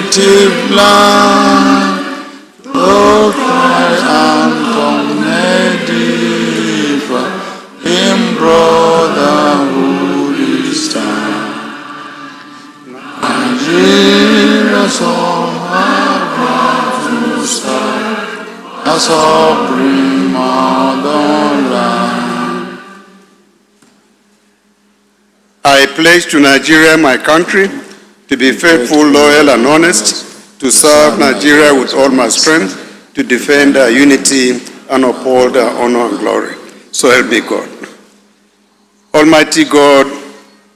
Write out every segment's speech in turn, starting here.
native land, though Christ and native, in brotherhood we stand. Nigeria, so proud to stand as supreme motherland. I pledge to Nigeria, my country, to be faithful, loyal, and honest, to serve Nigeria with all my strength, to defend our unity and uphold our honor and glory. So help me God. Almighty God,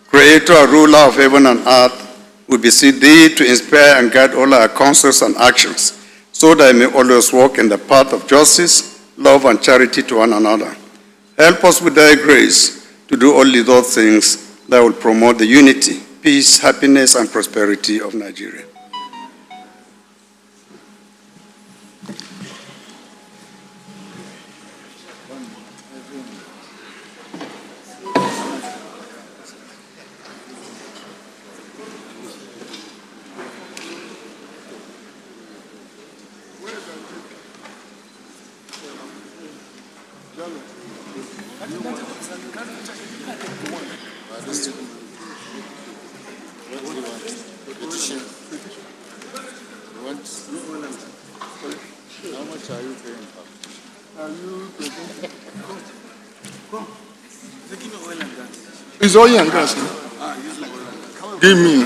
creator and ruler of heaven and earth, we beseech thee to inspire and guide all our counsels and actions, so that I may always walk in the path of justice, love, and charity to one another. Help us with thy grace to do only those things that will promote the unity, peace, happiness, and prosperity of Nigeria. How much are you paying for? Are you paying? Come. Taking oil and gas. It's oil and gas. Give me.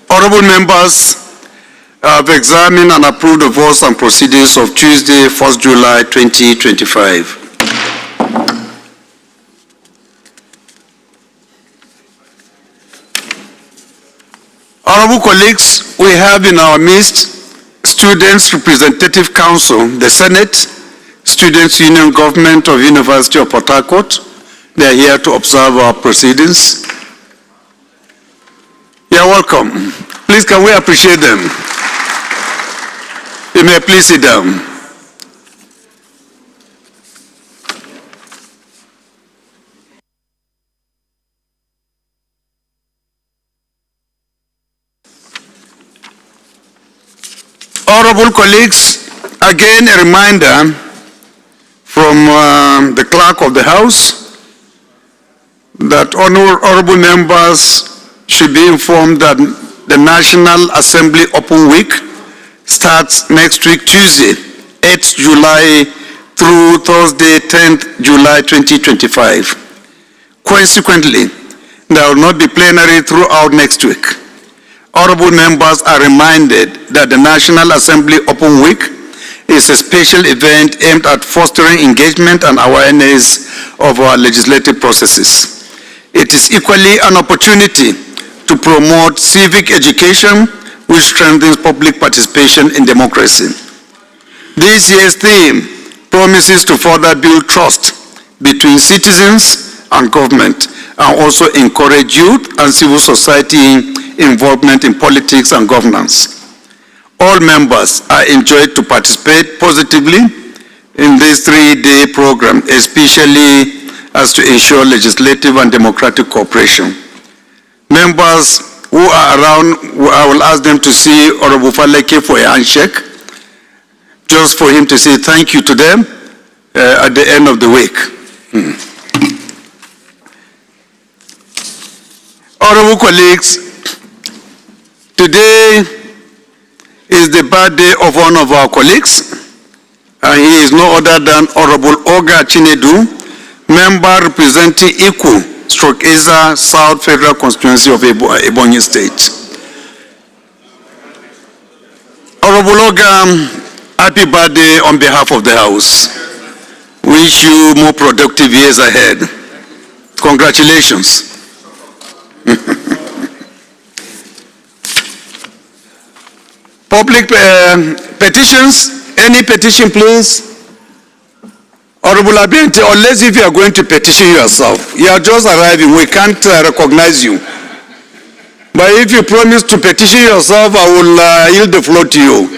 Honorable members, I have examined and approved the votes and proceedings of Tuesday, 1st July 2025. Honorable colleagues, we have in our midst Students' Representative Council, the Senate, Students' Union Government of University of Port Harcourt. They are here to observe our proceedings. You are welcome. Please, can we appreciate them? You may please sit down. Honorable colleagues, again a reminder from the clerk of the House that honorable members should be informed that the National Assembly Open Week starts next week, Tuesday, 8th July through Thursday, 10th July 2025. Consequently, there will not be plenary throughout next week. Honorable members are reminded that the National Assembly Open Week is a special event aimed at fostering engagement and awareness of our legislative processes. It is equally an opportunity to promote civic education, which strengthens public participation in democracy. This year's theme promises to further build trust between citizens and government, and also encourage youth and civil society involvement in politics and governance. All members are enjoined to participate positively in this three-day program, especially as to ensure legislative and democratic cooperation. Members who are around, I will ask them to see Honorable Faleke for a handshake, just for him to say thank you to them at the end of the week. Honorable colleagues, today is the birthday of one of our colleagues, and he is no other than Honorable Oga Chinedu, member representing Iku/Eza South Federal Constituency of Ebonyi State. Honorable Oga, happy birthday on behalf of the House. wish you more productive years ahead. Congratulations. Public petitions. Any petition, please? Honorable Abiente, unless if you are going to petition yourself, you are just arriving, we can't recognize you. But if you promise to petition yourself, I will yield the floor to you.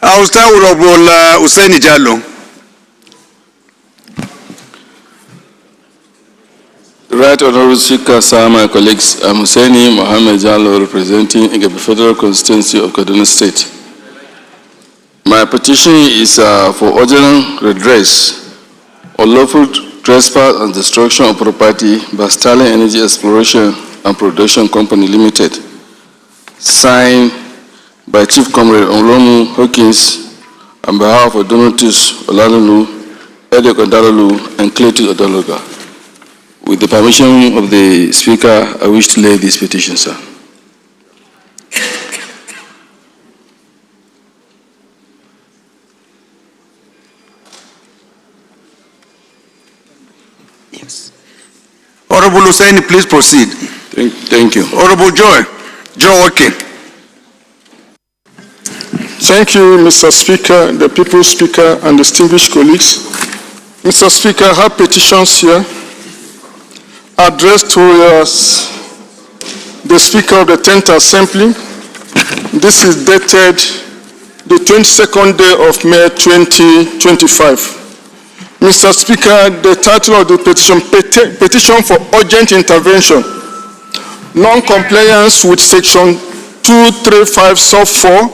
I will start with Honorable Usaini Jallo. Right Honorable Speaker, sir, my colleagues, I'm Usaini Mohammed Jallo, representing Igabi Federal Constituency of Kaduna State. My petition is for urgent redress of lawful trespass and destruction of property by Sterling Energy Exploration and Production Company Limited, signed by Chief Comrade Olomu Hawkins on behalf of Donatus Olalulu, Edek Odalalu, and Cletus Odaloga. With the permission of the Speaker, I wish to lay this petition, sir. Yes. Honorable Usaini, please proceed. Thank you. Honorable Joe okay. Thank you, Mr. Speaker, the People's Speaker, and distinguished colleagues. Mr. Speaker, I have petitions here addressed to the Speaker of the 10th Assembly. This is dated the 22nd day of May 2025. Mr. Speaker, the title of the petition, Petition for Urgent Intervention, Non-Compliance with Section 235 Sub 4,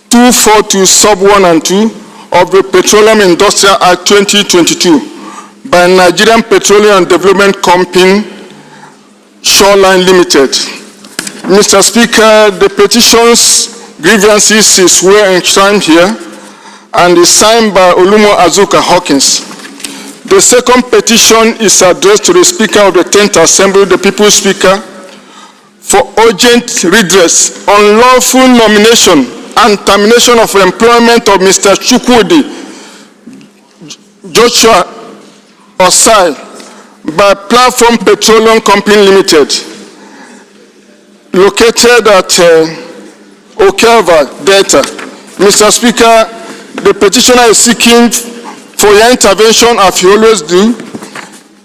242 Sub 1 and 2 of the Petroleum Industrial Act 2022 by Nigerian Petroleum Development Company, Shoreline Limited. Mr. Speaker, the petition's grievances is well enshrined here and is signed by Olumo Azuka Hawkins. The second petition is addressed to the Speaker of the 10th Assembly, the People's Speaker, for urgent redress, unlawful nomination and termination of employment of Mr. Chukwudi Joshua Osai by Platform Petroleum Company Limited, located at Okava, Delta. Mr. Speaker, the petitioner is seeking for your intervention, as you always do,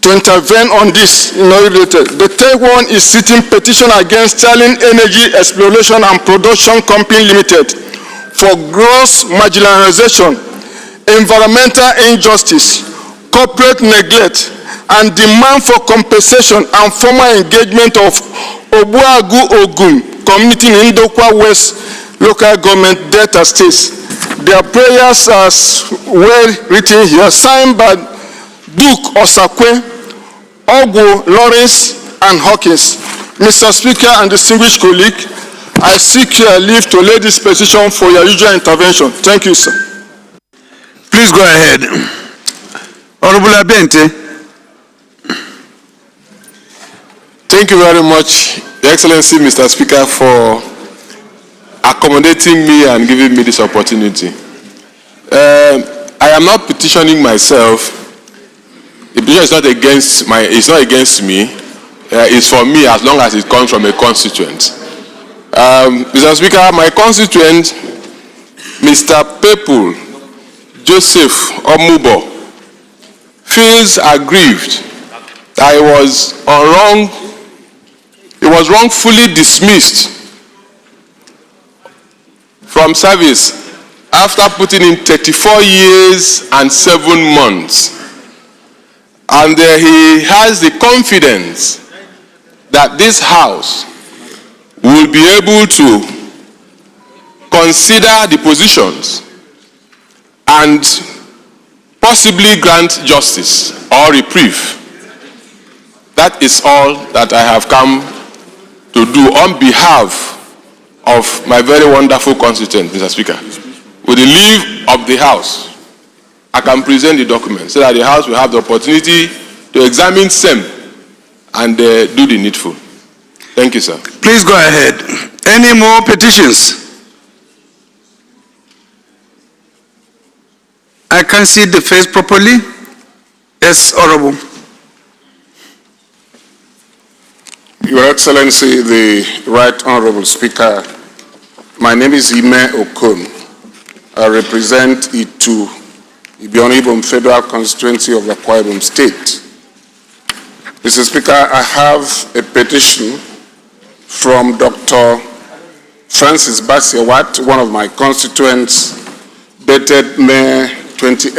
to intervene on this. The third one is sitting petition against Sterling Energy Exploration and Production Company Limited for gross marginalization, environmental injustice, corporate neglect, and demand for compensation and formal engagement of Obuagu Ogun community in Indokwa West local government Delta states. Their prayers are well written here, signed by Duke Osakwe, Ogo Lawrence, and Hawkins. Mr. Speaker and distinguished colleague, I seek your leave to lay this petition for your usual intervention. Thank you, sir. Please go ahead. Honorable Abiente. Thank you very much, Your Excellency, Mr. Speaker, for accommodating me and giving me this opportunity. I am not petitioning myself. The petition is not against me. It's for me as long as it comes from a constituent. Mr. Speaker, my constituent, Mr. Pepul Joseph Omubo, feels aggrieved that he was wrongfully dismissed from service after putting in 34 years and 7 months. And he has the confidence that this House will be able to consider the positions and possibly grant justice or reprieve. That is all that I have come to do on behalf of my very wonderful constituent, Mr. Speaker. With the leave of the House, I can present the document so that the House will have the opportunity to examine them and do the needful. Thank you, sir. Please go ahead. Any more petitions? I I can't see the face properly. Yes, Honorable. Your Excellency, the Right Honorable Speaker, my name is Ime Okon. I represent Itu, Ibionibom Federal Constituency of Akwa Ibom State. Mr. Speaker, I have a petition from Dr. Francis Basiawat, one of my constituents, dated May 28,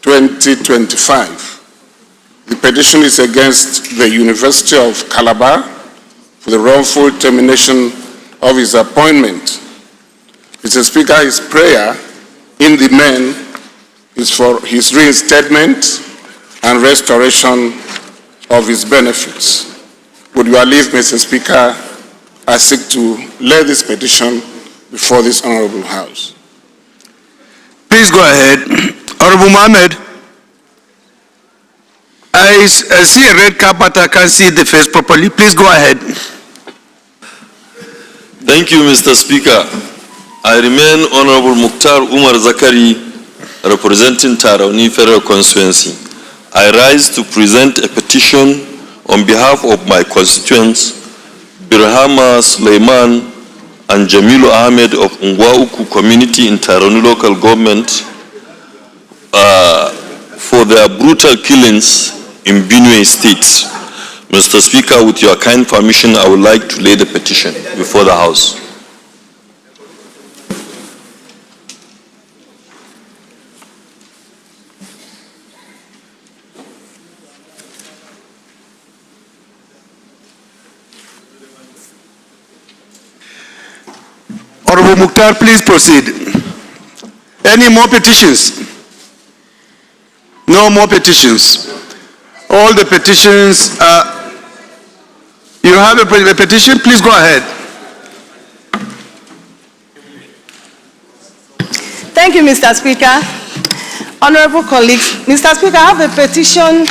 2025. The petition is against the University of Calabar for the wrongful termination of his appointment. Mr. Speaker, his prayer in the main is for his reinstatement and restoration of his benefits. Would you leave, Mr. Speaker, I seek to lay this petition before this Honorable House. Please go ahead. Honorable Mohammed. I see a red cap, but I can't see the face properly. Please go ahead. Thank you, Mr. Speaker. I remain Honorable Mukhtar Umar Zakari, representing Tarauni Federal Constituency. I rise to present a petition on behalf of my constituents, Birhama Suleiman and Jamilu Ahmed of Ngwauku community in Tarauni local government for their brutal killings in Benue State. Mr. Speaker, with your kind permission, I would like to lay the petition before the House. Honorable Mukhtar, please proceed. Any more petitions? No more petitions. All the petitions, you have a petition, please go ahead. Thank you, Mr. Speaker. Honorable colleagues, Mr. Speaker, I have a petition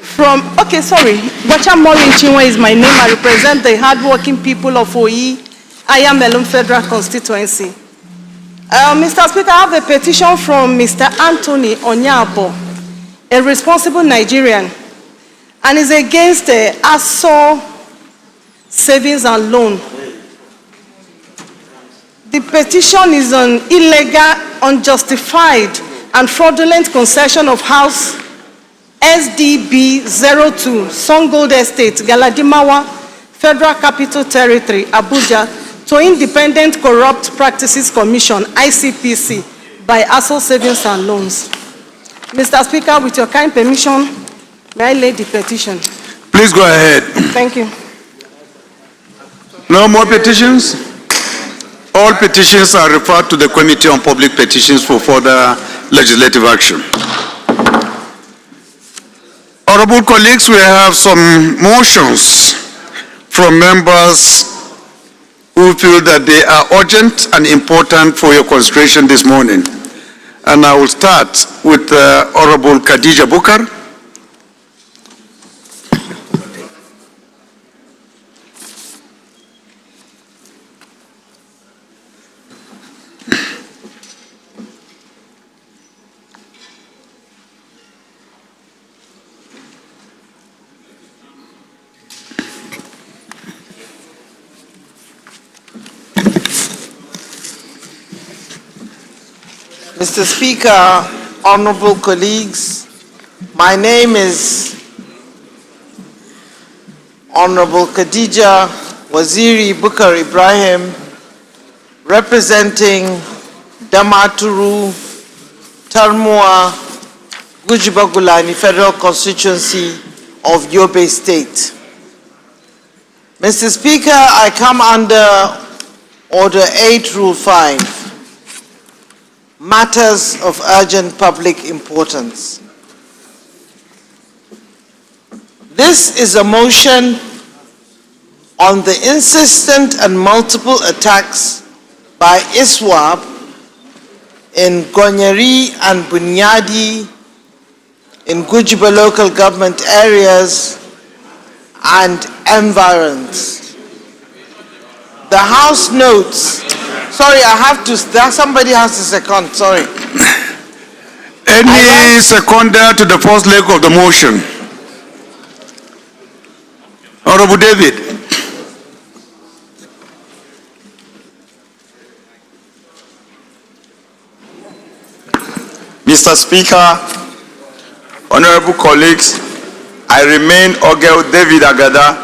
from, Wacha Morin Chinwe is my name. I represent the hardworking people of Oyi, Ayamelum Federal Constituency. Mr. Speaker, I have a petition from Mr. Anthony Onyabo, a responsible Nigerian, and is against the ASO savings and loan. The petition is on illegal, unjustified, and fraudulent concession of house SDB 02, Songold Estate, Galadimawa, Federal Capital Territory, Abuja, to Independent Corrupt Practices Commission, ICPC, by ASO Savings and Loans. Mr. Speaker, with your kind permission, may I lay the petition? Please go ahead. Thank you. No more petitions? All petitions are referred to the Committee on Public Petitions for further legislative action. Honorable colleagues, we have some motions from members who feel that they are urgent and important for your consideration this morning. And I will start with Honorable Khadija Bukar. Mr. Speaker, honorable colleagues, my name is Honorable Khadija Waziri Bukar Ibrahim, representing Damaturu, Tarmua, Gujibagulani Federal Constituency of Yobe State. Mr. Speaker, I come under Order 8, Rule 5. Matters of urgent public importance. This is a motion on the insistent and multiple attacks by ISWAP in Gonyeri and Bunyadi in Gujiba local government areas and environs. The House notes, sorry, I have to, somebody has to second, sorry. Any seconder to the first leg of the motion? Honorable David. Mr. Speaker, honorable colleagues, I remain Ogel David Agada,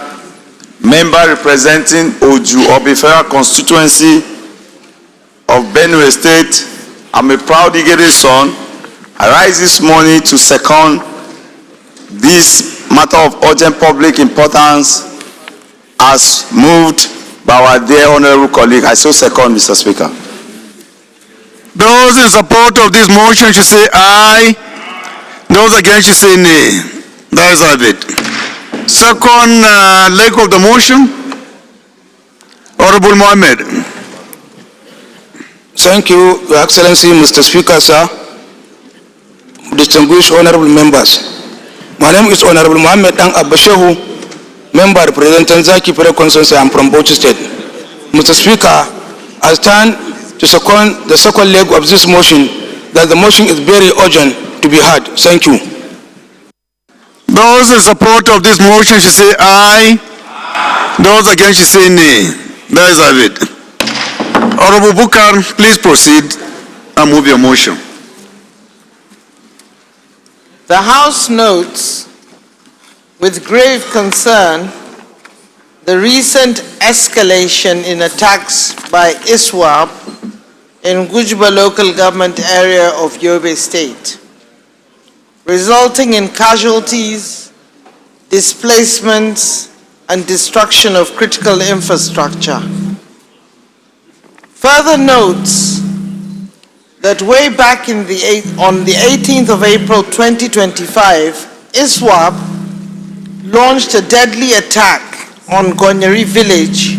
member representing Oju Obi Federal Constituency of Benue State. I'm a proud Igede son. I rise this morning to second this matter of urgent public importance as moved by our dear honorable colleague. I so second, Mr. Speaker. Those in support of this motion should say aye. Those against should say nay. That is it. Second leg of the motion, Honorable Mohammed. Thank you, Your Excellency, Mr. Speaker, sir. Distinguished honorable members. My name is Honorable Mohammed Dang Abashehu, member representing Zaki Federal Constituency. I'm from Bauchi State. Mr. Speaker, I stand to second the second leg of this motion, that the motion is very urgent to be heard. Thank you. Those in support of this motion should say aye. Those against should say nay. That is it. Honorable Bukar, please proceed and move your motion. The House notes with grave concern the recent escalation in attacks by ISWAP in Gujba local government area of Yobe State, resulting in casualties, displacements, and destruction of critical infrastructure. Further notes that way back on the 18th of April 2025, ISWAP launched a deadly attack on Gonyari village,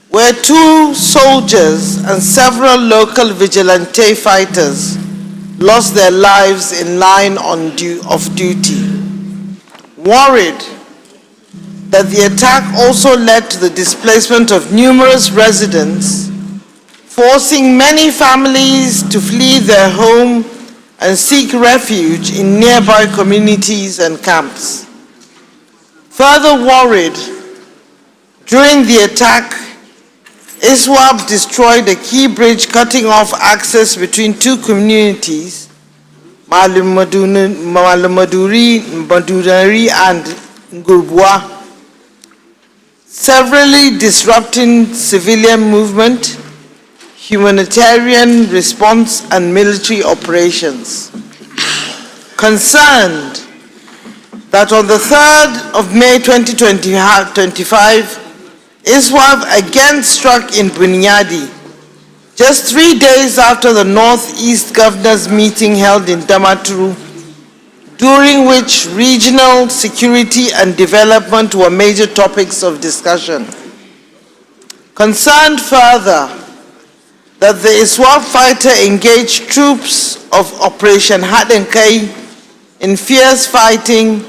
where 2 soldiers and several local vigilante fighters lost their lives in line of duty. Worried that the attack also led to the displacement of numerous residents, forcing many families to flee their home and seek refuge in nearby communities and camps. Further worried, during the attack, ISWAP destroyed a key bridge cutting off access between 2 communities, Maduri and Ngurbwa, severely disrupting civilian movement, humanitarian response, and military operations. Concerned that on the 3rd of May 2025, ISWAP again struck in Bunyadi, just 3 days after the Northeast Governors meeting held in Damaturu, during which regional security and development were major topics of discussion. Concerned further that the ISWAP fighter engaged troops of Operation Hadenkai in fierce battle,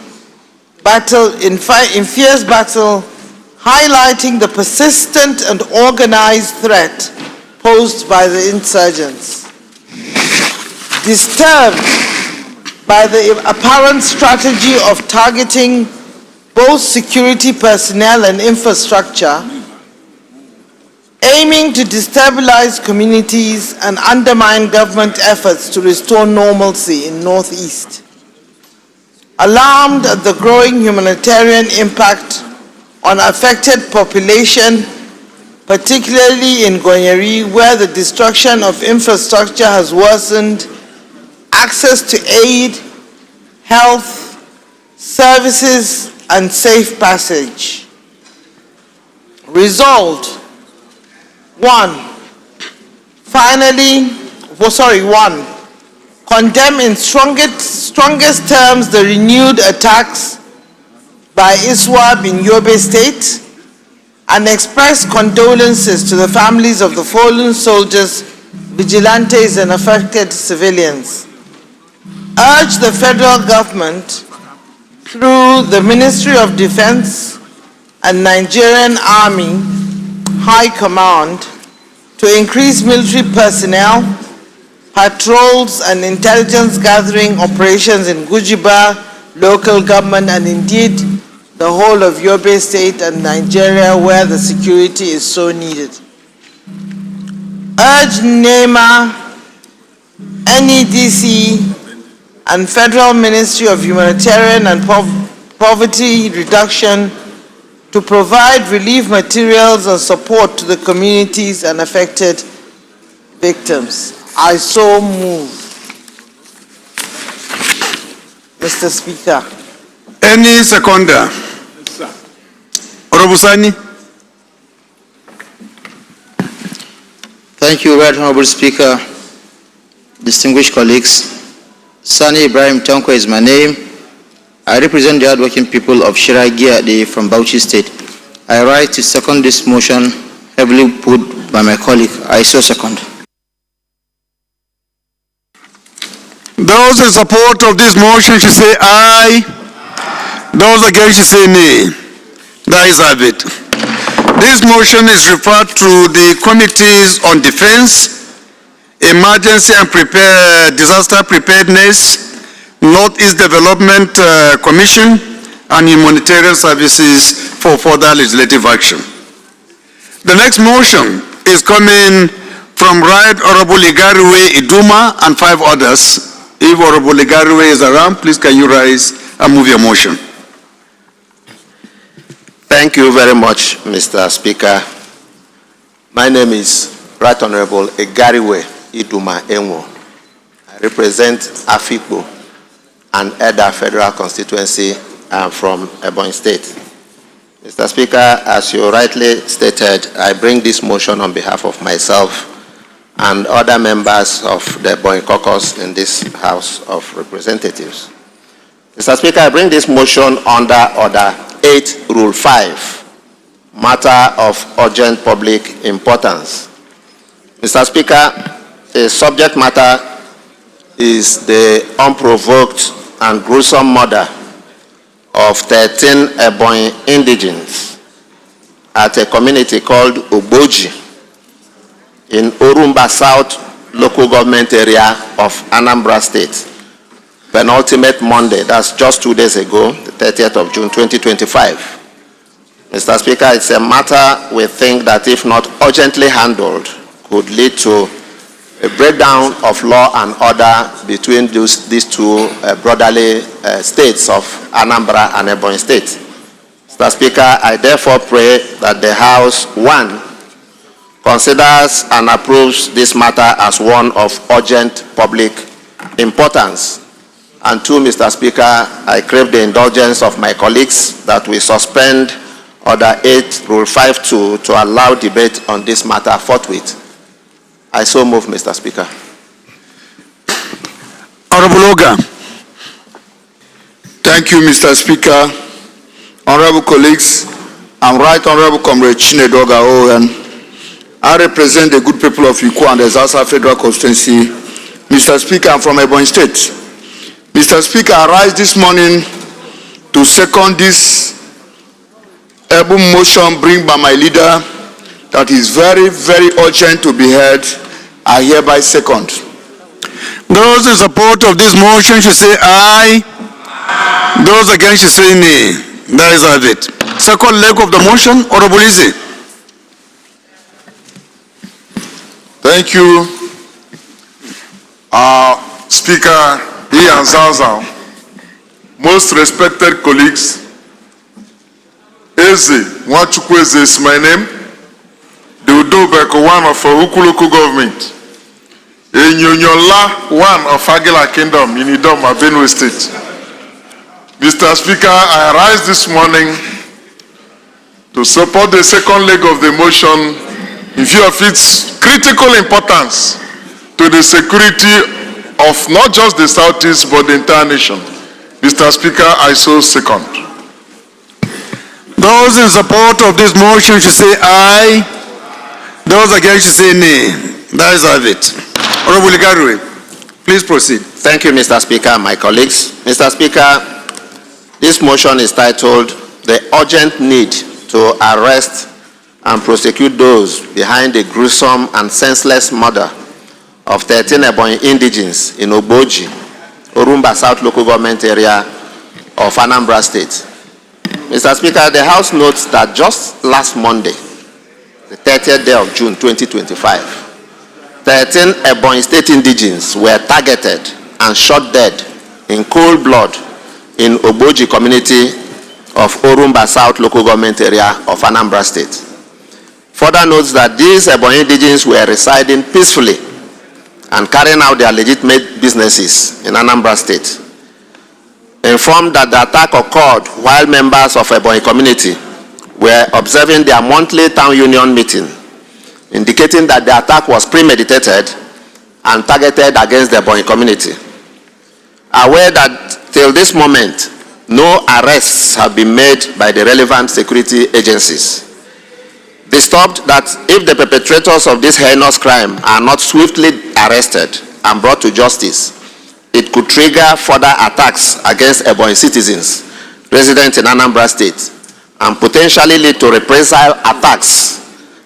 highlighting the persistent and organized threat posed by the insurgents. Disturbed by the apparent strategy of targeting both security personnel and infrastructure, aiming to destabilize communities and undermine government efforts to restore normalcy in Northeast. Alarmed at the growing humanitarian impact on affected population, particularly in Gonyari, where the destruction of infrastructure has worsened access to aid, health, services, and safe passage. Resolved, 1. Condemn in strongest terms the renewed attacks by ISWAP in Yobe State and express condolences to the families of the fallen soldiers, vigilantes, and affected civilians. Urge the federal government through the Ministry of Defense and Nigerian Army High Command to increase military personnel, patrols and intelligence gathering operations in Gujiba local government and indeed the whole of Yobe State and Nigeria where the security is so needed. Urge NEMA, NEDC, and Federal Ministry of Humanitarian and Poverty Reduction to provide relief materials and support to the communities and affected victims. I so move. Mr. Speaker. Any seconder? Honorable Sani. Thank you, Right Honorable Speaker, distinguished colleagues. Sani Ibrahim Tanko is my name. I represent the hardworking people of Shiragiade from Bauchi State. I rise to second this motion heavily put by my colleague. I so second. Those in support of this motion should say aye. Those against should say nay. The ayes have it. This motion is referred to the Committees on Defense, Emergency and Disaster Preparedness, Northeast Development Commission, and Humanitarian Services for further legislative action. The next motion is coming from Right Honorable Igariwe Iduma and 5 others. If Honorable Igariwe is around, please can you rise and move your motion. Thank you very much, Mr. Speaker. My name is Right Honorable Igariwe Iduma Enwo. I represent Afikpo and Eda Federal Constituency from Ebonyi State. Mr. Speaker, as you rightly stated, I bring this motion on behalf of myself and other members of the Ebonyi caucus in this House of Representatives. Mr. Speaker, I bring this motion under Order 8, Rule 5, matter of urgent public importance. Mr. Speaker, the subject matter is the unprovoked and gruesome murder of 13 Ebonyi indigents at a community called Ogboji in Orumba South local government area of Anambra State. Penultimate Monday, that's just 2 days ago, the 30th of June 2025. Mr. Speaker, it's a matter we think that if not urgently handled, could lead to a breakdown of law and order between these two brotherly states of Anambra and Ebonyi State. Mr. Speaker, I therefore pray that the House, 1, considers and approves this matter as one of urgent public importance. And 2, Mr. Speaker, I crave the indulgence of my colleagues that we suspend Order 8, Rule 5.2 to allow debate on this matter forthwith. I so move, Mr. Speaker. Honorable Oga. Thank you, Mr. Speaker. Honorable colleagues, I'm Right Honorable Comrade Chinedu Oga Owen. I represent the good people of Ikwo and the Zaza Federal Constituency. Mr. Speaker, I'm from Ebonyi State. Mr. Speaker, I rise this morning to second this able motion bring by my leader that is very, very urgent to be heard. I hereby second. Those in support of this motion should say aye. Those against should say nay. The ayes have it. Second leg of the motion, Honorable Izzy. Thank you, Speaker Ian Zaza. Most respected colleagues, Eze Nwachukwueze is my name. The Udobeko, one of Oruku local government. Enyonyola, one of Agila Kingdom in Idoma, Benue State. Mr. Speaker, I rise this morning to support the second leg of the motion in view of its critical importance to the security of not just the Southeast but the entire nation. Mr. Speaker, I so second. Those in support of this motion should say aye. Those against should say nay. The ayes have it. Honorable Igariwe, please proceed. Thank you, Mr. Speaker, my colleagues. Mr. Speaker, this motion is titled, "The Urgent Need to Arrest and Prosecute Those Behind the Gruesome and Senseless Murder of 13 Ebonyi indigenes in Ogboji, Orumba South Local Government Area of Anambra State. Mr. Speaker, the House notes that just last Monday, the 30th day of June 2025, 13 Ebonyi State indigenes were targeted and shot dead in cold blood in Ogboji community of Orumba South Local Government Area of Anambra State. Further notes that these Ebonyi indigenes were residing peacefully and carrying out their legitimate businesses in Anambra State. Informed that the attack occurred while members of Ebonyi community were observing their monthly town union meeting, indicating that the attack was premeditated and targeted against the Ebonyi community. Aware that till this moment, no arrests have been made by the relevant security agencies. Disturbed that if the perpetrators of this heinous crime are not swiftly arrested and brought to justice, it could trigger further attacks against Ebonyi citizens resident in Anambra State and potentially lead to reprisal attacks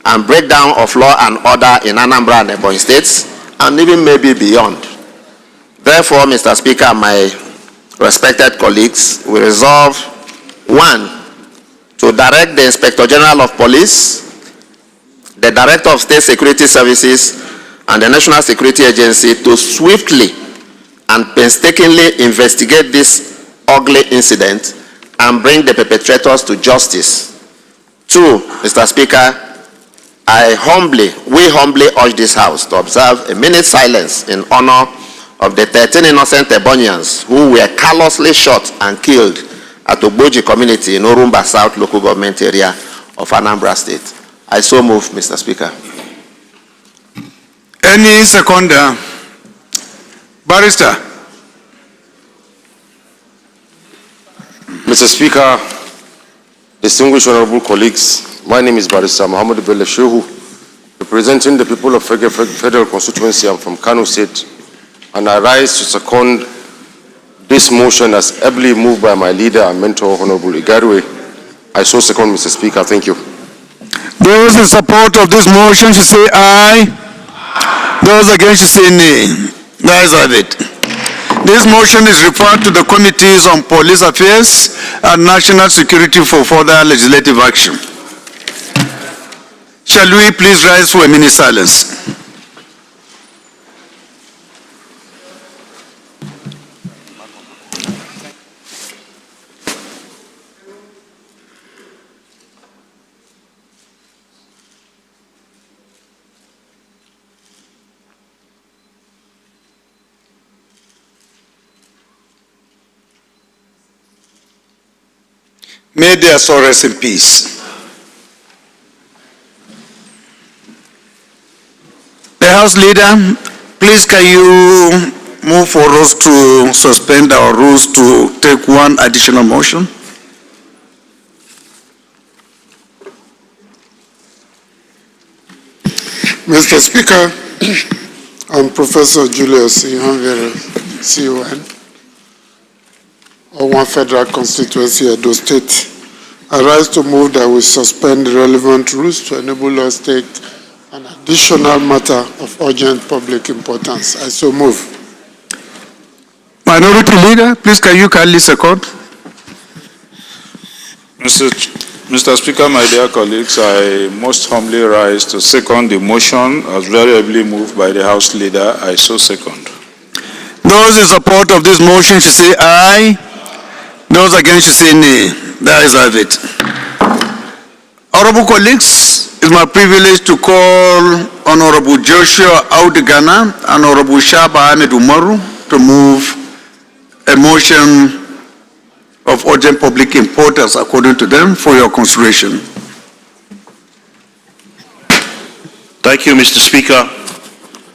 and breakdown of law and order in Anambra and Ebonyi states, and even maybe beyond. Therefore, Mr. Speaker, my respected colleagues, we resolve, 1, to direct the Inspector General of Police, the Director of State Security Services, and the National Security Agency to swiftly and painstakingly investigate this ugly incident and bring the perpetrators to justice. 2, Mr. Speaker, we humbly urge this House to observe a minute's silence in honor of the 13 innocent Ebonians who were callously shot and killed at Ogboji community in Orumba South Local Government Area of Anambra State. I so move, Mr. Speaker. Any seconder? Barrister. Mr. Speaker, distinguished honorable colleagues, my name is Barrister Muhammad Bello Shehu, representing the people of Federal Constituency. I'm from Kano State, and I rise to second this motion as ably moved by my leader and mentor, Honorable Igariwe. I so second, Mr. Speaker. Thank you. Those in support of this motion should say aye. Those against should say nay. The ayes have it. This motion is referred to the Committees on Police Affairs and National Security for further legislative action. Shall we please rise for a minute silence? May their soul rest in peace. The House Leader, please can you move for us to suspend our rules to take one additional motion? Mr. Speaker, I'm Professor Julius Ihanvere, CON, of one Federal Constituency, Edo State. I rise to move that we suspend the relevant rules to enable us to take an additional matter of urgent public importance. I so move. Minority Leader, please can you kindly second? Mr. Speaker, my dear colleagues, I most humbly rise to second the motion as very ably moved by the House Leader. I so second. Those in support of this motion should say aye. Those against should say nay. The ayes have it. Honorable colleagues, it's my privilege to call Honorable Joshua Audigana and Honorable Shaba Ahmed Umaru to move a motion of urgent public importance according to them for your consideration. Thank you, Mr. Speaker.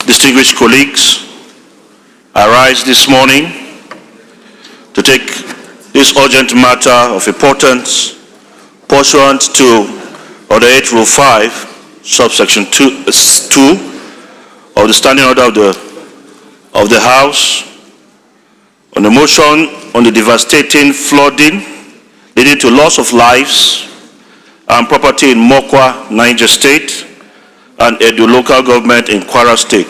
Distinguished colleagues, I rise this morning to take this urgent matter of importance pursuant to Order 8 Rule 5, subsection 2 of the Standing Order of the House on the motion on the devastating flooding leading to loss of lives and property in Mokwa, Niger State, and Edo local government in Kwara State.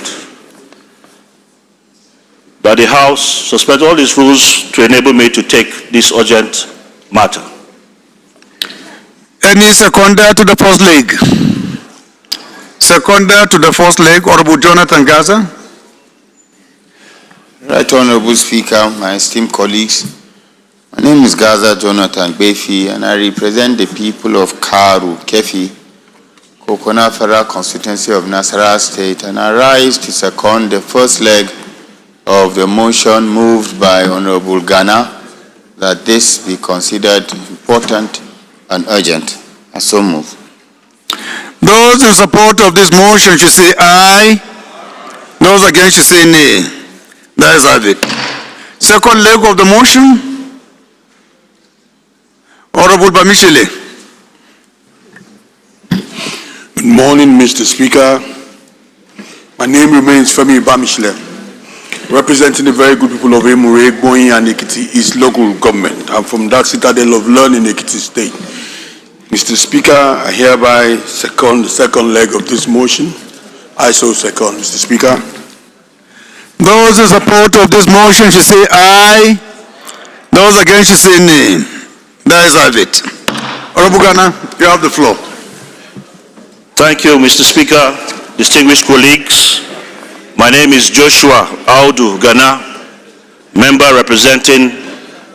that the House suspend all its rules to enable me to take this urgent matter. Any seconder to the first leg? Seconder to the first leg, Honorable Jonathan Gaza. Right Honorable Speaker, my esteemed colleagues, my name is Gaza Jonathan Befi and I represent the people of Karu, Kefi, Kokona Federal Constituency of Nasarawa State, and I rise to second the first leg of the motion moved by Honorable Ghana that this be considered important and urgent. I so move. Those in support of this motion should say aye. Those against should say nay. That is it. Second leg of the motion. Honorable Bamishele. Good morning, Mr. Speaker. My name remains Femi Bamishele, representing the very good people of Emure, Boyin, and Ekiti East local government. I'm from that citadel of learning, Ekiti State. Mr. Speaker, I hereby second the second leg of this motion. I so second, Mr. Speaker. Those in support of this motion should say aye. Those against should say nay. That is it. Honorable Ghana, you have the floor. Thank you, Mr. Speaker, distinguished colleagues. My name is Joshua Audu Ghana, member representing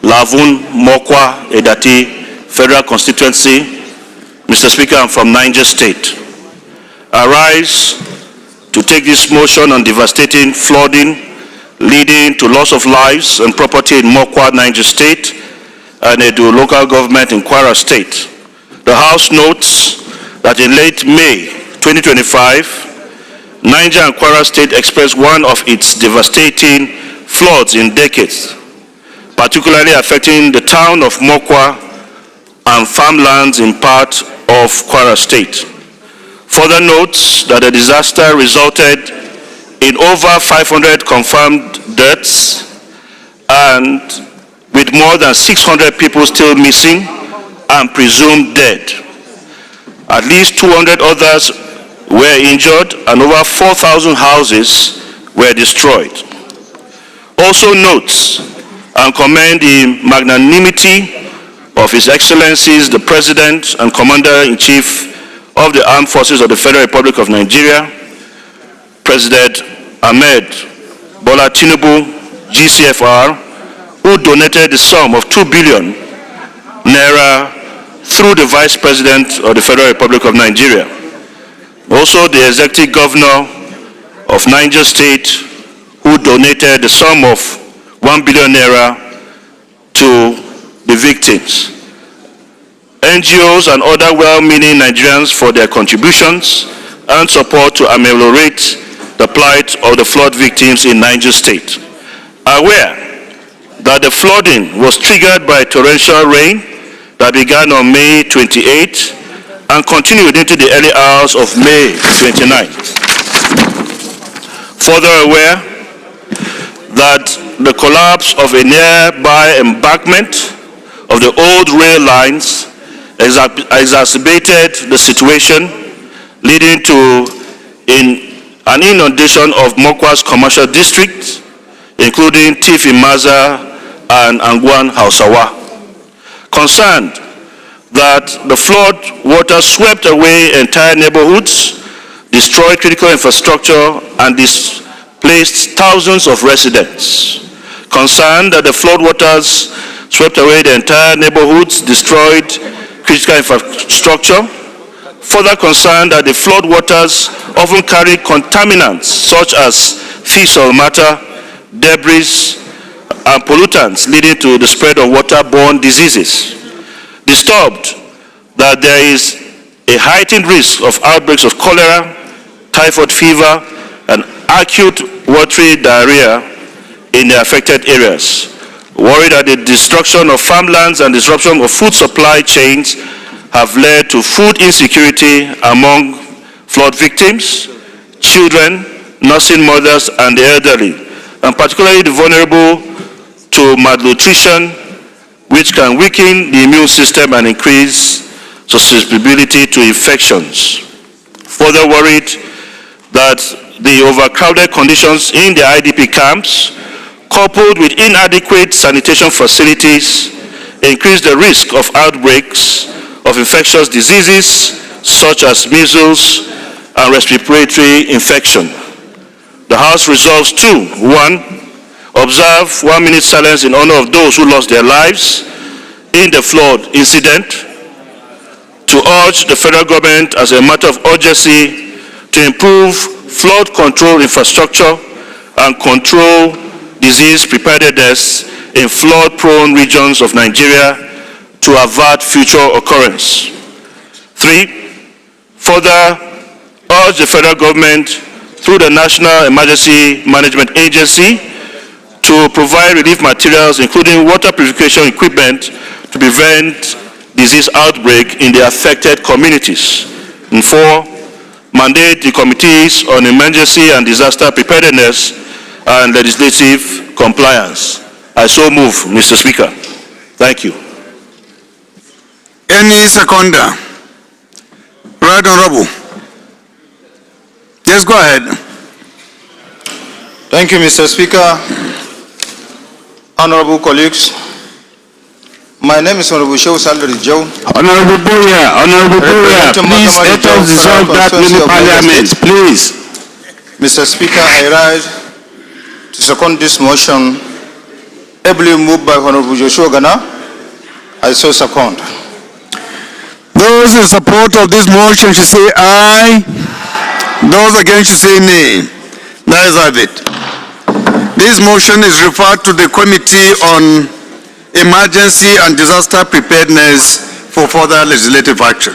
Lavun Mokwa Edati Federal Constituency. Mr. Speaker, I'm from Niger State. I rise to take this motion on devastating flooding leading to loss of lives and property in Mokwa, Niger State, and Edo local government in Kwara State. The House notes that in late May 2025, Niger and Kwara State experienced one of its devastating floods in decades, particularly affecting the town of Mokwa and farmlands in part of Kwara State. Further notes that the disaster resulted in over 500 confirmed deaths and with more than 600 people still missing and presumed dead. At least 200 others were injured and over 4,000 houses were destroyed. Also notes and commend the magnanimity of His Excellencies the President and Commander-in-Chief of the Armed Forces of the Federal Republic of Nigeria, President Ahmed Bola Tinubu, GCFR, who donated the sum of 2 billion naira through the Vice President of the Federal Republic of Nigeria. Also the Executive Governor of Niger State, who donated the sum of 1 billion naira to the victims. NGOs and other well-meaning Nigerians for their contributions and support to ameliorate the plight of the flood victims in Niger State. Aware that the flooding was triggered by torrential rain that began on May 28 and continued into the early hours of May 29. Further aware that the collapse of a nearby embankment of the old rail lines exacerbated the situation, leading to an inundation of Mokwa's commercial district, including Tifi Maza and Angwan Hausawa. Concerned that the flood water swept away entire neighborhoods, destroyed critical infrastructure, and displaced thousands of residents. Concerned that the flood waters swept away the entire neighborhoods, destroyed critical infrastructure. Further concerned that the flood waters often carry contaminants such as fecal matter, debris, and pollutants, leading to the spread of waterborne diseases. Disturbed that there is a heightened risk of outbreaks of cholera, typhoid fever, and acute watery diarrhea in the affected areas. Worried that the destruction of farmlands and disruption of food supply chains have led to food insecurity among flood victims, children, nursing mothers, and the elderly, and particularly the vulnerable to malnutrition, which can weaken the immune system and increase susceptibility to infections. Further worried that the overcrowded conditions in the IDP camps coupled with inadequate sanitation facilities, increase the risk of outbreaks of infectious diseases such as measles and respiratory infection. The House resolves to: 1. Observe 1 minute silence in honor of those who lost their lives in the flood incident. To urge the federal government as a matter of urgency to improve flood control infrastructure and control disease preparedness in flood-prone regions of Nigeria to avert future occurrence. 3. Further urge the federal government through the National Emergency Management Agency to provide relief materials including water purification equipment to prevent disease outbreak in the affected communities. And 4, mandate the committees on emergency and disaster preparedness and legislative compliance. I so move, Mr. Speaker. Thank you. Any seconder? Right Honorable. Yes, go ahead. Thank you, Mr. Speaker. Honorable colleagues, my name is Honorable Shehu Salary Joe. Honorable Boya, please let us dissolve that mini parliament, please. Mr. Speaker, I rise to second this motion, ably moved by Honorable Joshua Ghana. I so second. Those in support of this motion should say aye. Those against should say nay. That is have it. This motion is referred to the Committee on Emergency and Disaster Preparedness for further legislative action.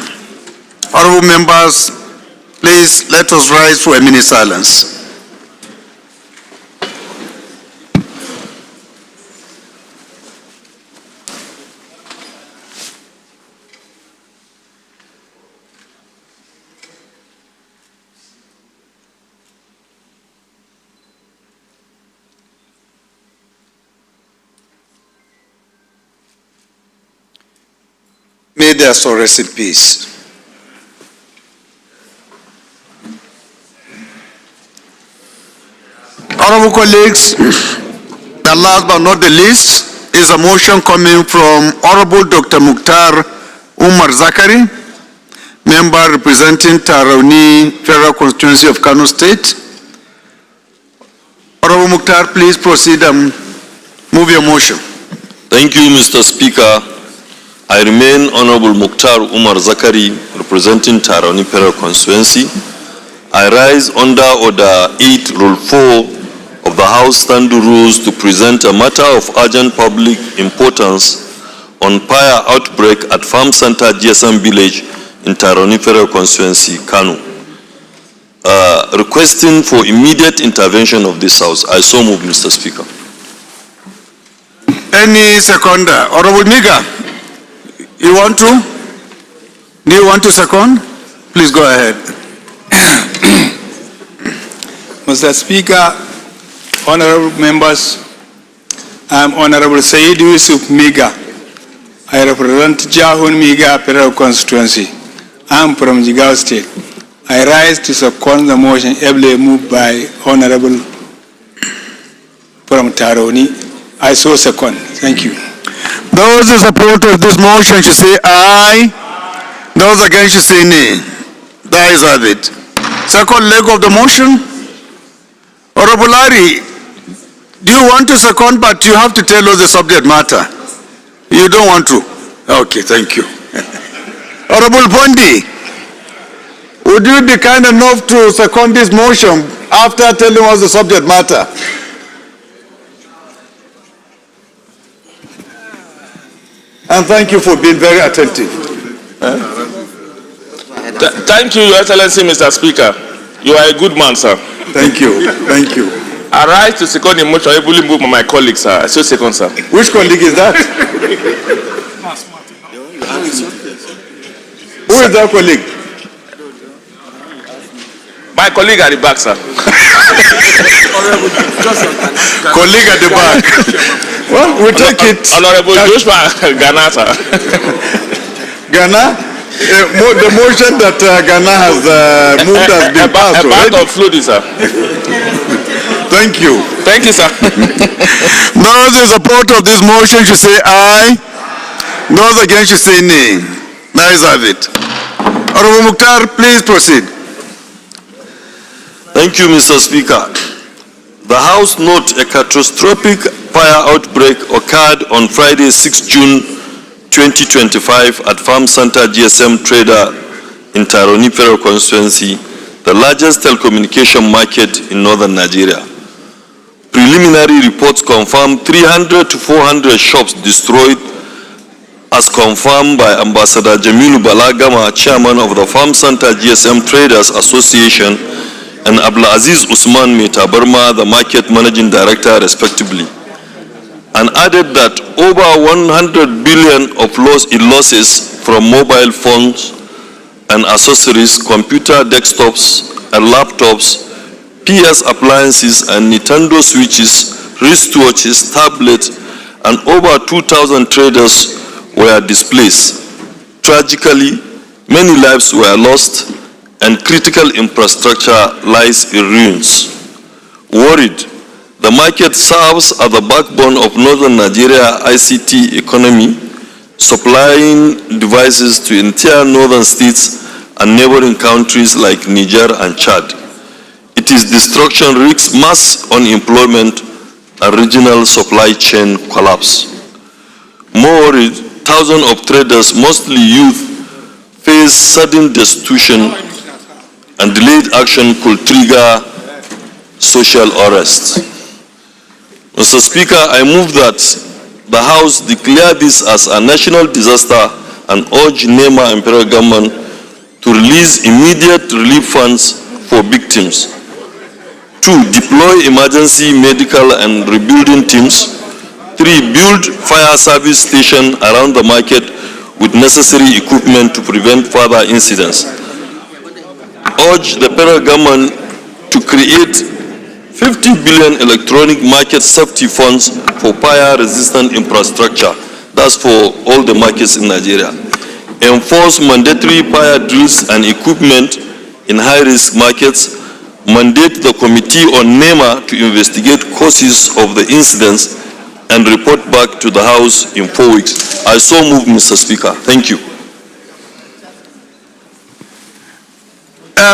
Honorable members, please let us rise for a minute silence. May their soul rest in peace. Honorable colleagues, the last but not the least is a motion coming from Honorable Dr. Mukhtar Umar Zakari, member representing Tarauni Federal Constituency of Kano State. Honorable Mukhtar, please proceed and move your motion. Thank you, Mr. Speaker. I remain Honorable Mukhtar Umar Zakari, representing Tarauni Federal Constituency. I rise under Order 8, Rule 4 of the House Standing Rules to present a matter of urgent public importance on fire outbreak at Farm Center GSM Village in Tarauni Federal Constituency, Kano. Requesting for immediate intervention of this House. I so move, Mr. Speaker. Any seconder? Honorable Miga, you want to? Do you want to second? Please go ahead. Mr. Speaker, honorable members, I am Honorable Said Yusuf Miga. I represent Jahun Miga Federal Constituency. I am from Jigawa State. I rise to second the motion ably moved by Honorable from Tarauni. I so second. Thank you. Those in support of this motion should say aye. Those against should say nay. That is have it. Second leg of the motion. Honorable Larry, do you want to second, but you have to tell us the subject matter? You don't want to? Okay, thank you. Honorable Bondi, would you be kind enough to second this motion after telling us the subject matter? And thank you for being very attentive. Thank you, Your Excellency, Mr. Speaker. You are a good man, sir. Thank you. Thank you. I rise to second the motion. I will move my colleagues, sir. I so second, sir. Which colleague is that? Who is that colleague? My colleague at the back, sir. Colleague at the back. Well, we'll take it. Honorable Joshua Ghana, sir. Ghana? The motion that Ghana has moved has been passed already. A part of flooding, sir. Thank you. Thank you, sir. Those in support of this motion should say aye. Those against should say nay. The ayes have it. Honorable Mukhtar, please proceed. Thank you, Mr. Speaker. The House note a catastrophic fire outbreak occurred on Friday, 6 June 2025 at Farm Center GSM Trader in Taroni Federal Constituency, the largest telecommunication market in northern Nigeria. Preliminary reports confirm 300 to 400 shops destroyed, as confirmed by Ambassador Jamilu Balagama, chairman of the Farm Center GSM Traders Association, and Abdulaziz Usman Metabarma, the market managing director, respectively, and added that over 100 billion of losses from mobile phones and accessories, computer desktops and laptops, PS appliances and Nintendo switches, wristwatches, tablets, and over 2,000 traders were displaced. Tragically, many lives were lost and critical infrastructure lies in ruins. Worried, the market serves as the backbone of northern Nigeria ICT economy, supplying devices to entire northern states and neighboring countries like Niger and Chad. Its destruction risks mass unemployment and regional supply chain collapse. More worried, thousands of traders, mostly youth, face sudden destitution, and delayed action could trigger social arrest. Mr. Speaker, I move that the House declare this as a national disaster and urge NEMA and federal government to release immediate relief funds for victims. 2. Deploy emergency medical and rebuilding teams. 3. Build fire service station around the market with necessary equipment to prevent further incidents. Urge the federal government to create 50 billion electronic market safety funds for fire-resistant infrastructure. That's for all the markets in Nigeria. Enforce mandatory fire drills and equipment in high-risk markets. Mandate the Committee on NEMA to investigate causes of the incidents and report back to the House in 4 weeks. I so move, Mr. Speaker. Thank you.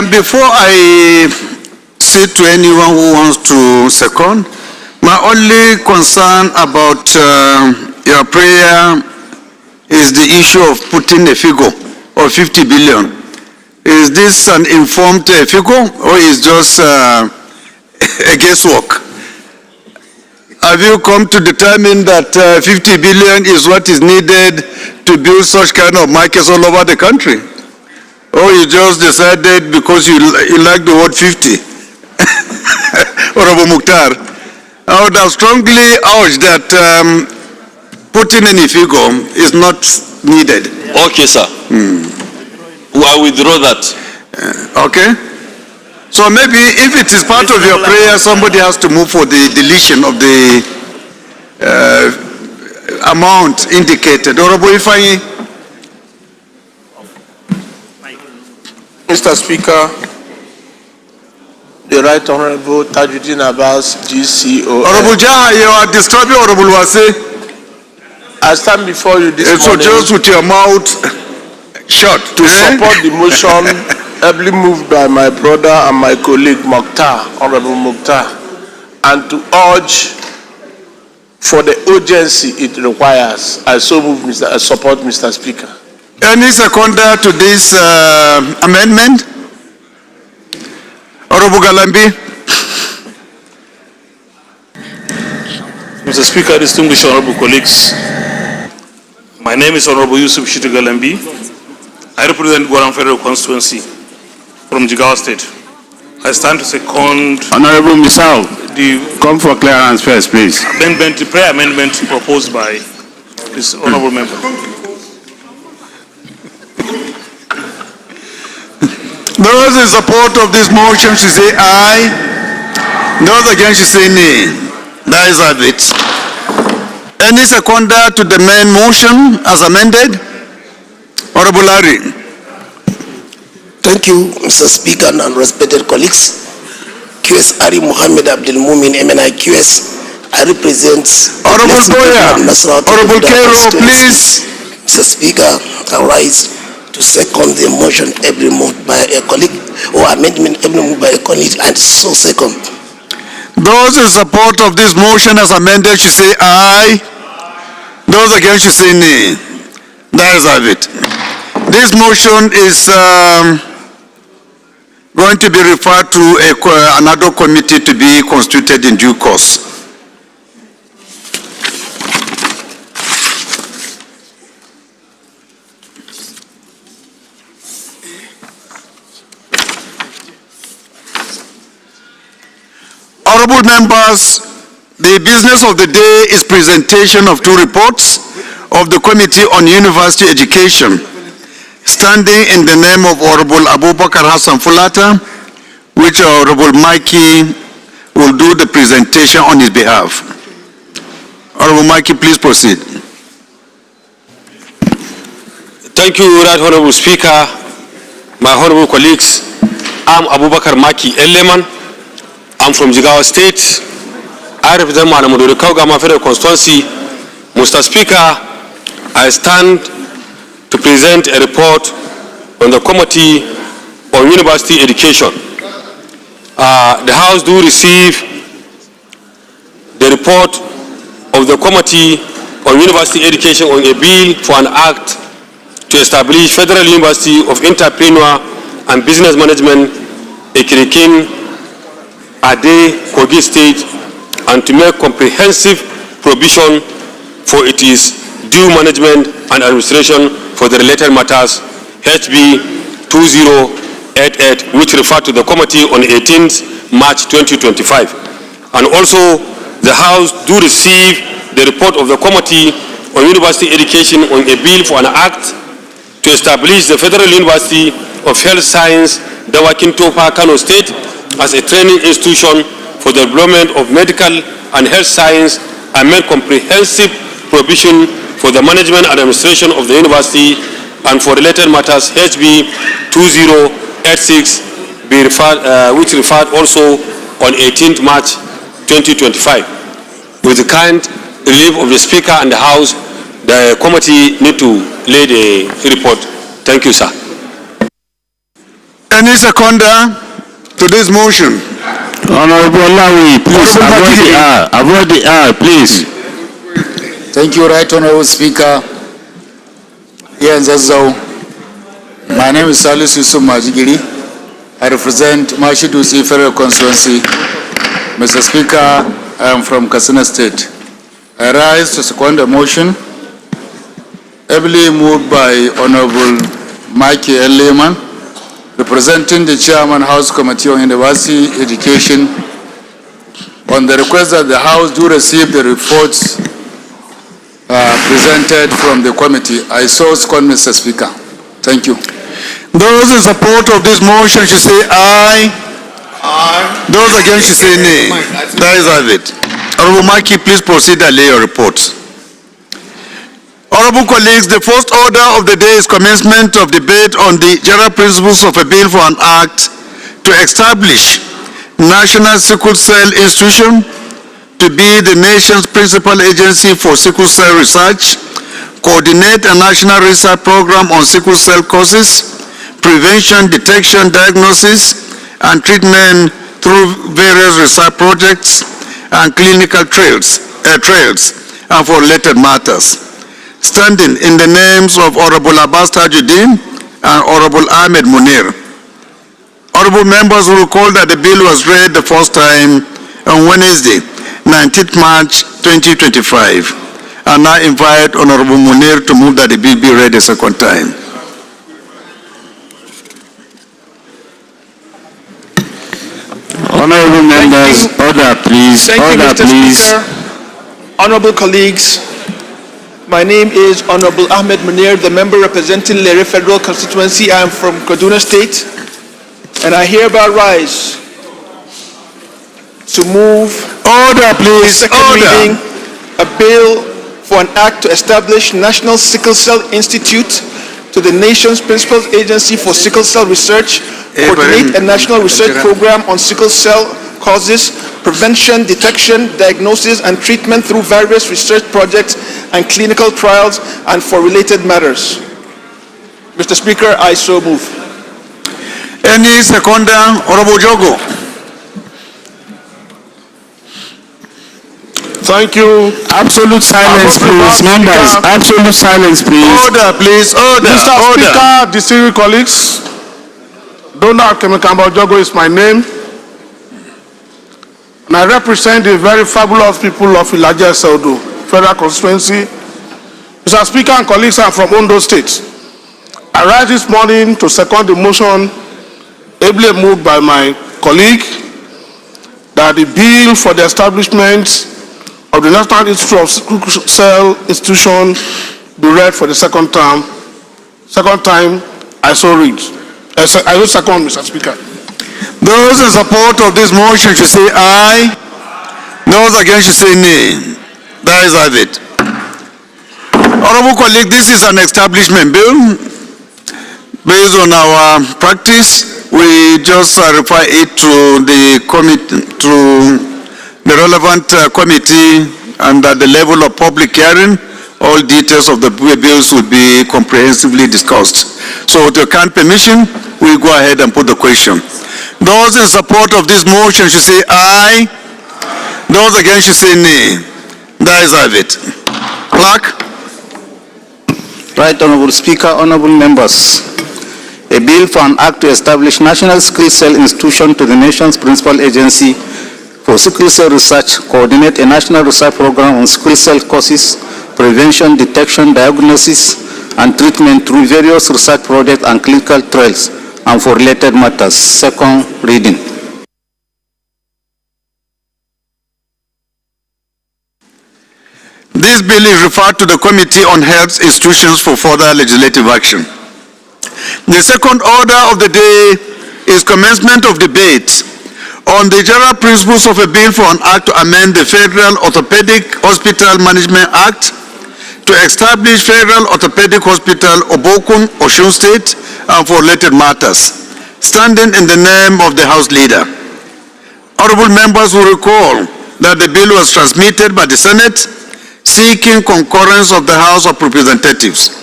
Before I say to anyone who wants to second, my only concern about your prayer is the issue of putting a figure of 50 billion. Is this an informed figure or is just a guesswork? Have you come to determine that 50 billion is what is needed to build such kind of markets all over the country? Or you just decided because you like the word 50? Honorable Mukhtar, I would have strongly urged that putting any figure is not needed. Okay, sir. I withdraw that. Okay. So maybe if it is part of your prayer, somebody has to move for the deletion of the amount indicated. Honorable Ifeanyi. Mr. Speaker, the Right Honorable Tajuddin Abbas, GCO. Honorable Jaha, you are disturbing Honorable Wase. I stand before you this so morning. So just with your mouth shut. To support the motion ably moved by my brother and my colleague Mukhtar, Honorable Mukhtar, and to urge for the urgency it requires. I so move, I support, Mr. Speaker. Any seconder to this amendment? Honorable Galambi. Mr. Speaker, distinguished honorable colleagues, my name is Honorable Yusuf Shitu Galambi. I represent Gwaram Federal Constituency from Jigawa State. I stand to second. Honorable Misal, come for clearance first, please. Amendment, the prayer amendment proposed by this honorable member. Those in support of this motion should say aye. Those against should say nay. That is it. Any seconder to the main motion as amended? Honorable Larry. Thank you, Mr. Speaker and respected colleagues. QS Ari Muhammad Abdul Mumin MNIQS. I represent Honorable Boya, Honorable Kero, please. Mr. Speaker, I rise to second the motion every moved by a colleague or amendment every moved by a colleague and so second. Those in support of this motion as amended should say aye. Those against should say nay. That is have it. This motion is going to be referred to another committee to be constituted in due course. Honorable members, the business of the day is presentation of two reports of the Committee on University Education, standing in the name of Honorable Abubakar Hassan Fulata, which Honorable Mikey will do the presentation on his behalf. Honorable Mikey, please proceed. Thank you, Right Honorable Speaker, my honorable colleagues. I'm Abubakar Maki Eleman. I'm from Jigawa State. I represent Manamudu Kaugama Federal Constituency. Mr. Speaker, I stand to present a report on the Committee on University Education. The House do receive the report of the Committee on University Education on a bill for an act to establish Federal University of Entrepreneur and Business Management, Ekirikin, Ade, Kogi State, and to make comprehensive provision for its due management and administration for the related matters, HB 2088, which referred to the committee on 18th March 2025. And also, the House do receive the report of the Committee on University Education on a bill for an act to establish the Federal University of Health Science, Dawakin Topa, Kano State, as a training institution for the development of medical and health science and make comprehensive provision for the management and administration of the university and for related matters, HB 2086, which referred also on 18th March 2025. With the kind relief of the Speaker and the House, the committee need to lay the report. Thank you, sir. Any seconder to this motion? Honorable Lawi, please avoid the air, please. Thank you, Right Honorable Speaker. Here in Zazzau, my name is Salis Yusuf Majigiri. I represent Mashidusi Federal Constituency. Mr. Speaker, I am from Katsina State. I rise to second the motion, ably moved by Honorable Mikey L. Lehman, representing the Chairman House Committee on University Education, on the request that the House do receive the reports presented from the committee. I so second, Mr. Speaker. Thank you. Those in support of this motion should say aye. Aye. Those against should say nay. That is have it. Honorable Maki, please proceed and lay your report. Honorable colleagues, the first order of the day is commencement of debate on the general principles of a bill for an act to establish National Sickle Cell Institution to be the nation's principal agency for sickle cell research, coordinate a national research program on sickle cell causes, prevention, detection, diagnosis, and treatment through various research projects and clinical trials, and for related matters. Standing in the names of Honorable Abbas Tajuddin and Honorable Ahmed Munir. Honorable members will recall that the bill was read the first time on Wednesday, 19th March 2025. And I invite Honorable Munir to move that the bill be read a second time. Honorable members, order please. Thank you, Mr. Speaker. Honorable colleagues, my name is Honorable Ahmed Munir, the member representing Lere Federal Constituency. I am from Kaduna State, and I hereby rise to move order, please. Second reading a bill for an act to establish National Sickle Cell Institute to the nation's principal agency for sickle cell research, coordinate a national research program on sickle cell causes, prevention, detection, diagnosis, and treatment through various research projects and clinical trials, and for related matters. Mr. Speaker, I so move. Any seconder? Honorable Jogo. Thank you. Absolute silence, please, members. Absolute silence, please. Order, please. Order. Mr. Order. Speaker, distinguished colleagues, Donald Kemikamba Jogo is my name, and I represent the very fabulous people of Ilaja Saudu, Federal Constituency. Mr. Speaker and colleagues, I am from Ondo State. I rise this morning to second the motion ably moved by my colleague that the bill for the establishment of the National Institute of Sickle Cell Institution be read for the second time. I so read. I so second, Mr. Speaker. Those in support of this motion should say aye. Those against should say nay. That is have it. Honorable colleague, this is an establishment bill. Based on our practice, we just refer it to the committee, to the relevant committee, and at the level of public hearing, all details of the bills will be comprehensively discussed. So with your kind permission, we go ahead and put the question. Those in support of this motion should say aye. Those against should say nay. That is have it. Clerk. Right, Honorable Speaker, honorable members. A bill for an act to establish National Sickle Cell Institution to the nation's principal agency for sickle cell research, coordinate a national research program on sickle cell causes, prevention, detection, diagnosis, and treatment through various research projects and clinical trials, and for related matters. Second reading. This bill is referred to the Committee on Health Institutions for further legislative action. The second order of the day is commencement of debate on the general principles of a bill for an act to amend the Federal Orthopedic Hospital Management Act to establish Federal Orthopedic Hospital, Obokun, Osun State, and for related matters, standing in the name of the House Leader. Honorable members will recall that the bill was transmitted by the Senate seeking concurrence of the House of Representatives.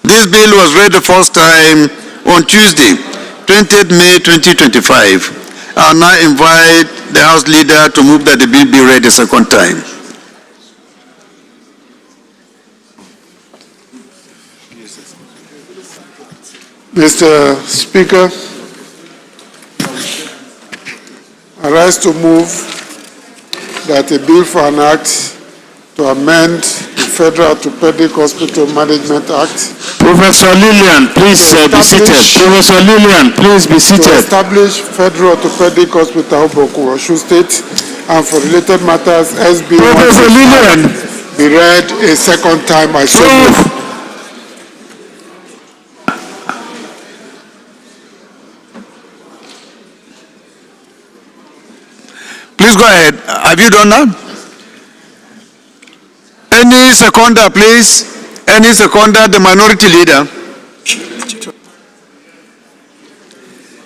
This bill was read the first time on Tuesday, 20th May 2025. I now invite the House Leader to move that the bill be read a second time. Mr. Speaker, I rise to move that a bill for an act to amend the Federal Orthopedic Hospital Management Act. Professor Lillian, please be seated. Professor Lillian, please be seated. To establish Federal Orthopedic Hospital, Obokun, Osun State, and for related matters, SB Professor Lillian, be read a second time. I so move. Please go ahead. Have you done that? Any seconder, please? Any seconder, the minority leader?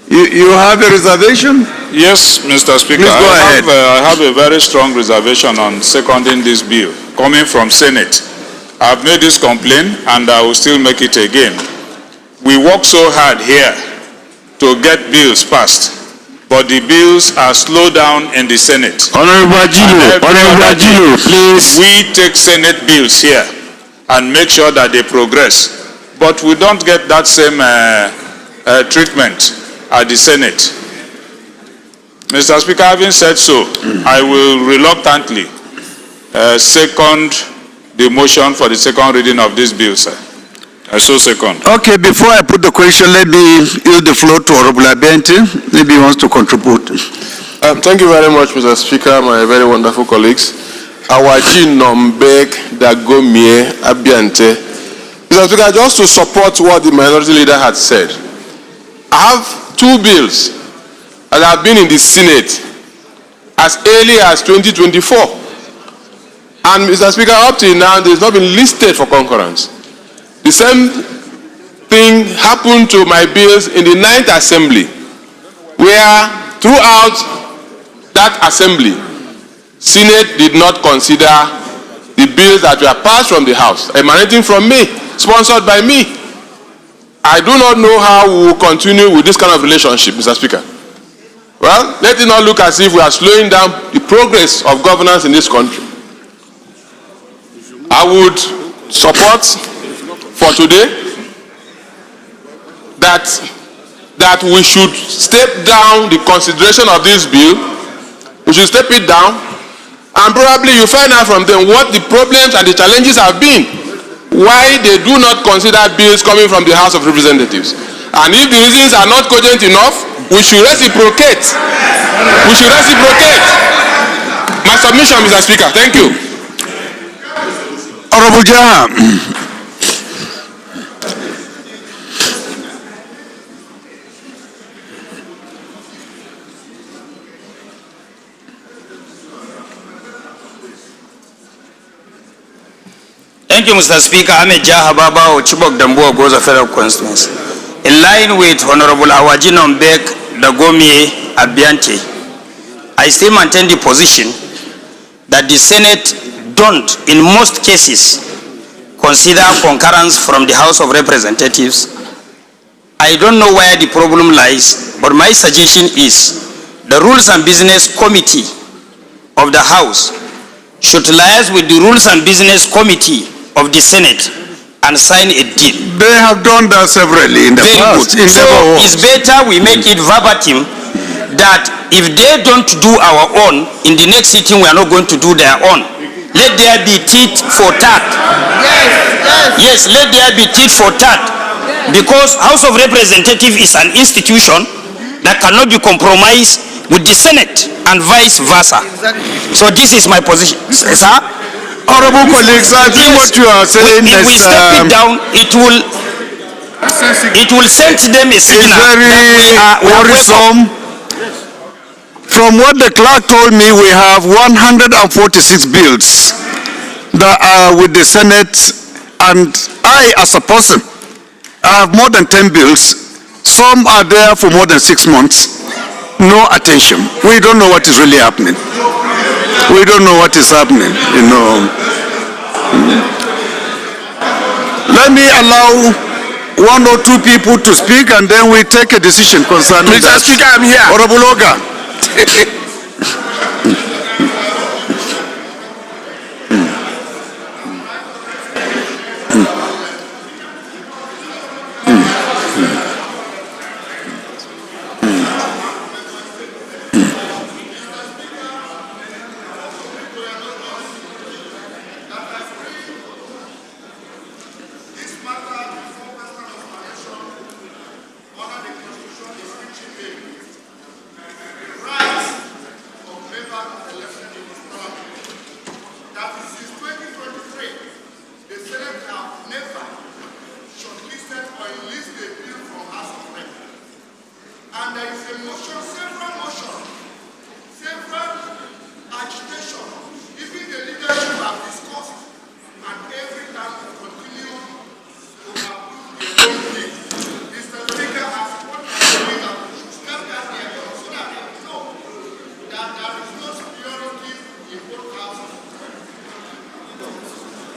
You have a reservation? Yes, Mr. Speaker. Please go ahead. I have a very strong reservation on seconding this bill coming from Senate. I've made this complaint and I will still make it again. We work so hard here to get bills passed, but the bills are slowed down in the Senate. Honorable Ajilo, please. We take Senate bills here and make sure that they progress, but we don't get that same treatment at the Senate. Mr. Speaker, having said so, I will reluctantly second the motion for the second reading of this bill, sir. I so second. Okay, before I put the question, let me yield the floor to Honorable Abente. Maybe he wants to contribute. Thank you very much, Mr. Speaker, my very wonderful colleagues. Awaji Nombek Dagomie Abiante. Mr. Speaker, just to support what the minority leader had said, I have two bills that have been in the Senate as early as 2024. And Mr. Speaker, up till now, there has not been listed for concurrence. The same thing happened to my bills in the 9th Assembly, where throughout that assembly, Senate did not consider the bills that were passed from the House, emanating from me, sponsored by me. I do not know how we will continue with this kind of relationship, Mr. Speaker. Well, let it not look as if we are slowing down the progress of governance in this country. I would support for today that we should step down the consideration of this bill. We should step it down, and probably you find out from them what the problems and the challenges have been, why they do not consider bills coming from the House of Representatives. And if the reasons are not cogent enough, we should reciprocate. We should reciprocate. My submission, Mr. Speaker. Thank you. Honorable Jaha. Thank you, Mr. Speaker. I'm a Jaha Baba of Chibok Damboa Goza Federal Constituency. In line with Honorable Awajinon Bek Dagomie Abiante, I still maintain the position that the Senate don't, in most cases, consider concurrence from the House of Representatives. I don't know where the problem lies, but my suggestion is the Rules and Business Committee of the House should liaise with the Rules and Business Committee of the Senate and sign a deal. They have done that severally in the past. Very good. So it's better we make it verbatim that if they don't do our own, in the next sitting we are not going to do their own. Let there be tit for tat. Yes, let there be tit for tat. Because House of Representatives is an institution that cannot be compromised with the Senate and vice versa. So this is my position. Sir? Honorable colleagues, I think what you are saying if we step it down, it will send them a signal. It's very worrisome. From what the clerk told me, we have 146 bills that are with the Senate, and I, as a person, I have more than 10 bills. Some are there for more than 6 months. No attention. We don't know what is really happening. We don't know what is happening, you know. Let me allow 1 or 2 people to speak, and then we take a decision concerning Mr. that. Speaker, I'm here. Honorable Oga.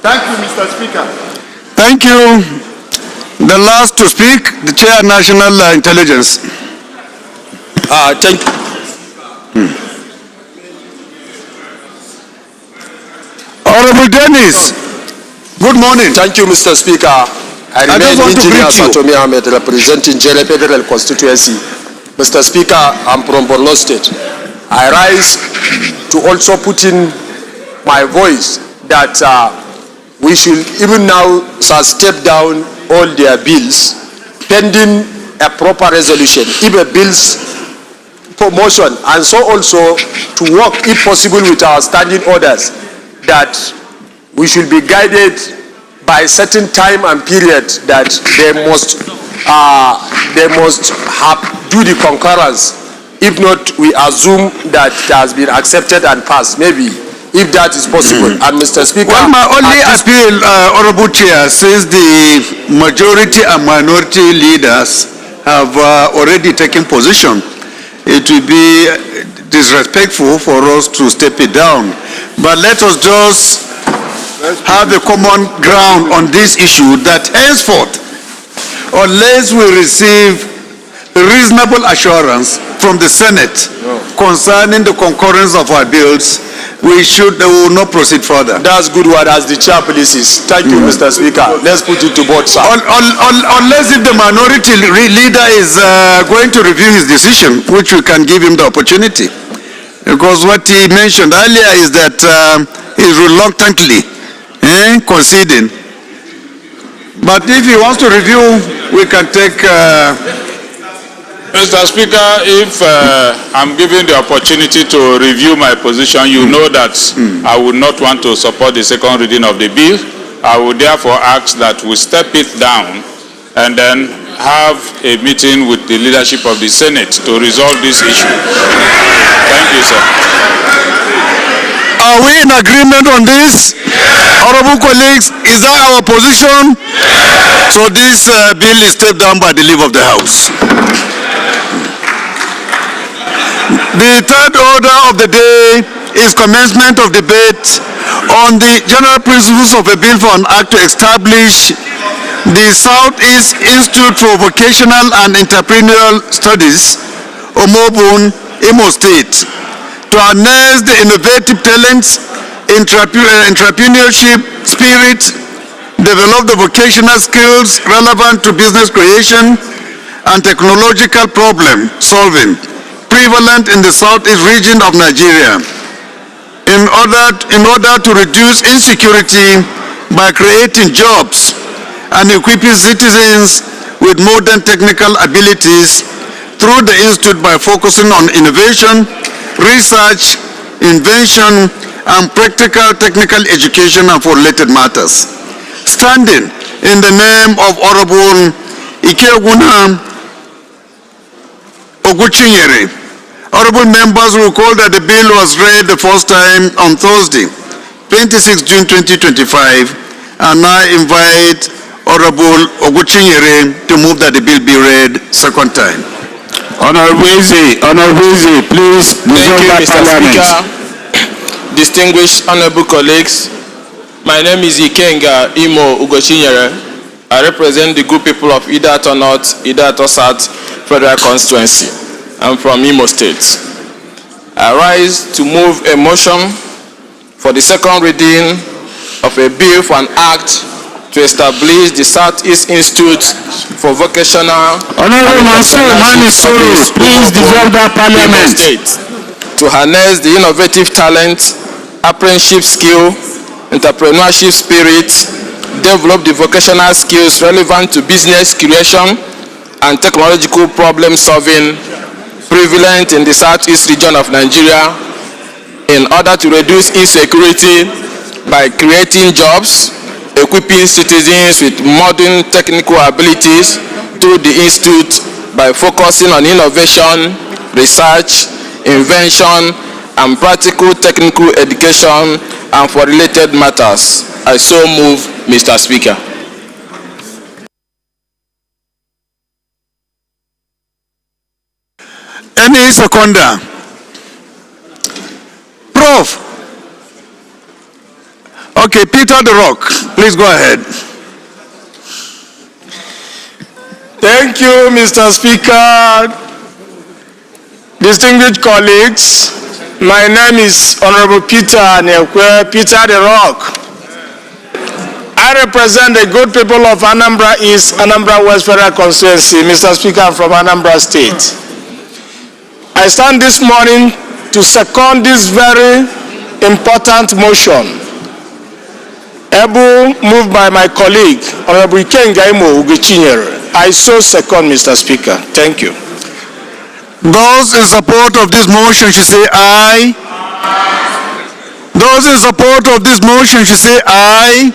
Thank you, Mr. Speaker. Thank you. The last to speak, the Chair of National Intelligence. Thank you. Honorable Dennis, good morning. Thank you, Mr. Speaker. I remain Engineer Satomi Ahmed, representing Jele Federal Constituency. Mr. Speaker, I'm from Borno State. I rise to also put in my voice that we should even now step down all their bills pending a proper resolution. If a bill's promotion, and so also to work, if possible, with our standing orders, that we should be guided by a certain time and period that they must do the concurrence. If not, we assume that it has been accepted and passed. Maybe, if that is possible. And Mr. Speaker, well, my only appeal, Honorable Chair, since the majority and minority leaders have already taken position, it will be disrespectful for us to step it down. But let us just have a common ground on this issue that henceforth, unless we receive reasonable assurance from the Senate concerning the concurrence of our bills, we will not proceed further. That's good word as the chair pleases. Thank you, Mr. Speaker. Let's put it to vote, sir. Unless if the minority leader is going to review his decision, which we can give him the opportunity. Because what he mentioned earlier is that he's reluctantly conceding. But if he wants to review, we can take... Mr. Speaker, if I'm given the opportunity to review my position, you know that I would not want to support the second reading of the bill. I would therefore ask that we step it down and then have a meeting with the leadership of the Senate to resolve this issue. Thank you, sir. Are we in agreement on this? Honorable colleagues, is that our position? So this bill is stepped down by the leave of the House. The third order of the day is commencement of debate on the general principles of a bill for an act to establish the Southeast Institute for Vocational and Entrepreneurial Studies, Omobun, Imo State, to harness the innovative talents, entrepreneurship spirit, develop the vocational skills relevant to business creation and technological problem solving prevalent in the southeast region of Nigeria in order to reduce insecurity by creating jobs and equipping citizens with modern technical abilities through the institute by focusing on innovation, research, invention, and practical technical education and for related matters. Standing in the name of Honorable Ikeguna Oguchinyere, honorable members will recall that the bill was read the first time on Thursday, 26 June 2025, and I invite Honorable Oguchinyere to move that the bill be read second time. Honorable Eze, please dissolve that parliament. Speaker, distinguished honorable colleagues, my name is Ikenga Imo Ugochinyere. I represent the good people of Idato North, Idato South Federal Constituency. I'm from Imo State. I rise to move a motion for the second reading of a bill for an act to establish the Southeast Institute for Vocational Honorable Mansour Manisuru, please dissolve that parliament. State to harness the innovative talent, apprenticeship skill, entrepreneurship spirit, develop the vocational skills relevant to business creation and technological problem solving prevalent in the southeast region of Nigeria in order to reduce insecurity by creating jobs, equipping citizens with modern technical abilities through the institute by focusing on innovation, research, invention, and practical technical education and for related matters. I so move, Mr. Speaker. Any seconder? Prof. Okay, Peter the Rock, please go ahead. Thank you, Mr. Speaker. Distinguished colleagues, my name is Honorable Peter the Rock. I represent the good people of Anambra East, Anambra West Federal Constituency. Mr. Speaker, I'm from Anambra State. I stand this morning to second this very important motion, moved by my colleague, Honorable Ikenga Imo Ugochinyere. I so second, Mr. Speaker. Thank you. Those in support of this motion should say aye. Those in support of this motion should say aye.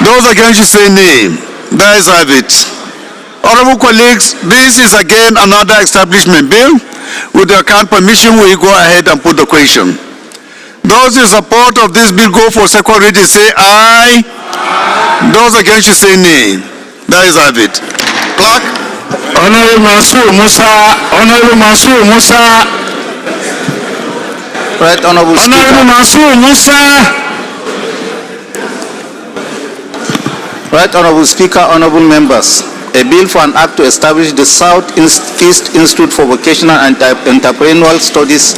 Those against should say nay. There is have it. Honorable colleagues, this is again another establishment bill. With your kind permission, we go ahead and put the question. Those in support of this bill go for second reading say aye. Those against should say nay. There is have it. Clerk. Honorable Mansour Musa, Right Honorable Speaker. Right Honorable Speaker, honorable members. A bill for an act to establish the Southeast Institute for Vocational and Entrepreneurial Studies,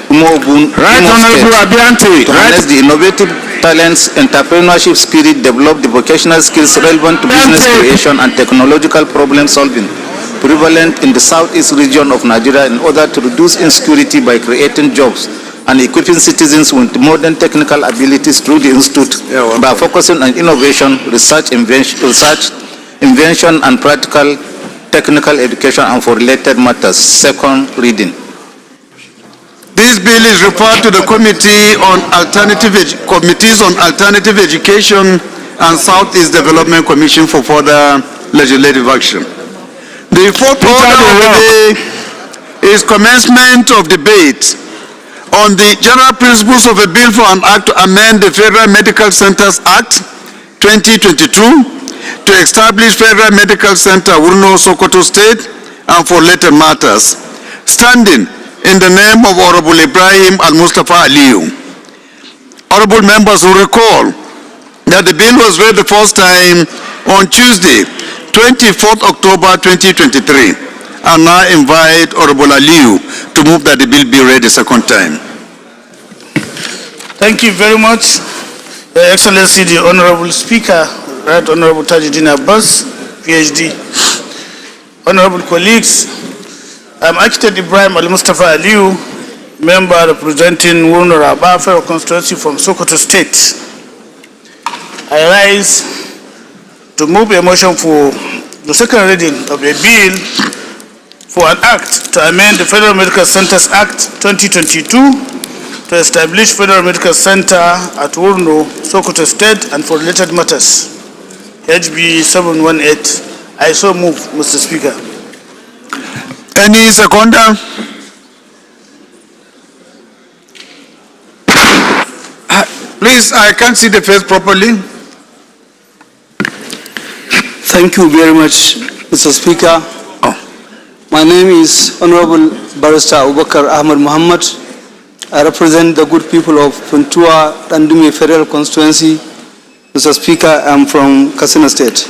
Right Honorable Abiante. to harness the innovative talents, entrepreneurship spirit, develop the vocational skills relevant to business creation and technological problem solving prevalent in the Southeast region of Nigeria in order to reduce insecurity by creating jobs and equipping citizens with modern technical abilities through the institute by focusing on innovation, research, invention and practical technical education and for related matters. Second reading. This bill is referred to the Committees on Alternative Education and Southeast Development Commission for further legislative action. The fourth order of the day is commencement of debate on the general principles of a bill for an act to amend the Federal Medical Centers Act 2022 to establish Federal Medical Center, Wurno, Sokoto State, and for related matters. Standing in the name of Honorable Ibrahim Al-Mustafa Aliyu. Honorable members will recall that the bill was read the first time on Tuesday, 24th October 2023. I now invite Honorable Aliyu to move that the bill be read a second time. Thank you very much, Your Excellency, the Honorable Speaker, Right Honorable Tajuddin Abbas, PhD. Honorable colleagues, I'm Architect Ibrahim Al-Mustafa Aliyu, member representing Wurno Raba Federal Constituency from Sokoto State. I rise to move a motion for the second reading of a bill for an act to amend the Federal Medical Centers Act 2022 to establish Federal Medical Center at Wurno, Sokoto State, and for related matters. HB 718. I so move, Mr. Speaker. Any seconder? Please, I can't see the face properly. Thank you very much, Mr. Speaker. My name is Honorable Barrister Abubakar Ahmed Muhammad. I represent the good people of Puntua Tandume Federal Constituency. Mr. Speaker, I am from Katsina State.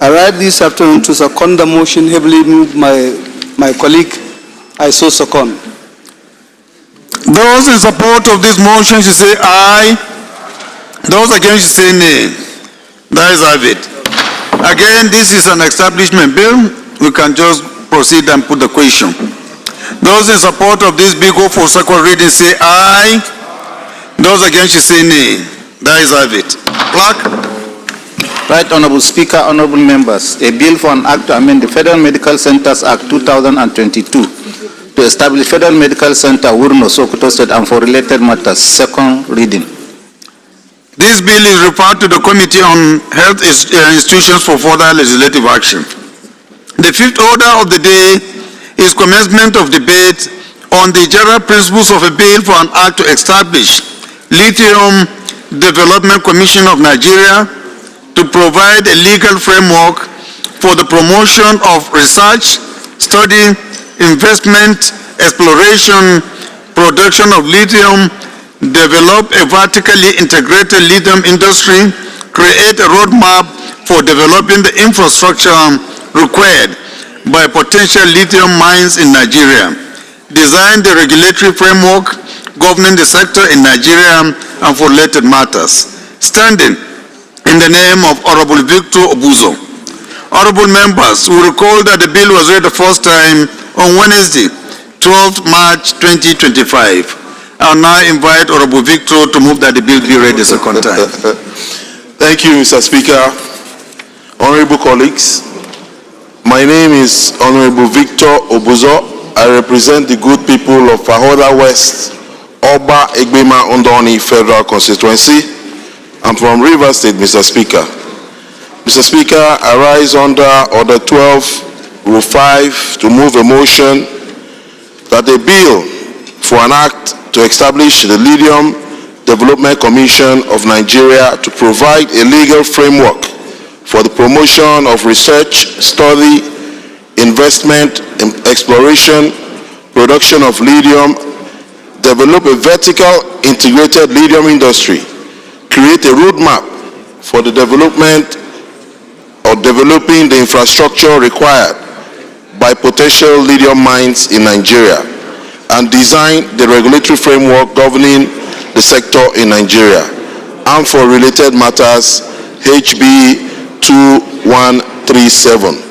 I rise this afternoon to second the motion heavily moved by my colleague. I so second. Those in support of this motion should say aye. Those against should say nay. That is have it. Again, this is an establishment bill. We can just proceed and put the question. Those in support of this bill go for second reading say aye. Those against should say nay. That is have it. Clerk. Right Honorable Speaker, honorable members, a bill for an act to amend the Federal Medical Centers Act 2022 to establish Federal Medical Center, Wurno, Sokoto State, and for related matters. Second reading. This bill is referred to the Committee on Health Institutions for further legislative action. The fifth order of the day is commencement of debate on the general principles of a bill for an act to establish Lithium Development Commission of Nigeria to provide a legal framework for the promotion of research, study, investment, exploration, production of lithium, develop a vertically integrated lithium industry, create a roadmap for developing the infrastructure required by potential lithium mines in Nigeria, design the regulatory framework governing the sector in Nigeria and for related matters. Standing in the name of Honorable Victor Obuzo. Honorable members will recall that the bill was read the first time on Wednesday, 12th March 2025. I'll now invite Honorable Victor to move that the bill be read the second time. Thank you, Mr. Speaker. Honorable colleagues, my name is Honorable Victor Obuzo. I represent the good people of Fahoda West, Oba Egbema Ondoni Federal Constituency. I'm from Rivers State, Mr. Speaker. Mr. Speaker, I rise under Order 12, Rule 5, to move a motion that a bill for an act to establish the Lithium Development Commission of Nigeria to provide a legal framework for the promotion of research, study, investment, exploration, production of lithium, develop a vertical integrated lithium industry, create a roadmap for the development or developing the infrastructure required by potential lithium mines in Nigeria, and design the regulatory framework governing the sector in Nigeria, and for related matters, HB 2137.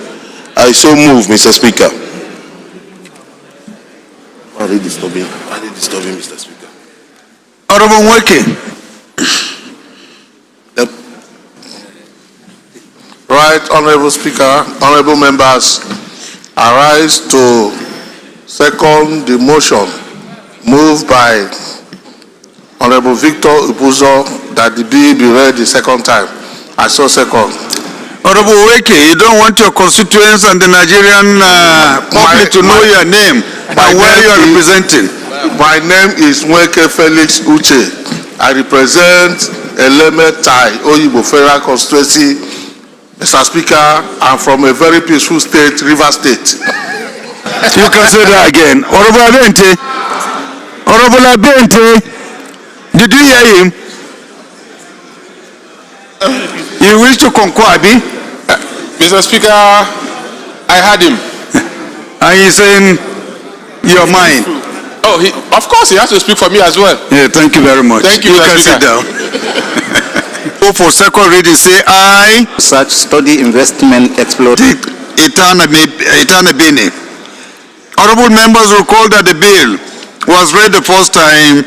I so move, Mr. Speaker. Are they disturbing? Mr. Speaker? Honorable Mweke. Right, Honorable Speaker, Honorable members, I rise to second the motion moved by Honorable Victor Ubuzo that the bill be read the second time. I so second. Honorable Weke, you don't want your constituents and the Nigerian public to know your name and where you are representing. My name is Mweke Felix Uche. I represent Eleme Tai, Oyibo Federal Constituency. Mr. Speaker, I'm from a very peaceful state, River State. You can say that again. Honorable Abente. Honorable Abente. Did you hear him? You wish to concur, Abi? Mr. Speaker, I heard him. And he's saying, you're mine. Oh, of course, he has to speak for me as well. Yeah, thank you very much. Thank you, You Mr. can Speaker. sit down. Go for second reading, say aye. Such study, investment, exploration. Itana Bene. Honorable members recall that the bill was read the first time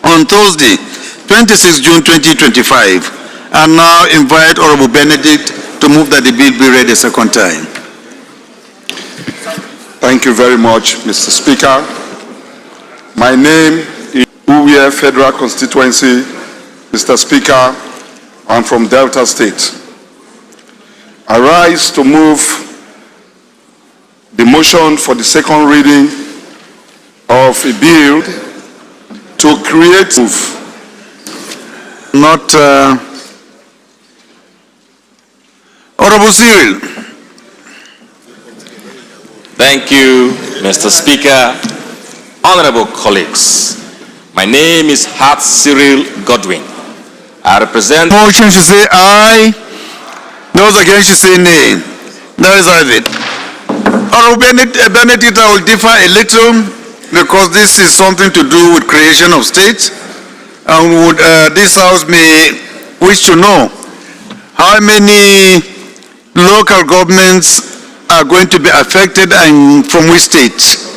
on Thursday, 26 June 2025, and now invite Honorable Benedict to move that the bill be read a second time. Thank you very much, Mr. Speaker. My name is Uwe Federal Constituency. Mr. Speaker, I'm from Delta State. I rise to move the motion for the second reading of a bill to create Honorable Cyril. Thank you, Mr. Speaker. Honorable colleagues, my name is Hart Cyril Godwin. I represent... Motion should say aye. Those against should say nay. That is it. Honorable Benedict, I will differ a little because this is something to do with creation of states. And this House may wish to know how many local governments are going to be affected and from which states,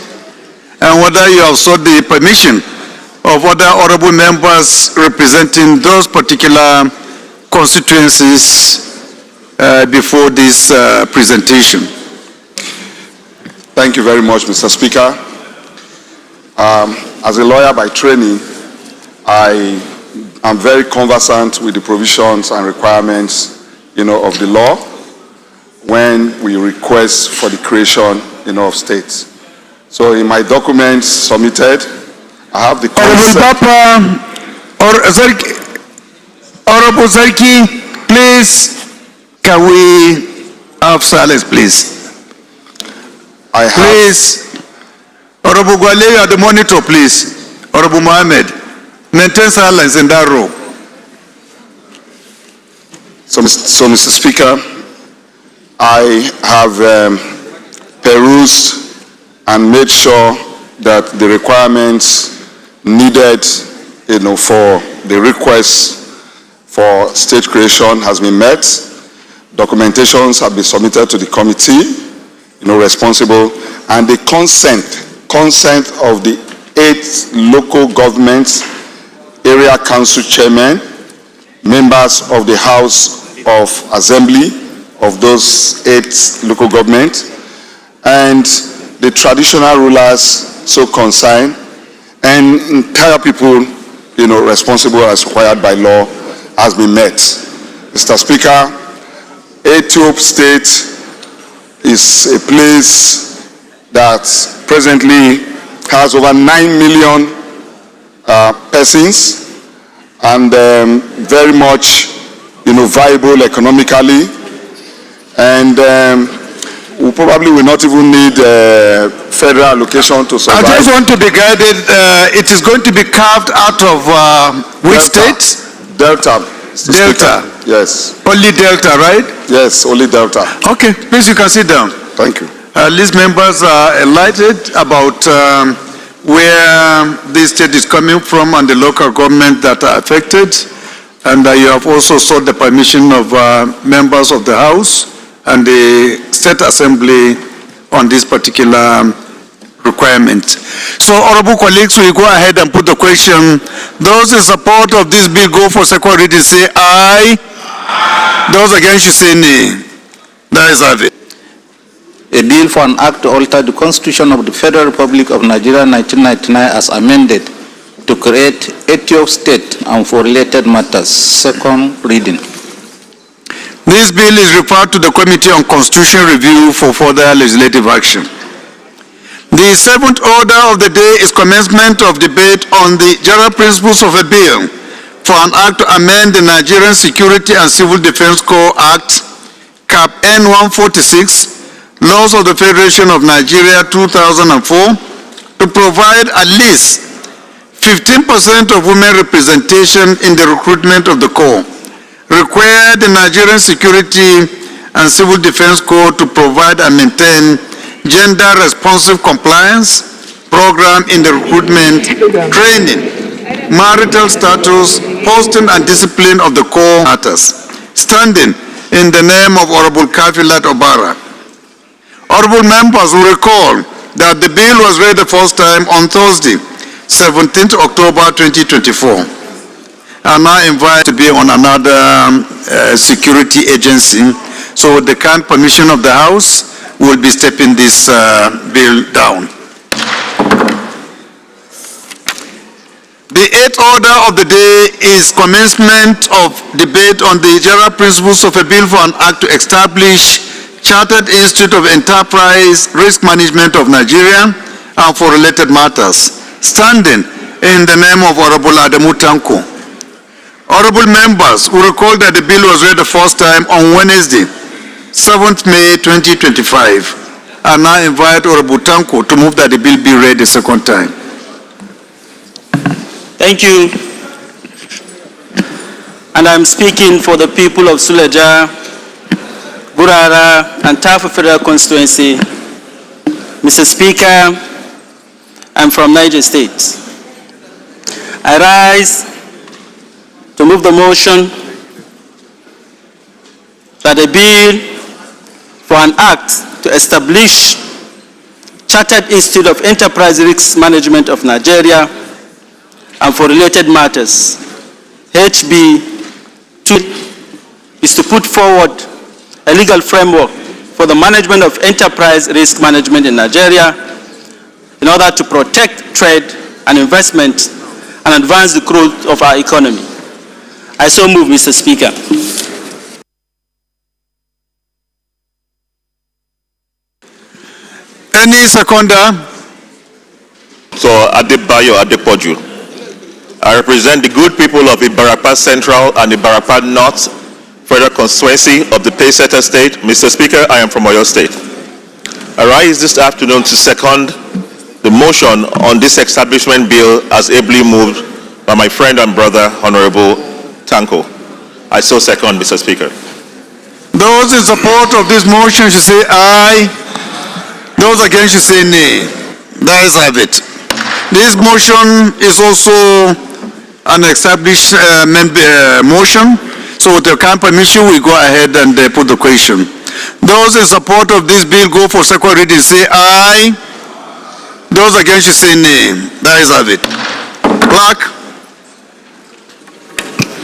and whether you have sought the permission of other honorable members representing those particular constituencies before this presentation. Thank you very much, Mr. Speaker. As a lawyer by training, I am very conversant with the provisions and requirements, of the law when we request for the creation, of states. So in my documents submitted, I have the concept. Honorable Zarki, please, can we have silence, please? Please. Honorable Gwale, you are the monitor, please. Honorable Mohammed, maintain silence in that row. So, Mr. Speaker, I have perused and made sure that the requirements needed, for the request for state creation has been met. Documentations have been submitted to the committee, responsible, and the consent of the 8 local governments, area council chairmen, members of the House of Assembly of those 8 local governments, and the traditional rulers so concerned, and entire people, responsible as required by law has been met. Mr. Speaker, Ethiopia State is a place that presently has over 9 million persons and very much, viable economically, and we probably will not even need federal allocation to survive. I just want to be guided. It is going to be carved out of which state? Delta. Delta. Yes. Only Delta, right? Yes, only Delta. Okay, please you can sit down. Thank you. These members are enlightened about where this state is coming from and the local government that are affected. And you have also sought the permission of members of the House and the State Assembly on this particular requirement. So, honorable colleagues, we go ahead and put the question. Those in support of this bill go for second reading, say aye. Those against, you say nay. That is have it. A bill for an act to alter the Constitution of the Federal Republic of Nigeria 1999 as amended to create Ethiopian state and for related matters. Second reading. This bill is referred to the Committee on Constitutional Review for further legislative action. The seventh order of the day is commencement of debate on the general principles of a bill for an act to amend the Nigerian Security and Civil Defense Corps Act, Cap N146, Laws of the Federation of Nigeria 2004, to provide at least 15% of women representation in the recruitment of the Corps, require the Nigerian Security and Civil Defense Corps to provide and maintain gender-responsive compliance program in the recruitment, training, marital status, posting and discipline of the Corps matters, standing in the name of Honorable Kafilat Obara. Honorable members will recall that the bill was read the first time on Thursday, 17th October 2024. And now invite to be on another security agency. So with the kind permission of the House, we'll be stepping this bill down. The eighth order of the day is commencement of debate on the general principles of a bill for an act to establish Chartered Institute of Enterprise Risk Management of Nigeria and for related matters, standing in the name of Honorable Adamu Tanko. Honorable members who recall that the bill was read the first time on Wednesday, 7th May 2025. I now invite Honorable Tanko to move that the bill be read the second time. Thank you. And I'm speaking for the people of Suleja, Burara, and Tafa Federal Constituency. Mr. Speaker, I'm from Niger State. I rise to move the motion that a bill for an act to establish Chartered Institute of Enterprise Risk Management of Nigeria and for related matters, HB 2, is to put forward a legal framework for the management of enterprise risk management in Nigeria in order to protect trade and investment and advance the growth of our economy. I so move, Mr. Speaker. Any seconder? So, Adebayo Adepoju. I represent the good people of Ibarapa Central and Ibarapa North Federal Constituency of the Paysetter State. Mr. Speaker, I am from Oyo State. I rise this afternoon to second the motion on this establishment bill as ably moved by my friend and brother, Honorable Tanko. I so second, Mr. Speaker. Those in support of this motion should say aye. Those against should say nay. That is have it. This motion is also an established motion. So with your kind permission, we go ahead and put the question. Those in support of this bill go for second reading, say aye. Those against, you say nay. That is have it. Clerk.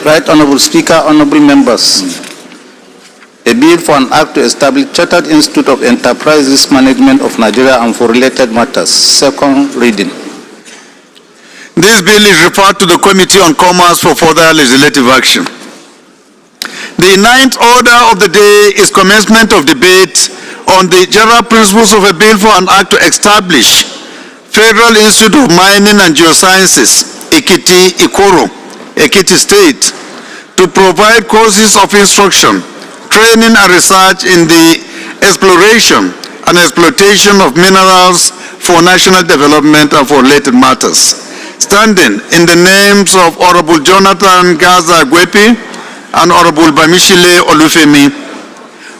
Right, Honorable Speaker, honorable members. A bill for an act to establish Chartered Institute of Enterprise Risk Management of Nigeria and for related matters. Second reading. This bill is referred to the Committee on Commerce for further legislative action. The ninth order of the day is commencement of debate on the general principles of a bill for an act to establish Federal Institute of Mining and Geosciences, Ekiti Ikoro, Ekiti State, to provide courses of instruction, training and research in the exploration and exploitation of minerals for national development and for related matters. Standing in the names of Honorable Jonathan Gaza Gwepi and Honorable Bamishile Olufemi.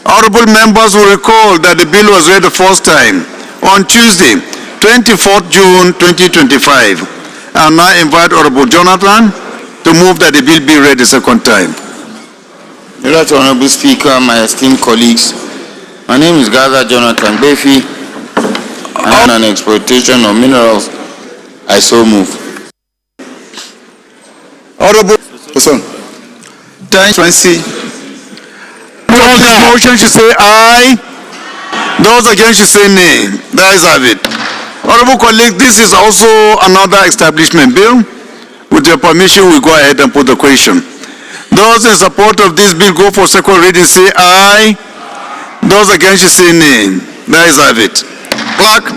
Honorable members will recall that the bill was read the first time on Tuesday, 24th June 2025. And now invite Honorable Jonathan to move that the bill be read the second time. Right, Honorable Speaker, my esteemed colleagues, my name is Gaza Jonathan Gwepi, and on exploitation of minerals, I so move. Honorable Twenty. Those in motion should say aye. Those against should say nay. The ayes have it. Honorable colleague, this is also another establishment bill. With your permission, we go ahead and put the question. Those in support of this bill go for second reading, say aye. Those against should say nay. The ayes have it. Clerk.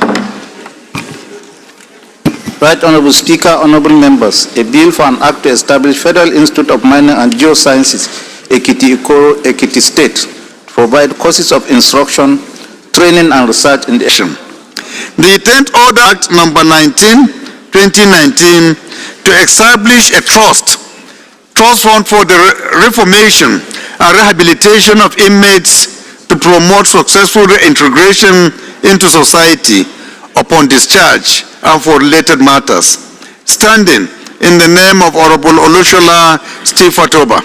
Right Honorable Speaker, honorable members, a bill for an act to establish Federal Institute of Mining and Geosciences, Ekiti State, to provide courses of instruction, training and research in the action. The 10th Order Act number 19, 2019, to establish a trust fund for the reformation and rehabilitation of inmates to promote successful reintegration into society upon discharge and for related matters. Standing in the name of Honorable Olushola Steve Fatoba.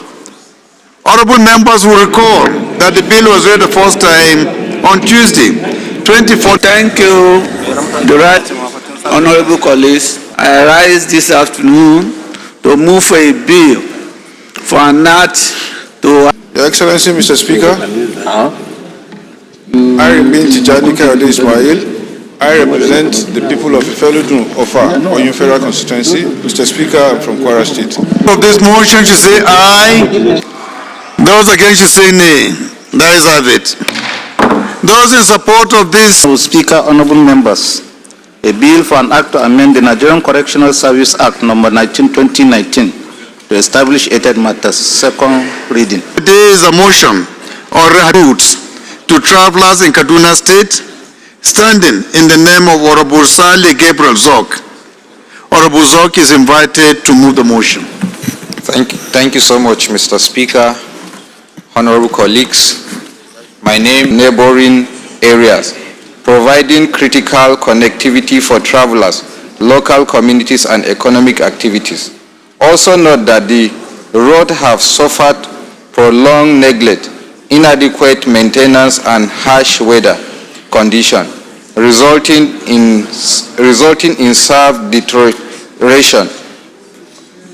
Honorable members will recall that the bill was read the first time on Tuesday, 24th. Thank you, the right honorable colleagues. I rise this afternoon to move for a bill for an act to... Your Excellency, Mr. Speaker, I remain Tijani Kayode Ismail. I represent the people of Ifelodun Ofa, Oyun Federal Constituency. Mr. Speaker, I'm from Kwara State. Of this motion, you say aye. Those against, you say nay. The ayes have it. Those in support of this... Honorable Speaker, honorable members, a bill for an act to amend the Nigerian Correctional Service Act number 19-2019 to establish aided matters. Second reading. There is a motion on routes to travelers in Kaduna State. Standing in the name of Honorable Saleh Gabriel Zok. Honorable Zok is invited to move the motion. Thank you so much, Mr. Speaker. Honorable colleagues, my name neighboring areas, providing critical connectivity for travelers, local communities and economic activities. Also note that the road have suffered prolonged neglect, inadequate maintenance and harsh weather condition, resulting in self-deterioration,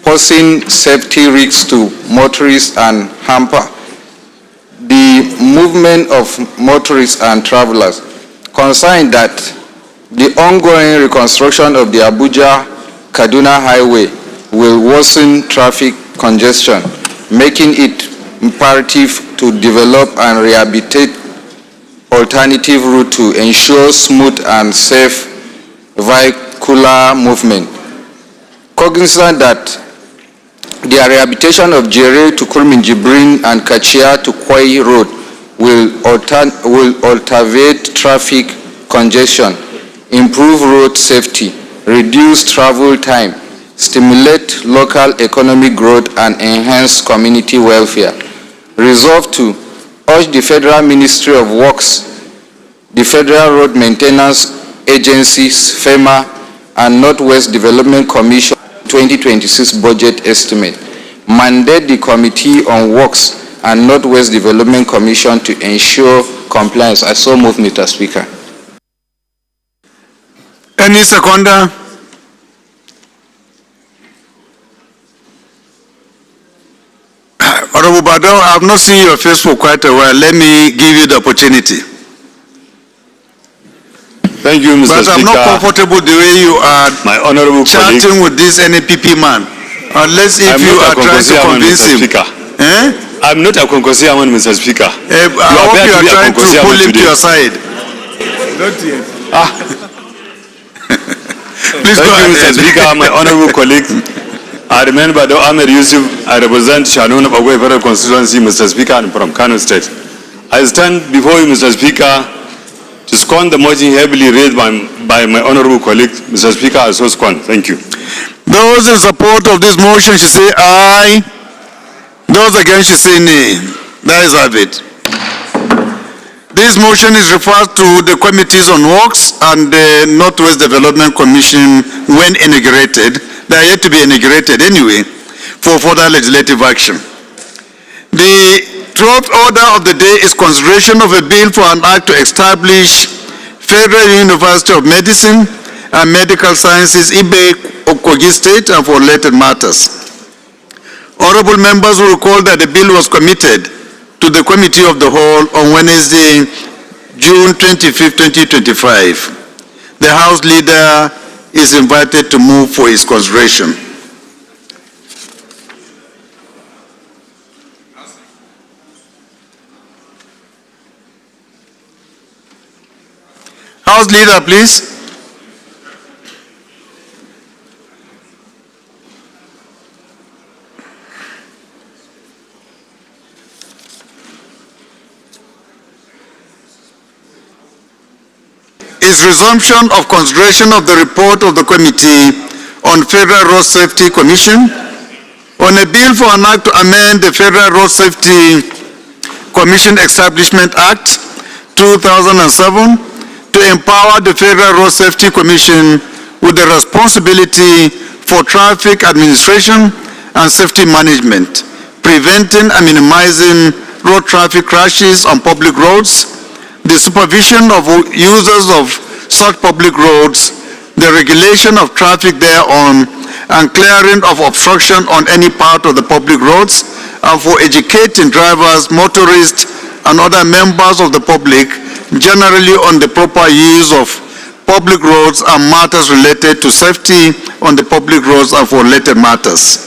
posing safety risks to motorists and hamper the movement of motorists and travelers. Concerned that the ongoing reconstruction of the Abuja-Kaduna highway will worsen traffic congestion, making it imperative to develop and rehabilitate alternative route to ensure smooth and safe vehicular movement. Cognizant that the rehabilitation of Jere to Kurmin Jibrin and Kachia to Kwai Road will alleviate traffic congestion, improve road safety, reduce travel time, stimulate local economic growth and enhance community welfare. Resolved to urge the Federal Ministry of Works, the Federal Road Maintenance Agencies, FEMA, and Northwest Development Commission 2026 budget estimate, mandate the Committee on Works and Northwest Development Commission to ensure compliance. I so move, Mr. Speaker. Any seconder? Honorable Bado, I have not seen your face for quite a while. Let me give you the opportunity. Thank you, Mr. Speaker. But I'm not comfortable the way you are chatting with this NPP man. Unless if you are trying to convince him. I'm not a Konkosiaman, Mr. Speaker. I hope you are trying to pull him to your side. Not yet. Please go ahead. Mr. Speaker, my honorable colleagues. I remember the Ahmed Yusuf. I represent Shannon of Agway Federal Constituency, Mr. Speaker, and from Kano State. I stand before you, Mr. Speaker, to second the motion heavily raised by my honorable colleague, Mr. Speaker, I so second. Thank you. Those in support of this motion should say aye. Those against should say nay. That is have it. This motion is referred to the Committees on Works and the Northwest Development Commission when inaugurated. They are yet to be inaugurated anyway for further legislative action. The 12th order of the day is consideration of a bill for an act to establish Federal University of Medicine and Medical Sciences, IBE of Kogi State, and for related matters. Honorable members will recall that the bill was committed to the Committee of the Whole on Wednesday, June 25, 2025. The House Leader is invited to move for its consideration. House Leader, please. Is resumption of consideration of the report of the Committee on Federal Road Safety Commission on a bill for an act to amend the Federal Road Safety Commission Establishment Act 2007 to empower the Federal Road Safety Commission with the responsibility for traffic administration and safety management, preventing and minimizing road traffic crashes on public roads, the supervision of users of such public roads, the regulation of traffic thereon, and clearing of obstruction on any part of the public roads, and for educating drivers, motorists, and other members of the public generally on the proper use of public roads and matters related to safety on the public roads and for related matters.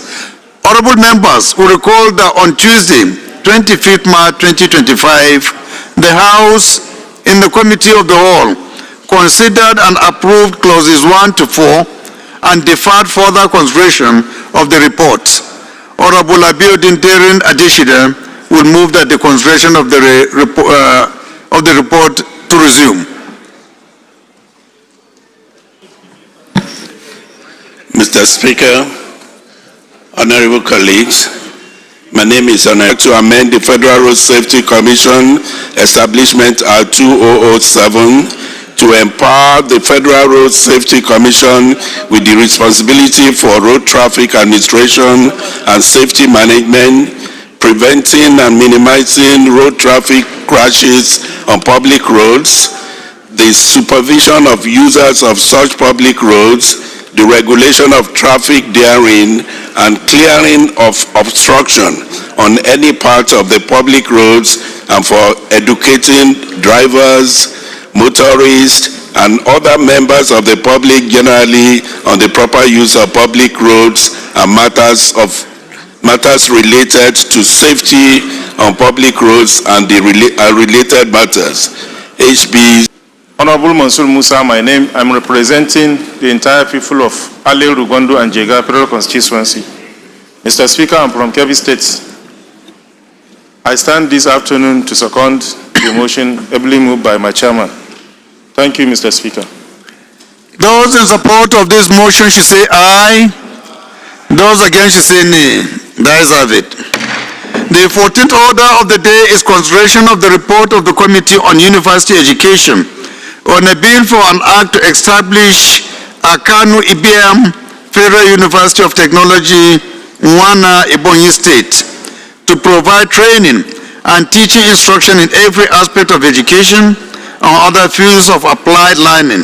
Honorable members will recall that on Tuesday, 25th March 2025, the House in the Committee of the Whole considered and approved clauses 1 to 4 and deferred further consideration of the report. Honorable Abiodun Derin Adeshida will move that the consideration of the report to resume. Mr. Speaker, honorable colleagues, my name is Honorable to amend the Federal Road Safety Commission Establishment Act 2007 to empower the Federal Road Safety Commission with the responsibility for road traffic administration and safety management, preventing and minimizing road traffic crashes on public roads, the supervision of users of such public roads, the regulation of traffic therein, and clearing of obstruction on any part of the public roads, and for educating drivers, motorists, and other members of the public generally on the proper use of public roads and matters related to safety on public roads and the related matters. HB. Honorable Mansour Musa, my name. I'm representing the entire people of Ale, Rugondo, and Jega Federal Constituency. Mr. Speaker, I'm from Kebbi State. I stand this afternoon to second the motion ably moved by my chairman. Thank you, Mr. Speaker. Those in support of this motion should say aye. Those against should say nay. The ayes have it. The 14th order of the day is consideration of the report of the Committee on University Education on a bill for an act to establish Akanu IBM Federal University of Technology, Wana, Ebonyi State, to provide training and teaching instruction in every aspect of education and other fields of applied learning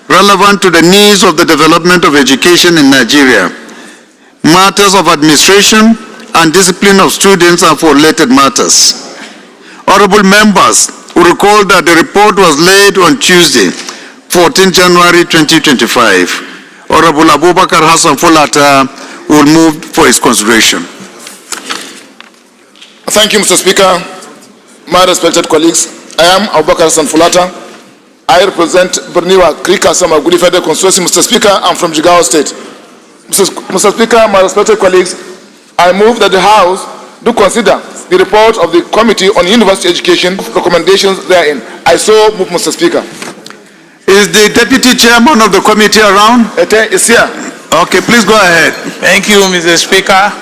relevant to the needs of the development of education in Nigeria, matters of administration and discipline of students and for related matters. Honorable members will recall that the report was laid on Tuesday, 14 January 2025. Honorable Abubakar Hassan Fulata will move for its consideration. Thank you, Mr. Speaker. My respected colleagues, I am Abubakar Hassan Fulata. I represent Berniwa Krika Samagudi Federal Constituency. Mr. Speaker, I'm from Jigawa State. Mr. Speaker, my respected colleagues, I move that the House do consider the report of the Committee on University Education recommendations therein. I so move, Mr. Speaker. Is the Deputy Chairman of the committee around? Is here. Okay, please go ahead. Thank you, Mr. Speaker.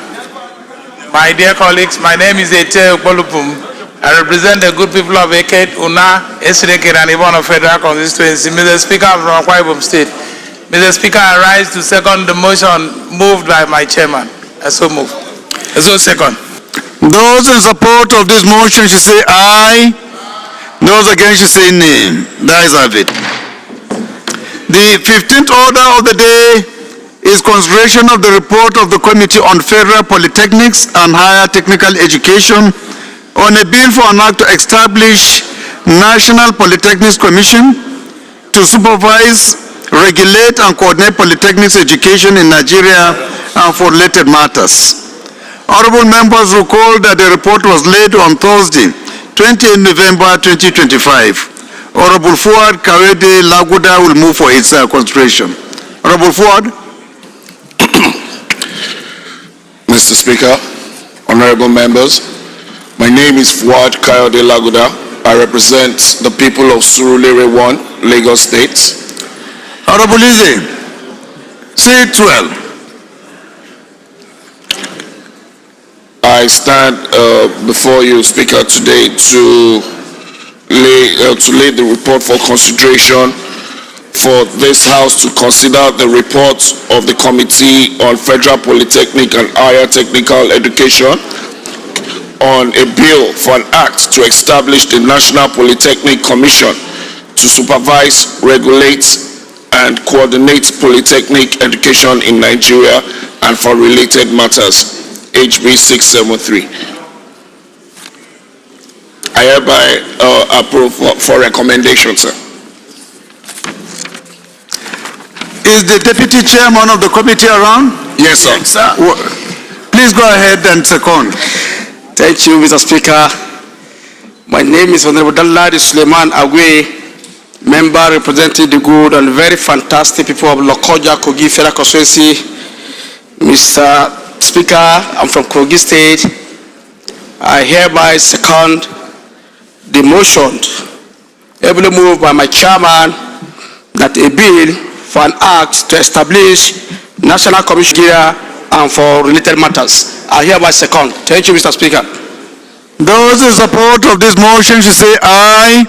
My dear colleagues, my name is Ete Okpolupum. I represent the good people of Eket, Una, Esreke, and Ibono Federal Constituency. Mr. Speaker, I'm from Akwa Ibom State. Mr. Speaker, I rise to second the motion moved by my chairman. I so move. I so second. Those in support of this motion should say aye. Those against should say nay. The ayes have it. The 15th order of the day is consideration of the report of the Committee on Federal Polytechnics and Higher Technical Education on a bill for an act to establish National Polytechnics Commission to supervise, regulate and coordinate polytechnics education in Nigeria and for related matters. Honorable members recall that the report was laid on Thursday, 28 November 2025. Honorable Fuad Kawede Laguda will move for its consideration. Honorable Fuad. Mr. Speaker, honorable members, my name is Fuad Kawede Laguda. I represent the people of Surulere 1, Lagos State. Honorable Lizzie, C12. I stand before you, Speaker, today to lay the report for consideration for this House to consider the report of the Committee on Federal Polytechnic and Higher Technical Education on a bill for an act to establish the National Polytechnic Commission to supervise, regulate, and coordinate polytechnic education in Nigeria and for related matters. HB 673. I hereby approve for recommendation, sir. Is the Deputy Chairman of the committee around? Yes, sir. Yes, sir. Please go ahead and second. Thank you, Mr. Speaker. My name is Honorable Dalladi Suleiman Agwe, member representing the good and very fantastic people of Lokoja, Kogi Federal Constituency. Mr. Speaker, I'm from Kogi State. I hereby second the motion ably moved by my chairman that a bill for an act to establish National Commission here and for related matters. I hereby second. Thank you, Mr. Speaker. Those in support of this motion should say aye.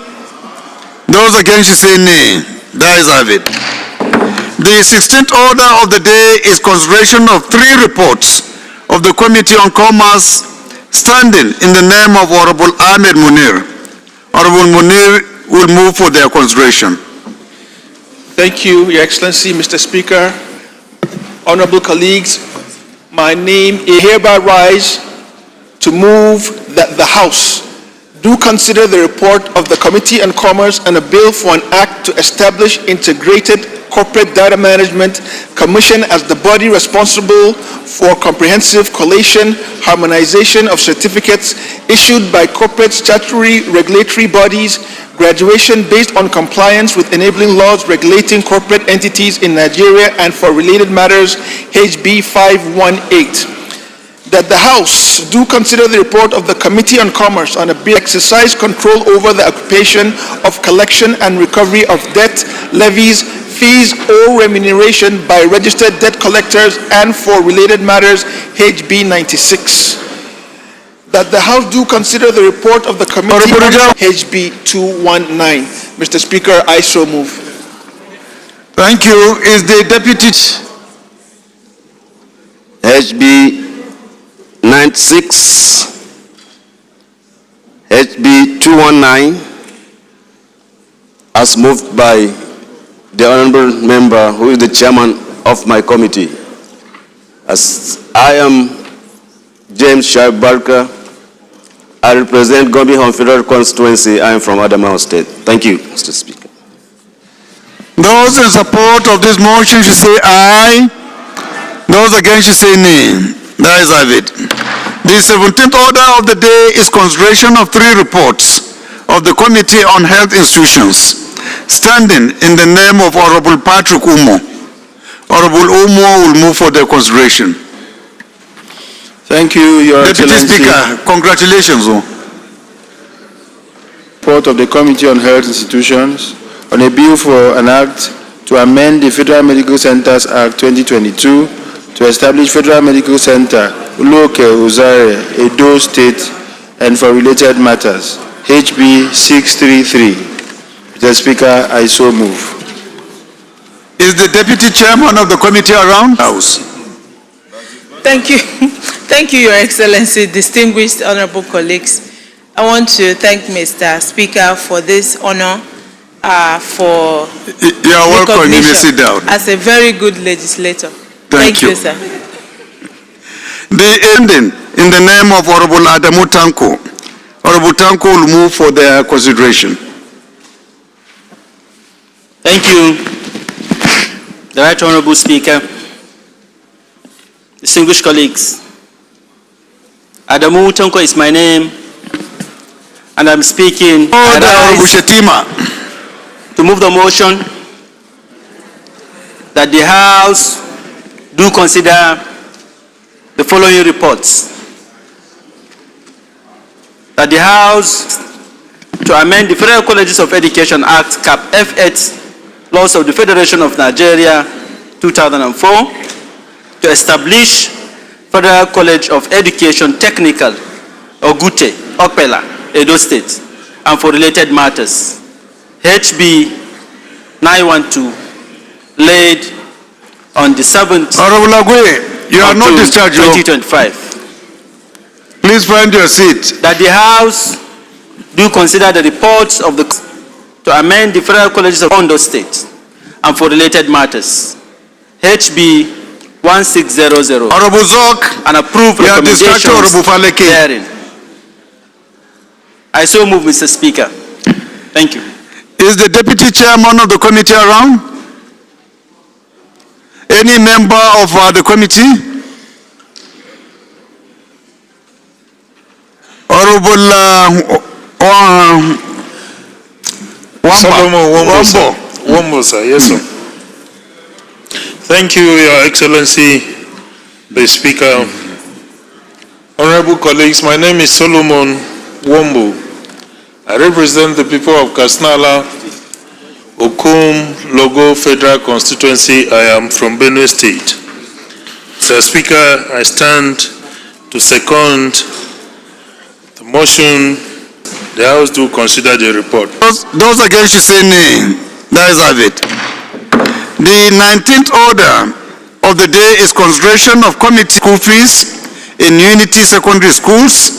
Those against should say nay. The ayes have it. The 16th order of the day is consideration of 3 reports of the Committee on Commerce standing in the name of Honorable Ahmed Munir. Honorable Munir will move for their consideration. Thank you, Your Excellency, Mr. Speaker. Honorable colleagues, my name is hereby rise to move that the House do consider the report of the Committee on Commerce and a bill for an act to establish integrated corporate data management commission as the body responsible for comprehensive collation, harmonization of certificates issued by corporate statutory regulatory bodies, graduation based on compliance with enabling laws regulating corporate entities in Nigeria and for related matters, HB 518. That the House do consider the report of the Committee on Commerce on a bill to exercise control over the occupation of collection and recovery of debt, levies, fees, or remuneration by registered debt collectors and for related matters, HB 96. That the House do consider the report of the Committee on HB 219. Mr. Speaker, I so move. Thank you. Is the Deputy HB 96, HB 219, as moved by the honorable member who is the chairman of my committee. As I am James Shaib Barker, I represent Gombe Home Federal Constituency. I am from Adamawa State. Thank you, Mr. Speaker. Those in support of this motion should say aye. Those against should say nay. The ayes have it. The 17th order of the day is consideration of 3 reports of the Committee on Health Institutions, standing in the name of Honorable Patrick Umo. Honorable Umo will move for their consideration. Thank you, Your Deputy Excellency. Speaker, congratulations. Report of the Committee on Health Institutions on a bill for an act to amend the Federal Medical Centers Act 2022 to establish Federal Medical Center, Uloke, Uzare, Edo State, and for related matters, HB 633. Mr. Speaker, I so move. Is the Deputy Chairman of the committee around? House. Thank you. Thank you, Your Excellency, distinguished honorable colleagues. I want to thank Mr. Speaker for this honor, for You are welcome. You may sit down. as a very good legislator. Thank you. Sir. The ending in the name of Honorable Adamu Tanko. Honorable Tanko will move for their consideration. Thank you, the Right Honorable Speaker, distinguished colleagues. Adamu Tanko is my name, and I'm speaking to move the motion that the House do consider the following reports. That the House to amend the Federal Colleges of Education Act, Cap F8, Laws of the Federation of Nigeria, 2004, to establish Federal College of Education Technical, Ogute, Okpela, Edo State, and for related matters, HB 912, laid on the 7th Honorable Agwe, you are not discharged. 2025. Please find your seat. That the House do consider the reports of the to amend the Federal Colleges of Ondo State and for related matters, HB 1600. Honorable Zok, and approve recommendations therein. I so move, Mr. Speaker. Thank you. Is the Deputy Chairman of the committee around? Any member of the committee? Honorable Wambo, sir. Yes, sir. Thank you, Your Excellency, the Speaker. Honorable colleagues, my name is Solomon Wambo. I represent the people of Kasnala, Okum, Logo Federal Constituency. I am from Benue State. Mr. Speaker, I stand to second the motion. The House do consider the report. Those against you say nay. That is have it. The 19th order of the day is consideration of committee school fees in Unity Secondary Schools.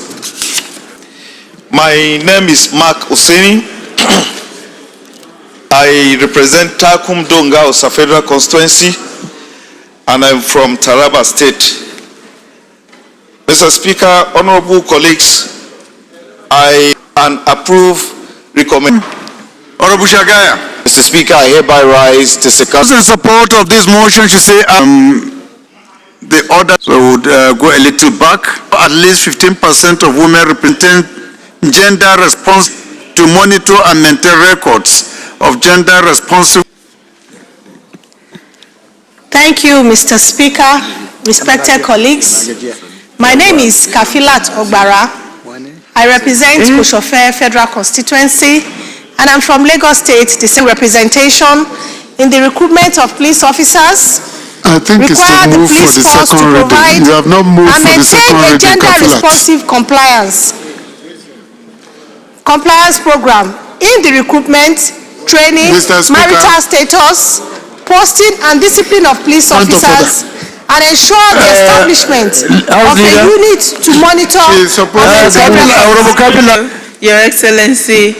My name is Mark Oseni. I represent Takum Donga Osa Federal Constituency, and I'm from Taraba State. Mr. Speaker, honorable colleagues, I approve recommend. Honorable Shagaya. Mr. Speaker, I hereby rise to second. Those in support of this motion should say the order would go a little back. At least 15% of women represent gender response to monitor and maintain records of gender responsive. Thank you, Mr. Speaker, respected colleagues. My name is Kafilat Ogbara. I represent Koshofe Federal Constituency, and I'm from Lagos State, the same representation in the recruitment of police officers. I think it's to move for the second reading. You have not moved for the second reading. And maintain a gender-responsive compliance program in the recruitment, training, marital status, posting and discipline of police officers, and ensure the establishment of a unit to monitor Your Excellency,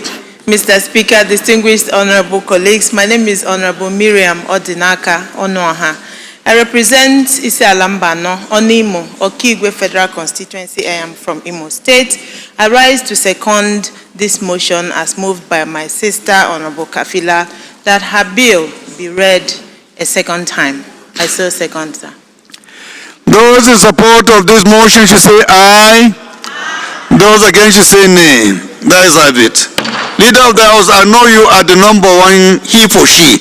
Mr. Speaker, distinguished honorable colleagues, my name is Honorable Miriam Odinaka Onoha. I represent Ise Alambano, Onimo, Okigwe Federal Constituency. I am from Imo State. I rise to second this motion as moved by my sister, Honorable Kafila, that her bill be read a second time. I so second, sir. Those in support of this motion should say aye. Those against should say nay. That is have it. Leader of the House, I know you are the number one he for she.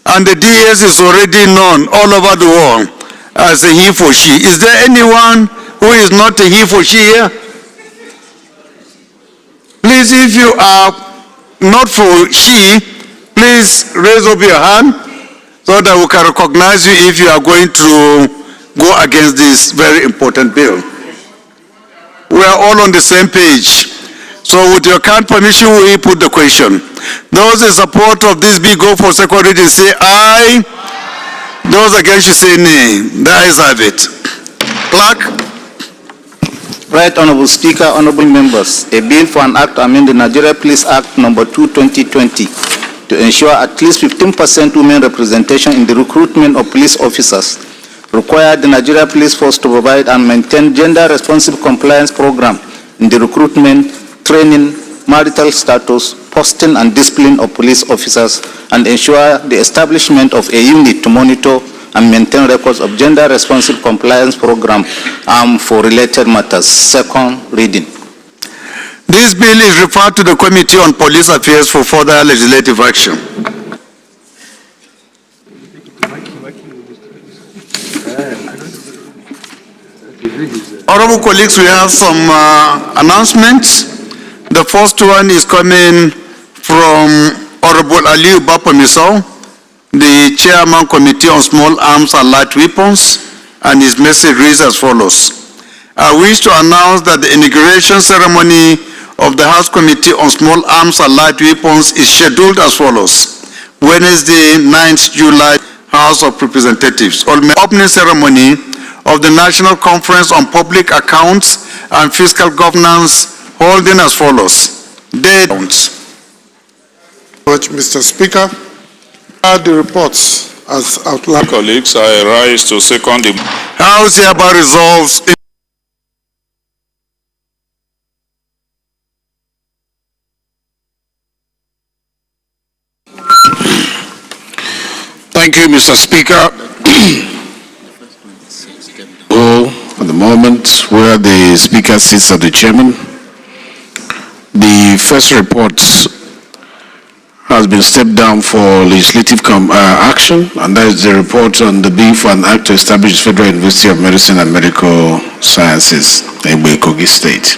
And the DS is already known all over the world. as a he for she. Is there anyone who is not a he for she here? Please, if you are not for she, please raise up your hand so that we can recognize you if you are going to go against this very important bill. We are all on the same page. So with your kind permission, we put the question. Those in support of this bill go for second reading say aye. Those against you say nay. The ayes have it. Clerk. Right Honorable Speaker, Honorable Members, a bill for an act to amend the Nigeria Police Act number 2/2020 to ensure at least 15% women representation in the recruitment of police officers required the Nigeria Police Force to provide and maintain gender-responsive compliance program in the recruitment, training, marital status, posting and discipline of police officers, and ensure the establishment of a unit to monitor and maintain records of gender-responsive compliance program for related matters. Second reading. This bill is referred to the Committee on Police Affairs for further legislative action. Honorable colleagues, we have some announcements. The first one is coming from Honorable Aliu Bapamiso, the Chairman Committee on Small Arms and Light Weapons, and his message reads as follows. I wish to announce that the inauguration ceremony of the House Committee on Small Arms and Light Weapons is scheduled as follows. Wednesday, 9th July, House of Representatives. Opening ceremony of the National Conference on Public Accounts and Fiscal Governance holding as follows. Date. Mr. Speaker, the reports as outlined. Colleagues, I rise to second the House hereby resolves. Thank you, Mr. Speaker. For the moment where the Speaker sits as the Chairman, the first report has been stepped down for legislative action, and that is the report on the bill for an act to establish Federal University of Medicine and Medical Sciences in Kogi State.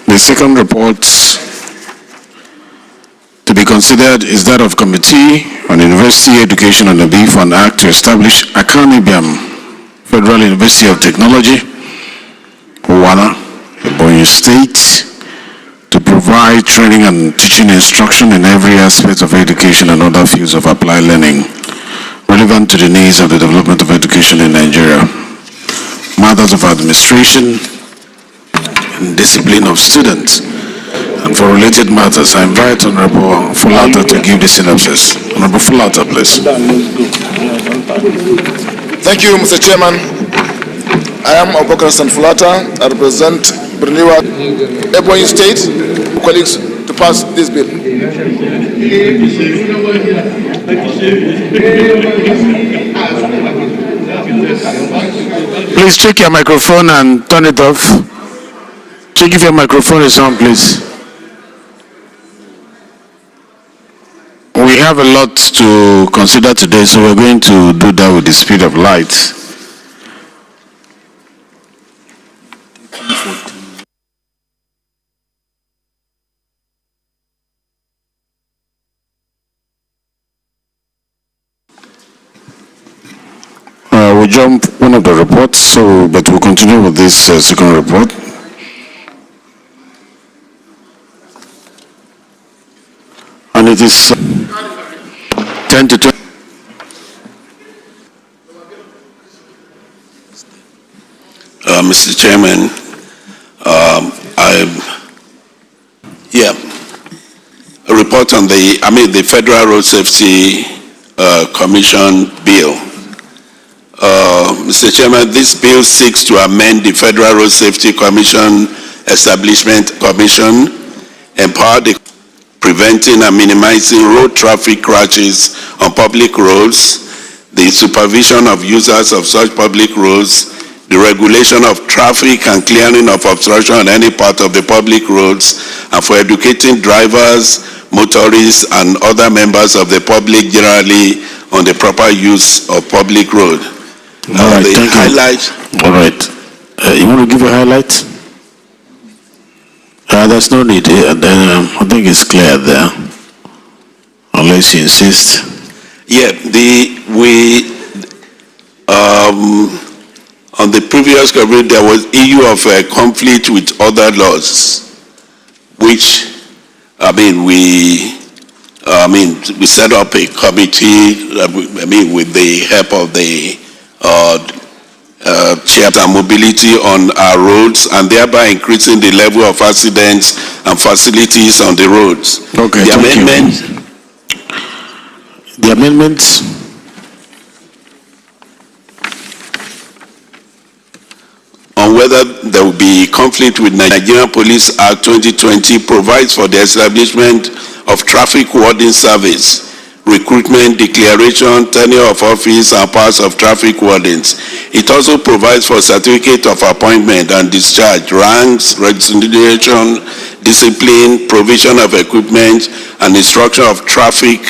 The second report to be considered is that of Committee on University Education on the bill for an act to establish Akanibiam Federal University of Technology, Wana, Ebonyi State, to provide training and teaching instruction in every aspect of education and other fields of applied learning relevant to the needs of the development of education in Nigeria, matters of administration and discipline of students. And for related matters, I invite Honorable Fulata to give the synopsis. Honorable Fulata, please. Thank you, Mr. Chairman. I am Abubakar Fulata. I represent Berniwa, Ebonyi State. Colleagues, to pass this bill. Please check your microphone and turn it off. Check if your microphone is on, please. We have a lot to consider today, so we're going to do that with the speed of light. We'll jump one of the reports, but we'll continue with this second report. And it is 10 to 20. Mr. Chairman, a report on the Federal Road Safety Commission bill. Mr. Chairman, this bill seeks to amend the Federal Road Safety Commission Establishment Commission, empower the preventing and minimizing road traffic crashes on public roads, the supervision of users of such public roads, the regulation of traffic and clearing of obstruction on any part of the public roads, and for educating drivers, motorists, and other members of the public generally on the proper use of public road. All right, The thank you. highlight. All right. You want to give a highlight? There's no need. I think it's clear there. Unless you insist. Yeah, on the previous government, there was issue of conflict with other laws, which, we set up a committee, with the help of the chapter mobility on our roads, and thereby increasing the level of accidents and facilities on the roads. Okay, the thank amendment. you. The amendments. On whether there will be conflict with Nigerian Police Act 2020 provides for the establishment of traffic warden service, recruitment, declaration, tenure of office, and powers of traffic wardens. It also provides for certificate of appointment and discharge, ranks, registration, discipline, provision of equipment, and instruction of traffic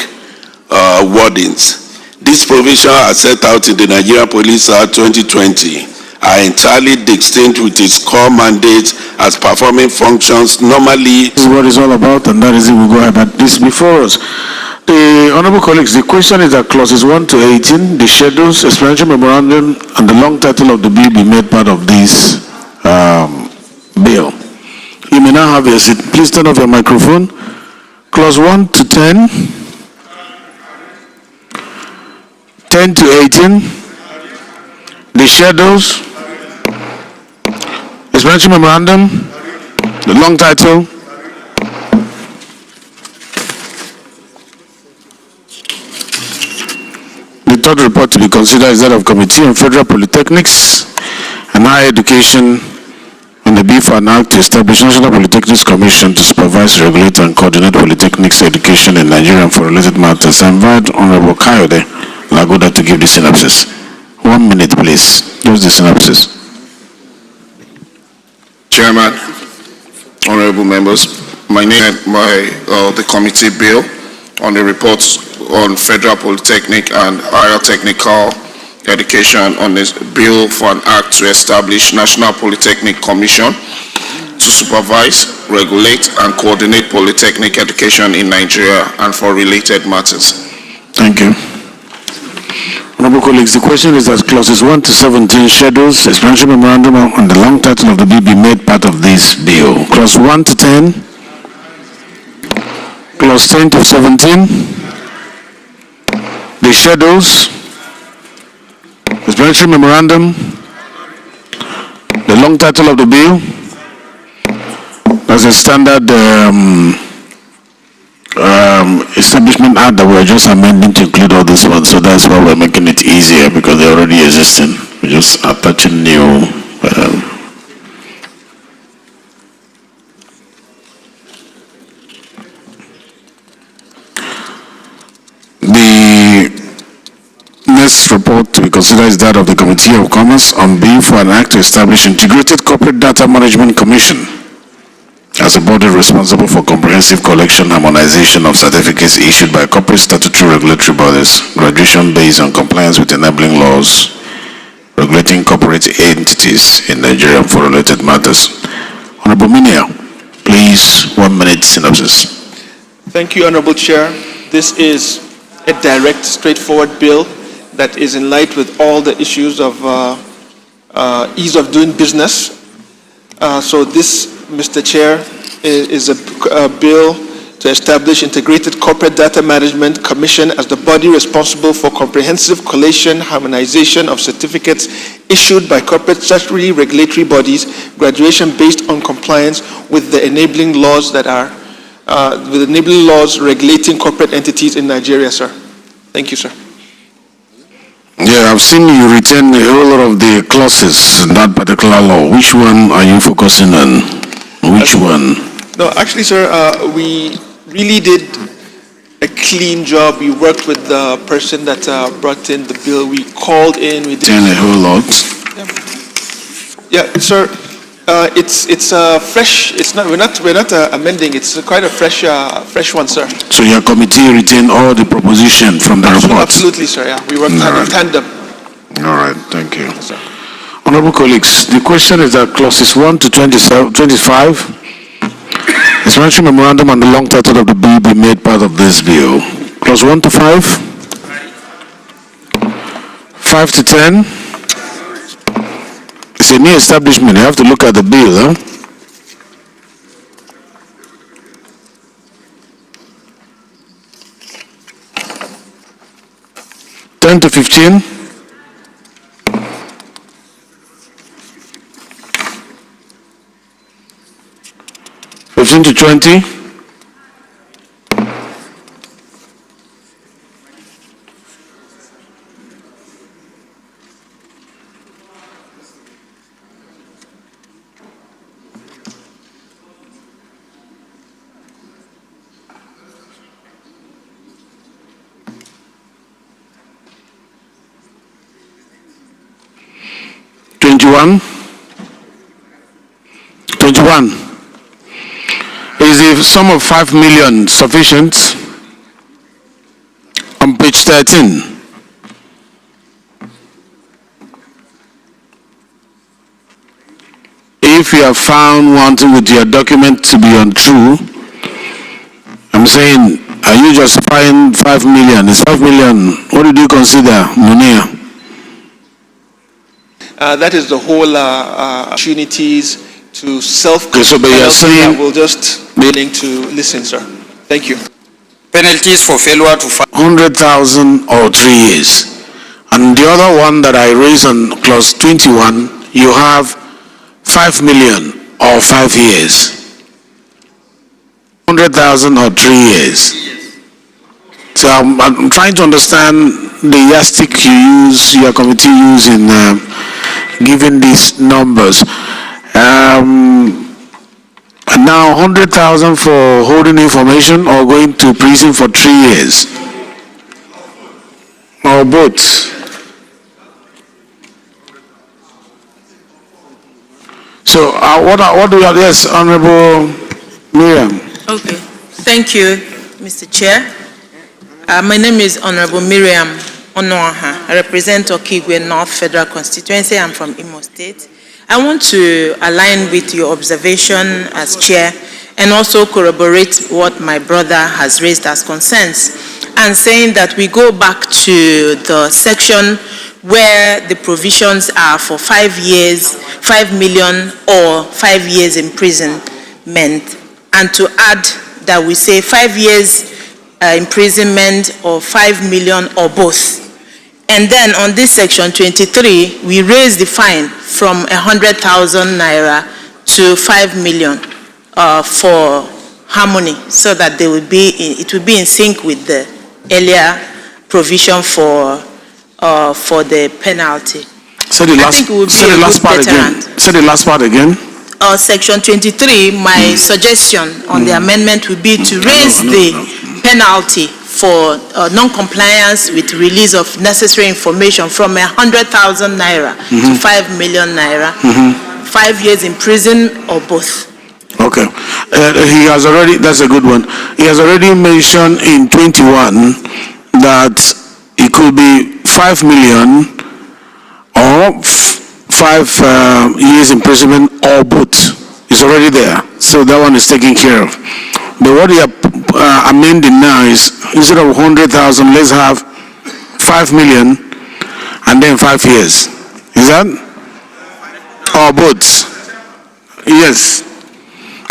wardens. These provisions are set out in the Nigerian Police Act 2020. Are entirely distinct with its core mandate as performing functions normally. This is what it's all about, and that is it. We'll go ahead. But this before us. The honorable colleagues, the question is that clauses 1 to 18, the schedules, explanatory memorandum, and the long title of the bill be made part of this bill. You may now have your seat. Please turn off your microphone. Clause 1 to 10, 10 to 18, the schedules, explanatory memorandum, the long title. The third report to be considered is that of Committee on Federal Polytechnics and Higher Education on the bill for an act to establish National Polytechnics Commission to supervise, regulate, and coordinate polytechnics education in Nigeria and for related matters. I invite Honorable Kayode Lagoda to give the synopsis. 1 minute, please. Here's the synopsis. Chairman, honorable members, my name is the committee bill on the reports on Federal Polytechnic and Higher Technical Education on this bill for an act to establish National Polytechnic Commission to supervise, regulate, and coordinate polytechnic education in Nigeria and for related matters. Thank you. Honorable colleagues, the question is that clauses 1 to 17 schedules, explanatory memorandum, and the long title of the bill be made part of this bill. Clause 1 to 10, clause 10 to 17, the schedules, explanatory memorandum, the long title of the bill, as a standard establishment act that we're just amending to include all this one, so that's why we're making it easier because they're already existing. We're just attaching new. The next report to be considered is that of the Committee of Commerce on bill for an act to establish Integrated Corporate Data Management Commission as a body responsible for comprehensive collection harmonization of certificates issued by corporate statutory regulatory bodies, graduation based on compliance with enabling laws regulating corporate entities in Nigeria for related matters. Honorable Minia, please, 1 minute synopsis. Thank you, Honorable Chair. This is a direct, straightforward bill that is in line with all the issues of ease of doing business. So this, Mr. Chair, is a bill to establish Integrated Corporate Data Management Commission as the body responsible for comprehensive collation, harmonization of certificates issued by corporate statutory regulatory bodies, graduation based on compliance with the enabling laws that are, with enabling laws regulating corporate entities in Nigeria, sir. Thank you, sir. Yeah, I've seen you retain a whole lot of the clauses in that particular law. Which one are you focusing on? Which one? No, actually, sir, we really did a clean job. We worked with the person that brought in the bill. We called in. We did a whole lot. Yeah, sir. It's fresh. It's not. We're not amending. It's quite a fresh one, sir. So your committee retained all the proposition from the report? Absolutely, sir. Yeah, we worked in tandem. All right, thank you. Yes, honorable colleagues, the question is that clauses 1 to 25, explanatory memorandum and the long title of the bill be made part of this bill. Clause 1 to 5, 5 to 10. It's a new establishment. You have to look at the bill, huh? Ten to 15. 15 to 20. 21. 21. Is the sum of 5 million sufficient? On page 13. If you have found wanting with your document to be untrue, I'm saying, are you justifying 5 million? Is 5 million, what did you consider, Munir? That is the whole opportunities to Okay, so but you're saying we'll just be willing to listen, sir. Thank you. Penalties for failure to 100,000 or 3 years. And the other one that I raised on clause 21, you have 5 million or 5 years. 100,000 or 3 years. So I'm trying to understand the yardstick you use, your committee use in giving these numbers. And now 100,000 for holding information or going to prison for 3 years, or both. So what do you have? Yes, Honorable Miriam. Okay, thank you, Mr. Chair. My name is Honorable Miriam Onoaha. I represent Okigwe North Federal Constituency. I'm from Imo State. I want to align with your observation as chair and also corroborate what my brother has raised as concerns, and saying that we go back to the section where the provisions are for 5 years, 5 million or 5 years imprisonment, and to add that we say 5 years imprisonment or 5 million or both. And then on this section 23, we raise the fine from 100,000 naira to 5 million for harmony, so that it will be in sync with the earlier provision for the penalty. Say the last part again. Say the last part again. Section 23, my suggestion on the amendment would be to raise the penalty for non-compliance with release of necessary information from 100,000 naira to 5 million naira, 5 years in prison or both. Okay. He has already, that's a good one. He has already mentioned in 21 that it could be 5 million or 5 years imprisonment or both. It's already there. So that one is taken care of. But what we are amending now is, instead of 100,000, let's have 5 million and then 5 years. Is that? Or both? Yes.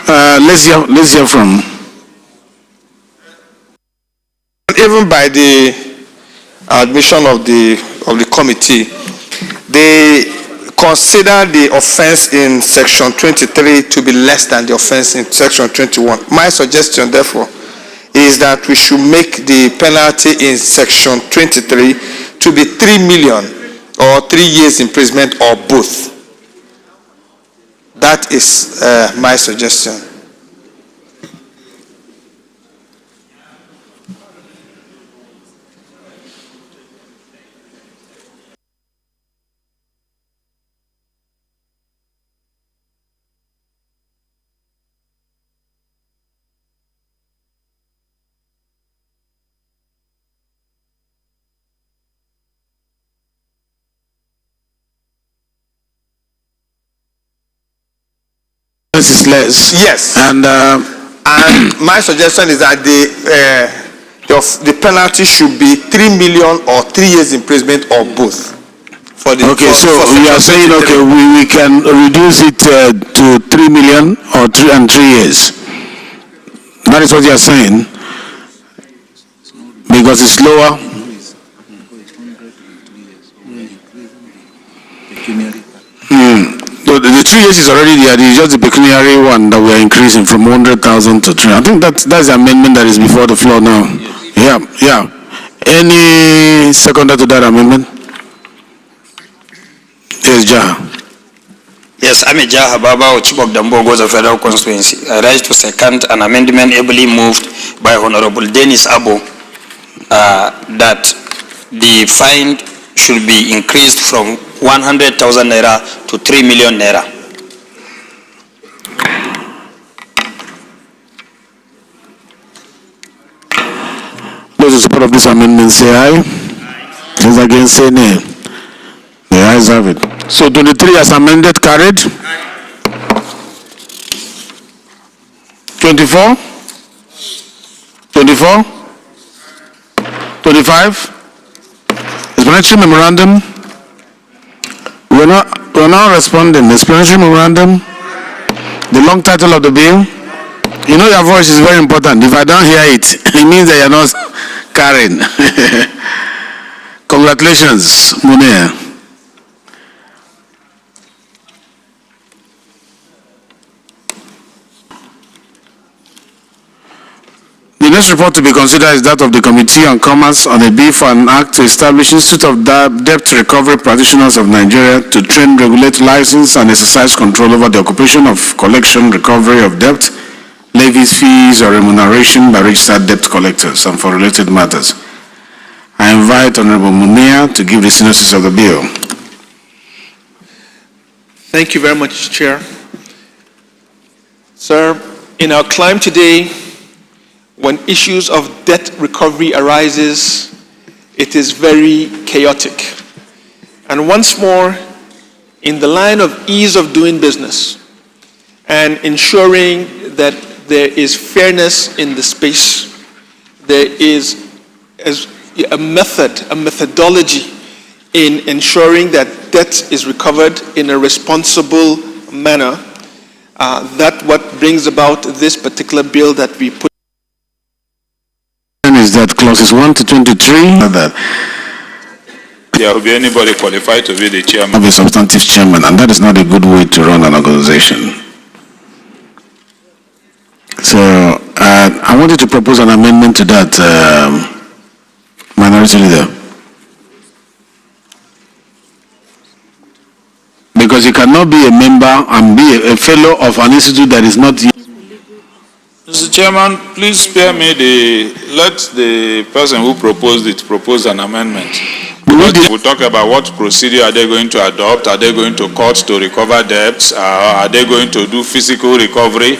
Let's hear from. even by the admission of the committee, they consider the offense in section 23 to be less than the offense in section 21. My suggestion, therefore, is that we should make the penalty in section 23 to be 3 million or 3 years imprisonment or both. That is my suggestion. This is less. Yes. And And my suggestion is that the penalty should be 3 million or 3 years imprisonment or both. okay, so you are saying, okay, we can reduce it to 3 million or 3 years. That is what you are saying, because it's lower. The 3 years is already there. It's just the pecuniary one that we are increasing from 100,000 to 3. I think that's the amendment that is before the floor now. Yeah. Any seconder to that amendment? Yes, Jaha. Yes, I'm a Jaha Baba, Chibok Dambo, Goza Federal Constituency. I rise to second an amendment ably moved by Honorable Dennis Abo that the fine should be increased from 100,000 naira to 3 million naira. Those in support of this amendment say aye. Those against say nay. The ayes have it. So 23 as amended, carried. 24? 24? 25? Explanatory memorandum. We're not responding. Explanatory memorandum. The long title of the bill. You know your voice is very important. If I don't hear it, it means that you're not carrying. Congratulations, Munir. The next report to be considered is that of the Committee on Commerce on a bill for an act to establish Institute of Debt Recovery Practitioners of Nigeria to train, regulate, license, and exercise control over the occupation of collection, recovery of debt, levies, fees, or remuneration by registered debt collectors, and for related matters. I invite Honorable Munir to give the synopsis of the bill. Thank you very much, Chair. Sir, in our climb today, when issues of debt recovery arises, it is very chaotic. And once more, in the line of ease of doing business and ensuring that there is fairness in the space, there is a methodology in ensuring that debt is recovered in a responsible manner. That's what brings about this particular bill that we put. Is that clauses 1 to 23? That there will be anybody qualified to be the chairman. of a substantive chairman, and that is not a good way to run an organization. So I wanted to propose an amendment to that, Minority Leader. Because you cannot be a member and be a fellow of an institute that is not. Mr. Chairman, please spare me let the person who proposed it propose an amendment. We'll talk about what procedure are they going to adopt. Are they going to court to recover debts? Are they going to do physical recovery?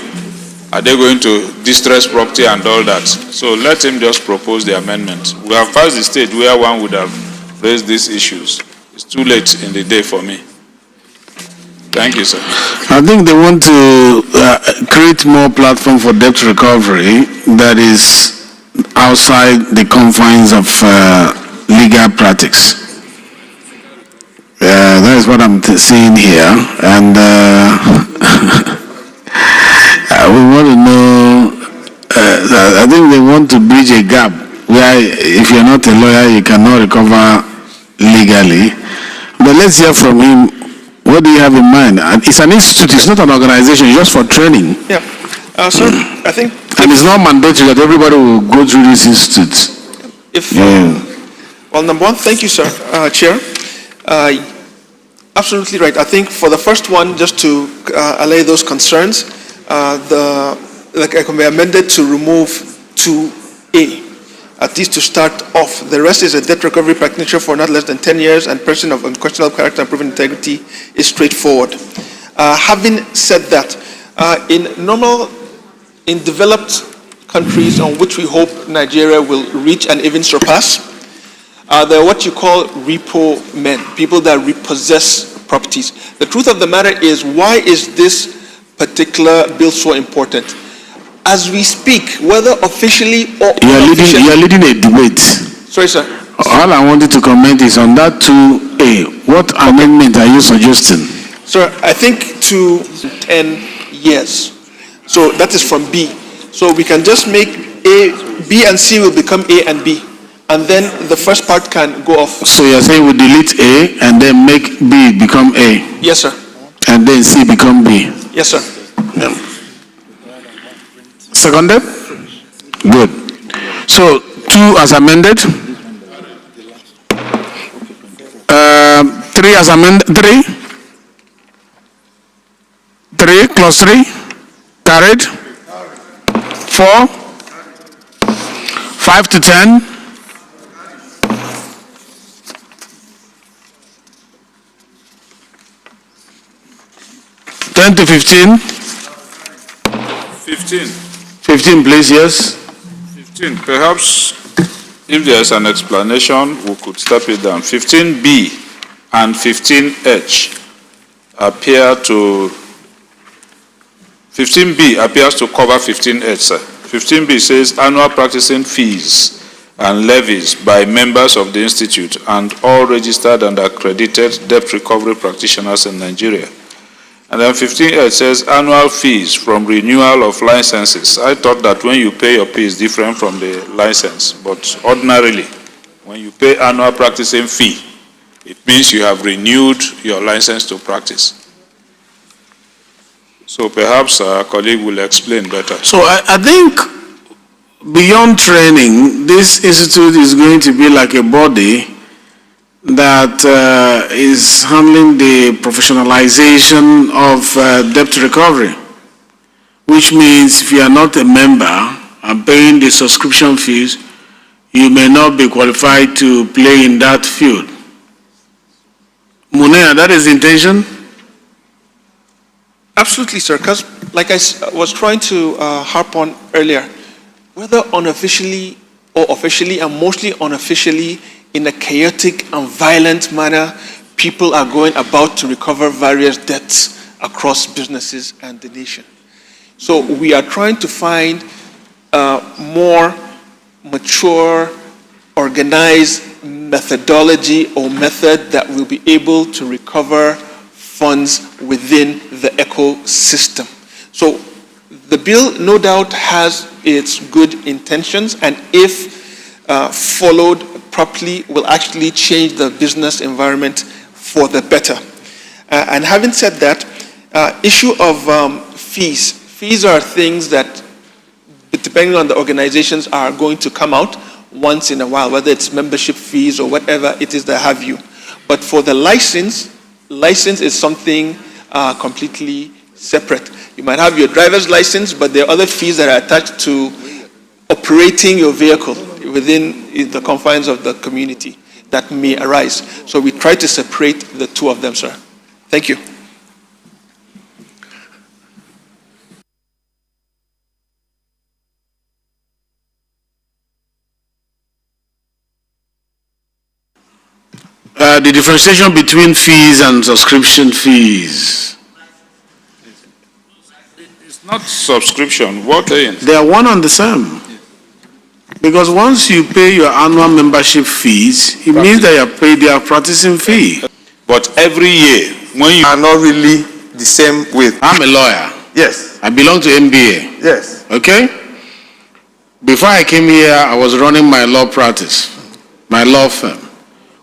Are they going to distress property and all that? So let him just propose the amendment. We have passed the stage where one would have raised these issues. It's too late in the day for me. Thank you, sir. I think they want to create more platform for debt recovery that is outside the confines of legal practice. That is what I'm seeing here, and we want to know. I think they want to bridge a gap where, if you're not a lawyer, you cannot recover legally. But let's hear from him. What do you have in mind? It's an institute, it's not an organization, just for training. Yeah. Sir, I think... And it's not mandatory that everybody will go through this institute. Well, number one, thank you, sir, Chair. Absolutely right. I think for the first one, just to allay those concerns, it can be amended to remove 2A. At least to start off. The rest is a debt recovery practitioner for not less than 10 years and person of unquestionable character and proven integrity is straightforward. Having said that, in developed countries on which we hope Nigeria will reach and even surpass, there are what you call repo men, people that repossess properties. The truth of the matter is, why is this particular bill so important. As we speak, whether officially or You are leading a debate. Sorry, sir. All I wanted to comment is on that 2A. What amendment are you suggesting? Sir, I think to 10 years. So that is from B. So we can just make A, B and C will become A and B. And then the first part can go off. So you're saying we delete A and then make B become A? Yes, sir. And then C become B? Yes, sir. Yeah. Seconded? Good. So 2 as amended? 3 as amended? 3? 3 plus 3? Carried? 4? 5 to 10? 10 to 15? 15. 15, please, yes. 15. Perhaps if there's an explanation, we could step it down. 15B and 15H appear to 15B appears to cover 15H, sir. 15B says annual practicing fees and levies by members of the institute and all registered and accredited debt recovery practitioners in Nigeria. And then 15H says annual fees from renewal of licenses. I thought that when you pay your fee is different from the license, but ordinarily, when you pay annual practicing fee, it means you have renewed your license to practice. So perhaps our colleague will explain better. So I think beyond training, this institute is going to be like a body that is handling the professionalization of debt recovery, which means if you are not a member and paying the subscription fees, you may not be qualified to play in that field. Munea, that is the intention? Absolutely, sir, because like I was trying to harp on earlier, whether unofficially or officially and mostly unofficially, in a chaotic and violent manner, people are going about to recover various debts across businesses and the nation. So we are trying to find more mature, organized methodology or method that will be able to recover funds within the ecosystem. So the bill no doubt has its good intentions, and if followed properly will actually change the business environment for the better. And having said that, issue of fees. Fees are things that, depending on the organizations, are going to come out once in a while, whether it's membership fees or whatever it is that have you. But for the license is something completely separate. You might have your driver's license, but there are other fees that are attached to operating your vehicle within the confines of the community that may arise. So we try to separate the two of them, sir. Thank you. The differentiation between fees and subscription fees. It's not subscription. What is? They are one and the same. Because once you pay your annual membership fees, it means that you have paid their practicing fee. But every year, when you are not really the same with... I'm a lawyer. Yes. I belong to MBA. Yes. Okay? Before I came here, I was running my law practice, my law firm.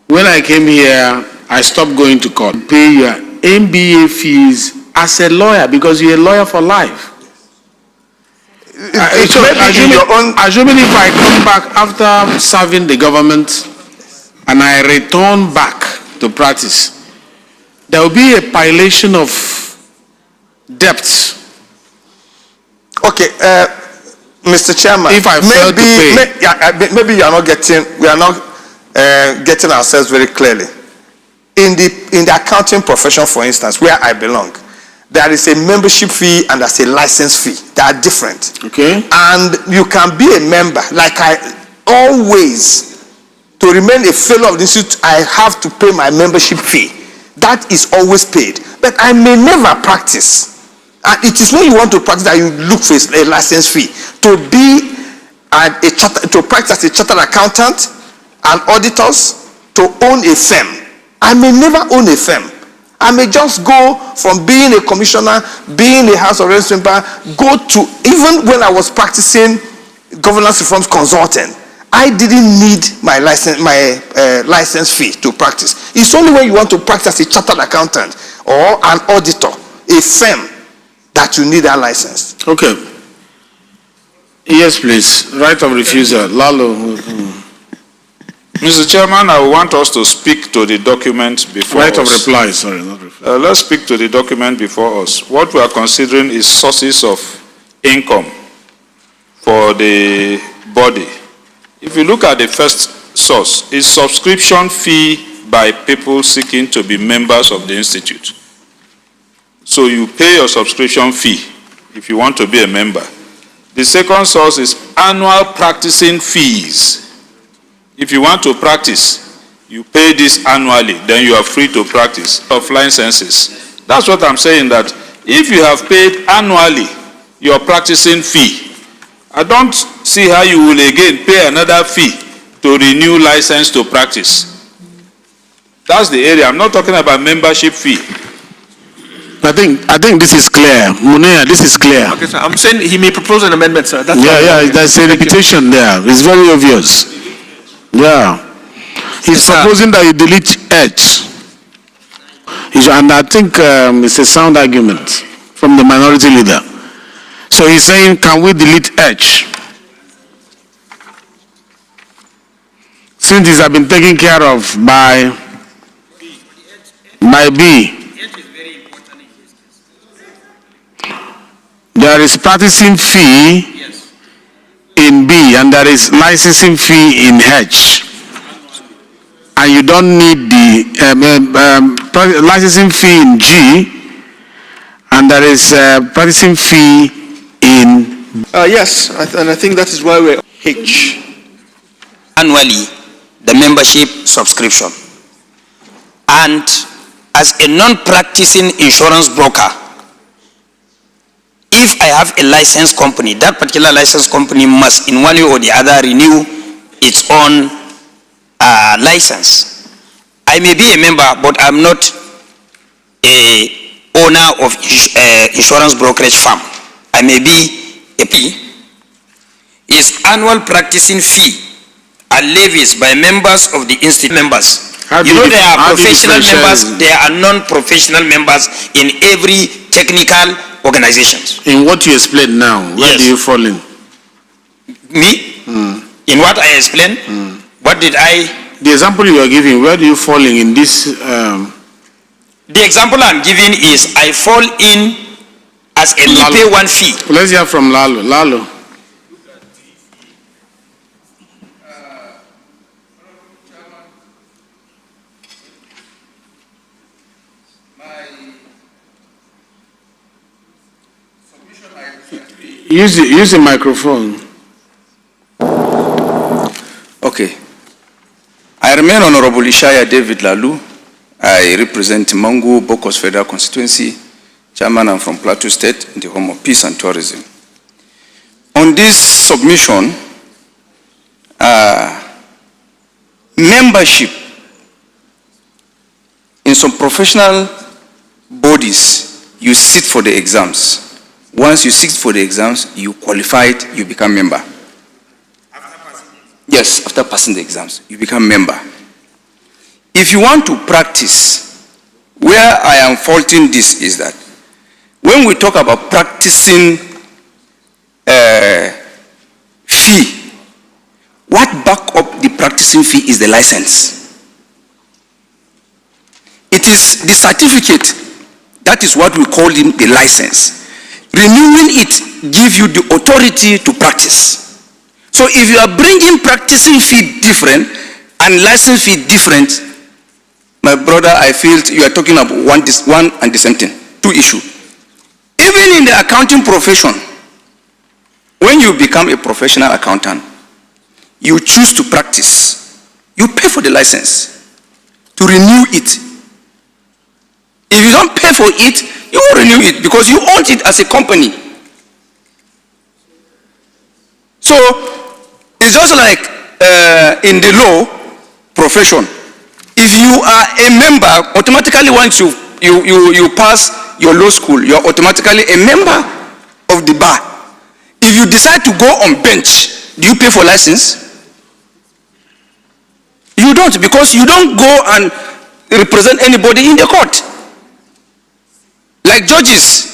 When I came here, I stopped going to court. Pay your MBA fees as a lawyer because you're a lawyer for life. Assuming if I come back after serving the government and I return back to practice, there will be a pilation of debts. Okay, Mr. Chairman, if I fail to pay, maybe we are not getting ourselves very clearly. In the accounting profession, for instance, where I belong, there is a membership fee and there's a license fee. They are different. Okay. And you can be a member. Like I always, to remain a fellow of the institute, I have to pay my membership fee. That is always paid. But I may never practice. And it is when you want to practice that you look for a license fee. To be to practice as a chartered accountant and auditors, to own a firm. I may never own a firm. I may just go from being a commissioner, being a House of Representatives member, go to, even when I was practicing governance reforms consulting, I didn't need my license fee to practice. It's only when you want to practice as a chartered accountant or an auditor, a firm, that you need that license. Okay. Yes, please. Right of refusal. Lalo. Mr. Chairman, I want us to speak to the document before us. Right of reply, sorry, not reply. Let's speak to the document before us. What we are considering is sources of income for the body. If you look at the first source, it's subscription fee by people seeking to be members of the institute. So you pay your subscription fee if you want to be a member. The second source is annual practicing fees. If you want to practice, you pay this annually, then you are free to practice of licenses. That's what I'm saying, that if you have paid annually your practicing fee, I don't see how you will again pay another fee to renew license to practice. That's the area. I'm not talking about membership fee. I think this is clear. Munea, this is clear. Okay, sir. I'm saying he may propose an amendment, sir. That's there's a repetition there. It's very obvious. Yeah. He's proposing that you delete H. And I think it's a sound argument from the minority leader. So he's saying, can we delete H? Since these have been taken care of by B. There is practicing fee in B and there is licensing fee in H. And you don't need the licensing fee in G and there is practicing fee in... yes, and I think that is why we're H. Annually, the membership subscription. And as a non-practicing insurance broker, if I have a licensed company, that particular licensed company must in one way or the other renew its own license. I may be a member, but I'm not a owner of insurance brokerage firm. I may be a P. Is annual practicing fee and levies by members of the institute members. You know, there are professional members, there are non-professional members in every technical organizations. In what you explained now, where do you fall in? Me? In what I explained? What did I... The example you are giving, where do you fall in this... The example I'm giving is I fall in as a pay one fee. Let's hear from Lalo. Lalo. Use the microphone. Okay. I remain Honorable Ishaya David Lalu. I represent Mangu Bokos Federal Constituency. Chairman, I'm from Plateau State, in the home of peace and tourism. On this submission, membership in some professional bodies, you sit for the exams. Once you sit for the exams, you qualified, you become member. Yes, after passing the exams, you become member. If you want to practice, where I am faulting this is that when we talk about practicing fee, what back up the practicing fee is the license. It is the certificate, that is what we call the license. Renewing it gives you the authority to practice. So if you are bringing practicing fee different and license fee different, my brother, I feel you are talking about one and the same thing, two issues. Even in the accounting profession, when you become a professional accountant, you choose to practice. You pay for the license to renew it. If you don't pay for it, You won't renew it because you own it as a company. So it's just like in the law profession. If you are a member, automatically once you pass your law school, you are automatically a member of the bar. If you decide to go on bench, do you pay for license? You don't, because you don't go and represent anybody in the court. Like judges,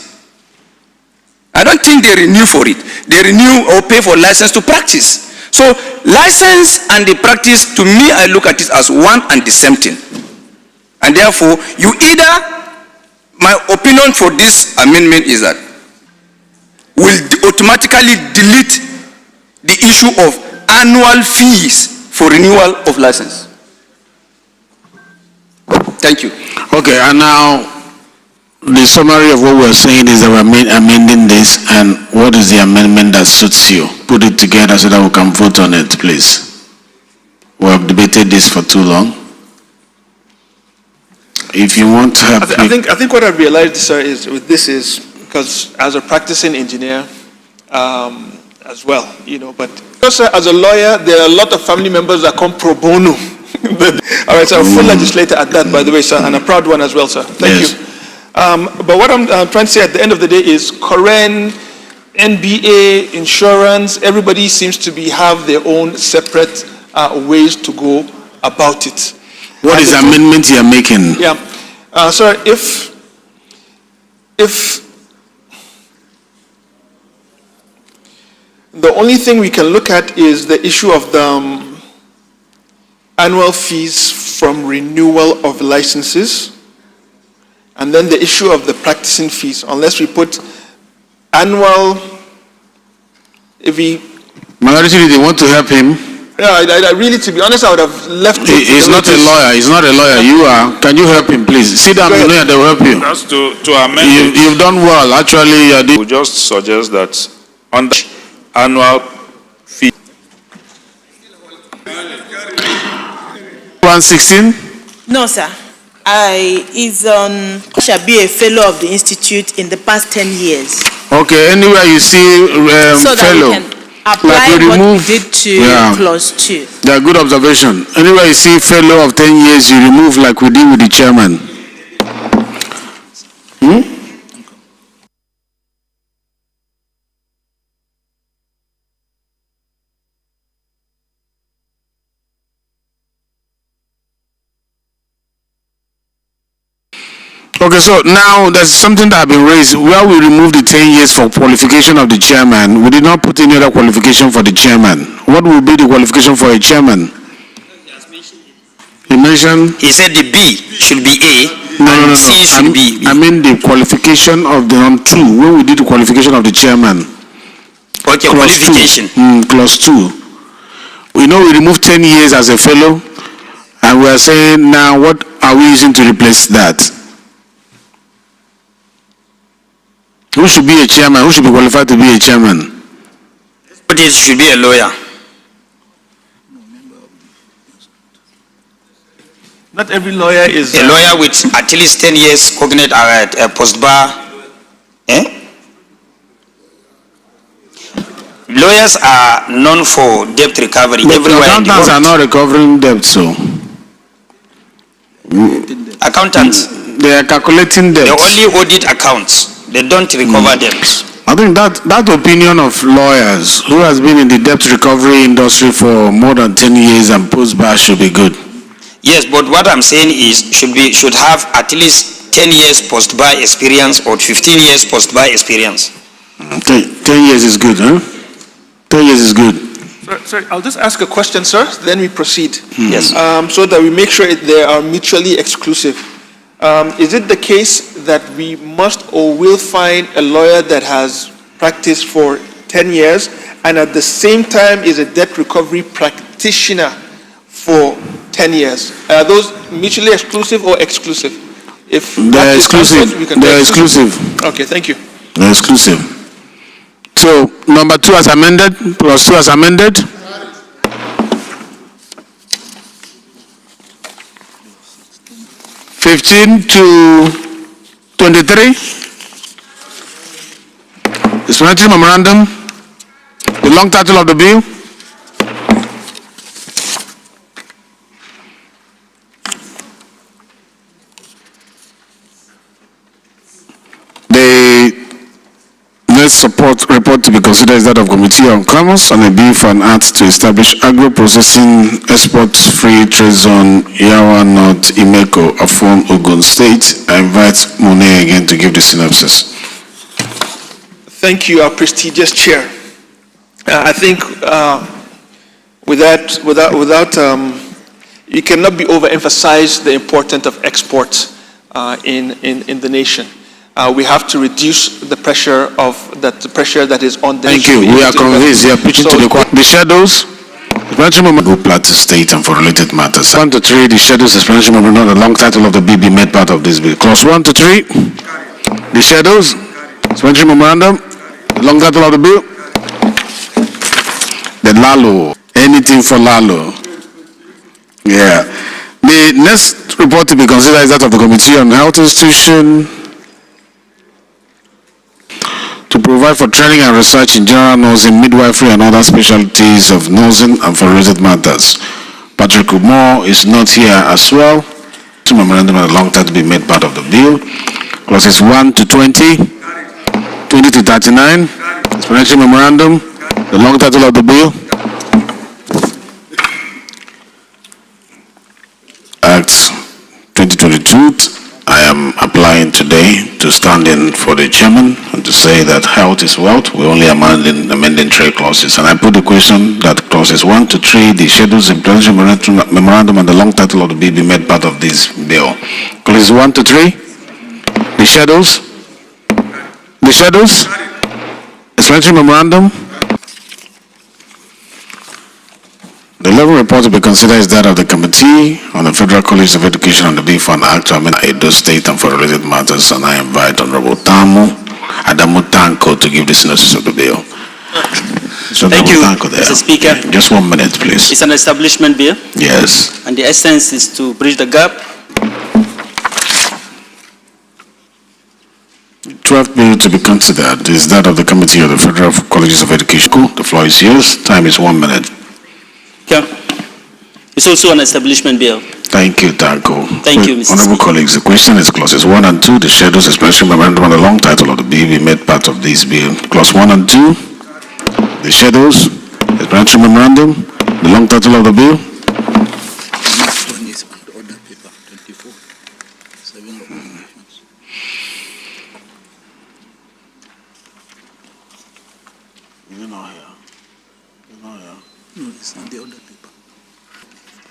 I don't think they renew for it. They renew or pay for license to practice. So license and the practice, to me, I look at it as one and the same thing. And therefore, you either, my opinion for this amendment is that will automatically delete the issue of annual fees for renewal of license. Thank you. Okay, and now the summary of what we're saying is that we're amending this, and what is the amendment that suits you? Put it together so that we can vote on it, please. We have debated this for too long. If you want to have... I think what I've realized, sir, is with this is, because as a practicing engineer as well, you know, but also as a lawyer, there are a lot of family members that come pro bono. All right, so I'm a full legislator at that, by the way, sir, and a proud one as well, sir. Thank you. But what I'm trying to say at the end of the day is Koren, NBA, insurance, everybody seems to have their own separate ways to go about it. What is the amendment you're making? Yeah. Sir, if the only thing we can look at is the issue of the annual fees from renewal of licenses, and then the issue of the practicing fees, unless we put annual, if we... Minority, they want to help him. Yeah, I really, to be honest, I would have left it. He's not a lawyer. He's not a lawyer. You are. Can you help him, please? Sit down, you know, they will help you. That's to amend. You've done well. Actually, we just suggest that under annual fee. 116? No, sir. Shall be a fellow of the institute in the past 10 years. Okay, anywhere you see so fellow. That we can apply like what we did to clause 2. Yeah, good observation. Anywhere you see fellow of 10 years, you remove like we did with the chairman. Okay, so now there's something that has been raised. Where we removed the 10 years for qualification of the chairman, we did not put any other qualification for the chairman. What will be the qualification for a chairman? He mentioned... He said the B should be A, no. C should be B. I mean the qualification of the number 2, when we did the qualification of the chairman. Okay, qualification. Clause 2. We know we removed 10 years as a fellow, and we are saying now what are we using to replace that? Who should be a chairman? Who should be qualified to be a chairman? But it should be a lawyer. Not every lawyer is... A lawyer with at least 10 years cognate post-bar. Lawyers are known for debt recovery but everywhere. Accountants are not recovering debt, so... Accountants? They are calculating debt. They only audit accounts. They don't recover debts. I think that opinion of lawyers who has been in the debt recovery industry for more than 10 years and post-bar should be good. Yes, but what I'm saying is should have at least 10 years post-bar experience or 15 years post-bar experience. 10 years is good, huh? 10 years is good. Sorry, I'll just ask a question, sir, then we proceed. Yes. So that we make sure they are mutually exclusive. Is it the case that we must or will find a lawyer that has practiced for 10 years and at the same time is a debt recovery practitioner for 10 years? Are those mutually exclusive or exclusive? If they're exclusive. They're exclusive. Okay, thank you. They're exclusive. So, number 2 as amended, plus 2 as amended. (15 to 23). Explanatory memorandum. The long title of the bill. The next support report to be considered is that of Committee on Commerce on a bill for an act to establish agro-processing export-free trade zone, Yawa North, Imeko, Afon, Ogun State. I invite Monet again to give the synopsis. Thank you, our prestigious chair. I think it cannot be overemphasized the importance of exports in the nation. We have to reduce the pressure that is on the Thank you. We are convinced. You are preaching to the shadows. Go Plateau State and for related matters. 1 to 3. The shadows explanation memorandum. The long title of the bill be made part of this bill. Clause 1 to 3. The shadows explanation memorandum. The long title of the bill. The Lalo. Anything for Lalo. Yeah. The next report to be considered is that of the Committee on Health Institution to provide for training and research in general nursing, midwifery, and other specialties of nursing and for related matters. Patrick Moore is not here as well. The memorandum and a long time to be made part of the bill. Clauses 1 to 20, 20 to 39. Explanatory memorandum. The long title of the bill. Act 2022. I am applying today to stand in for the chairman and to say that health is wealth. We're only amending 3 clauses. And I put the question that clauses 1 to 3, the schedules, implementation memorandum, and the long title of the bill be made part of this bill. Clauses 1 to 3, the schedules, explanatory memorandum. The 11th report to be considered is that of the Committee on the Federal College of Education on the bill for an act to amend Edo State and for related matters, and I invite Honorable Adamu Tanko to give the synopsis of the bill. So Thank you, Mr. Speaker. Just 1 minute, please. It's an establishment bill. Yes. And the essence is to bridge the gap. 12th bill to be considered is that of the Committee of the Federal Colleges of Education. The floor is yours. Time is 1 minute. Yeah. It's also an establishment bill. Thank you, Tanko. Thank you, Mr. Honorable colleagues, the question is clauses 1 and 2. The schedules, explanatory memorandum, and the long title of the bill be made part of this bill. Clause 1 and 2. The schedules, explanatory memorandum, the long title of the bill.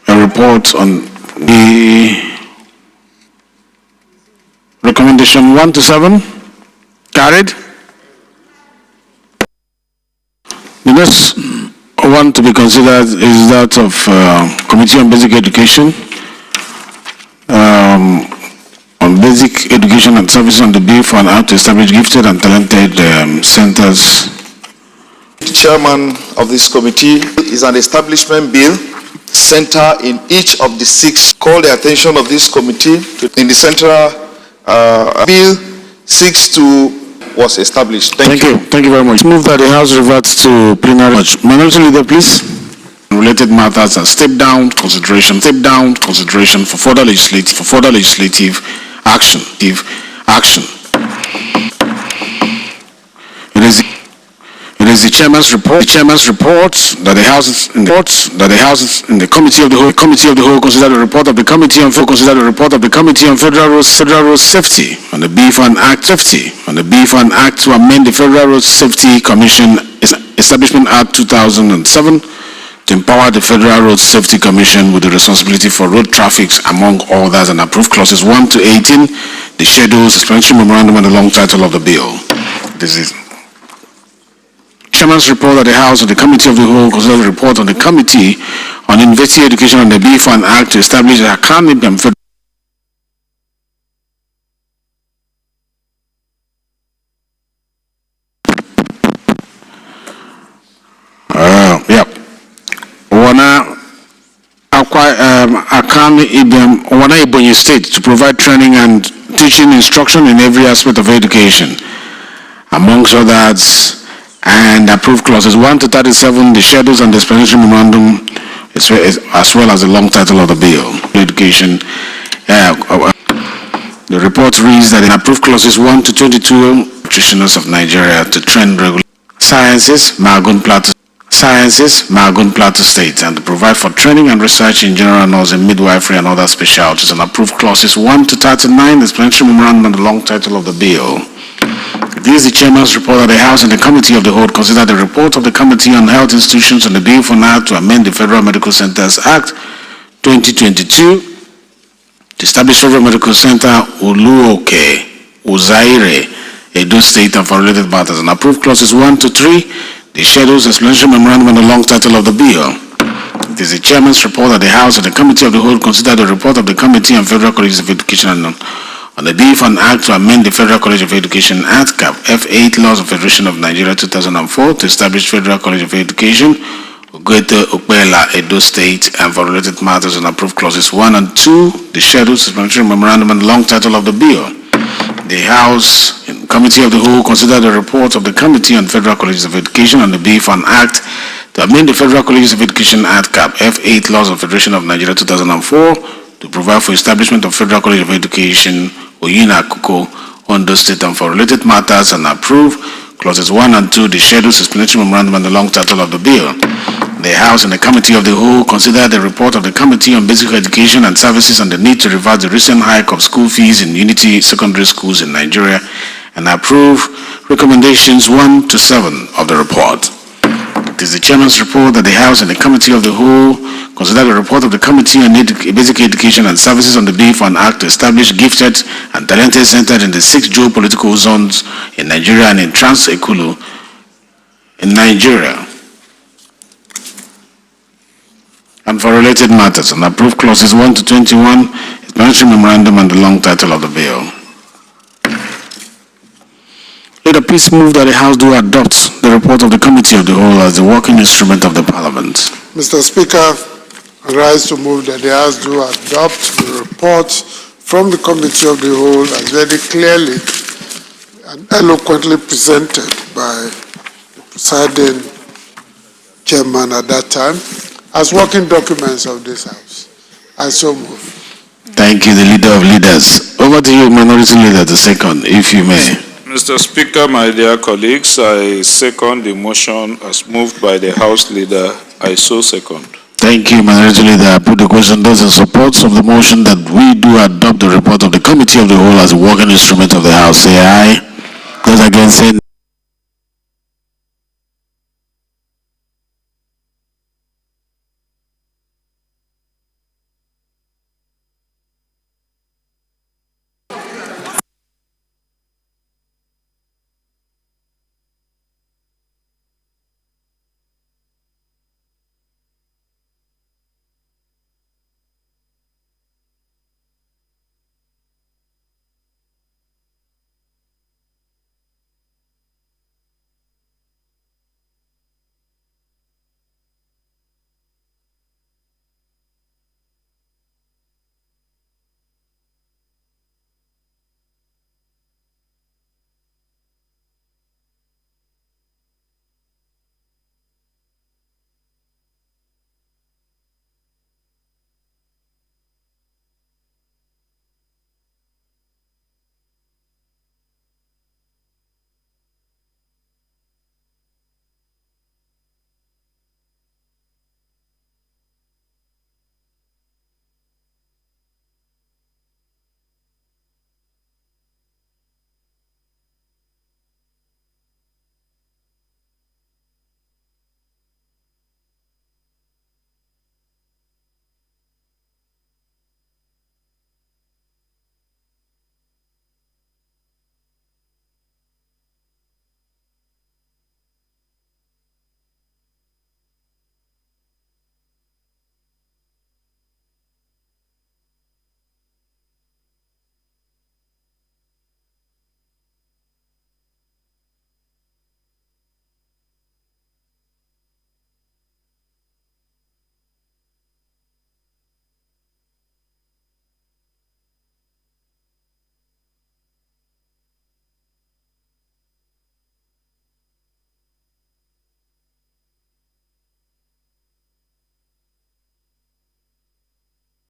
A report on the recommendation 1 to 7. Carried. The next one to be considered is that of Committee on Basic Education. On basic education and services on the bill for an act to establish gifted and talented centers. The chairman of this committee is an establishment bill center in each of the 6. Call the attention of this committee in the central bill 6.2 was established. Thank you. Thank you very much. Move that the House reverts to plenary. Minority Leader, please. Related matters and step down consideration for further legislative action. It is the chairman's report. That the House in the Committee of the Whole consider the report of the Committee on Federal Road Safety on the bill for an act to amend the Federal Road Safety Commission Establishment Act 2007 to empower the Federal Road Safety Commission with the responsibility for road traffic, among others, and approve clauses 1 to 18, the schedules, explanatory memorandum, and the long title of the bill. This is Chairman's report of the House of the Committee of the Whole consider the report on the Committee on University Education on the bill for an act to establish a academic and federal. Wana Ebonyi State to provide training and teaching instruction in every aspect of education. amongst others, and approve clauses 1 to 37, the schedules and the explanatory memorandum, as well as the long title of the bill. Education. The report reads that in approved clauses 1 to 22, practitioners of Nigeria to train regular sciences, Magun Plateau State, and to provide for training and research in general nurse in midwifery and other specialties, and approved clauses 1 to 39, the explanatory memorandum and the long title of the bill. This is the Chairman's report that the House and the Committee of the Whole consider the report of the Committee on Health Institutions on the bill for now to amend the Federal Medical Centers Act 2022 to establish Federal Medical Center Uluoke, Uzaire, Edo State, and for related matters, and approve clauses 1 to 3, the schedules, explanatory memorandum, and the long title of the bill. It is the Chairman's report that the House and the Committee of the Whole consider the report of the Committee on Federal Colleges of Education on the bill for an act to amend the Federal College of Education Act, Cap F8, Laws of Federation of Nigeria 2004 to establish Federal College of Education, Ugwete Okpela, Edo State, and for related matters, and approve clauses 1 and 2, the schedules, explanatory memorandum, and the long title of the bill. The House and Committee of the Whole consider the report of the Committee on Federal Colleges of Education on the bill for an act to amend the Federal Colleges of Education Act, Cap F8, Laws of Federation of Nigeria 2004 to provide for establishment of Federal College of Education, Oyina Akuko, Ondo State, and for related matters, and approve clauses 1 and 2, the schedules, explanatory memorandum, and the long title of the bill. The House and the Committee of the Whole consider the report of the Committee on Basic Education and Services on the need to revise the recent hike of school fees in Unity Secondary Schools in Nigeria, and approve recommendations 1 to 7 of the report. It is the Chairman's report that the House and the Committee of the Whole consider the report of the Committee on Basic Education and Services on the bill for an act to establish gifted and talented centers in the 6 geopolitical zones in Nigeria and in Trans-Ekulu in Nigeria, and for related matters, and approve clauses 1 to 21, explanatory memorandum, and the long title of the bill. Let the please move that the House do adopt the report of the Committee of the Whole as the working instrument of the Parliament. Mr. Speaker, I rise to move that the House do adopt the report from the Committee of the Whole as very clearly and eloquently presented by the presiding chairman at that time as working documents of this House. I so move. Thank you, the Leader of Leaders. Over to you, Minority Leader, the second, if you may. Mr. Speaker, my dear colleagues, I second the motion as moved by the House Leader. I so second. Thank you, Minority Leader. I put the question. Those in support of the motion that we do adopt the report of the Committee of the Whole as a working instrument of the House, say aye. Those against, say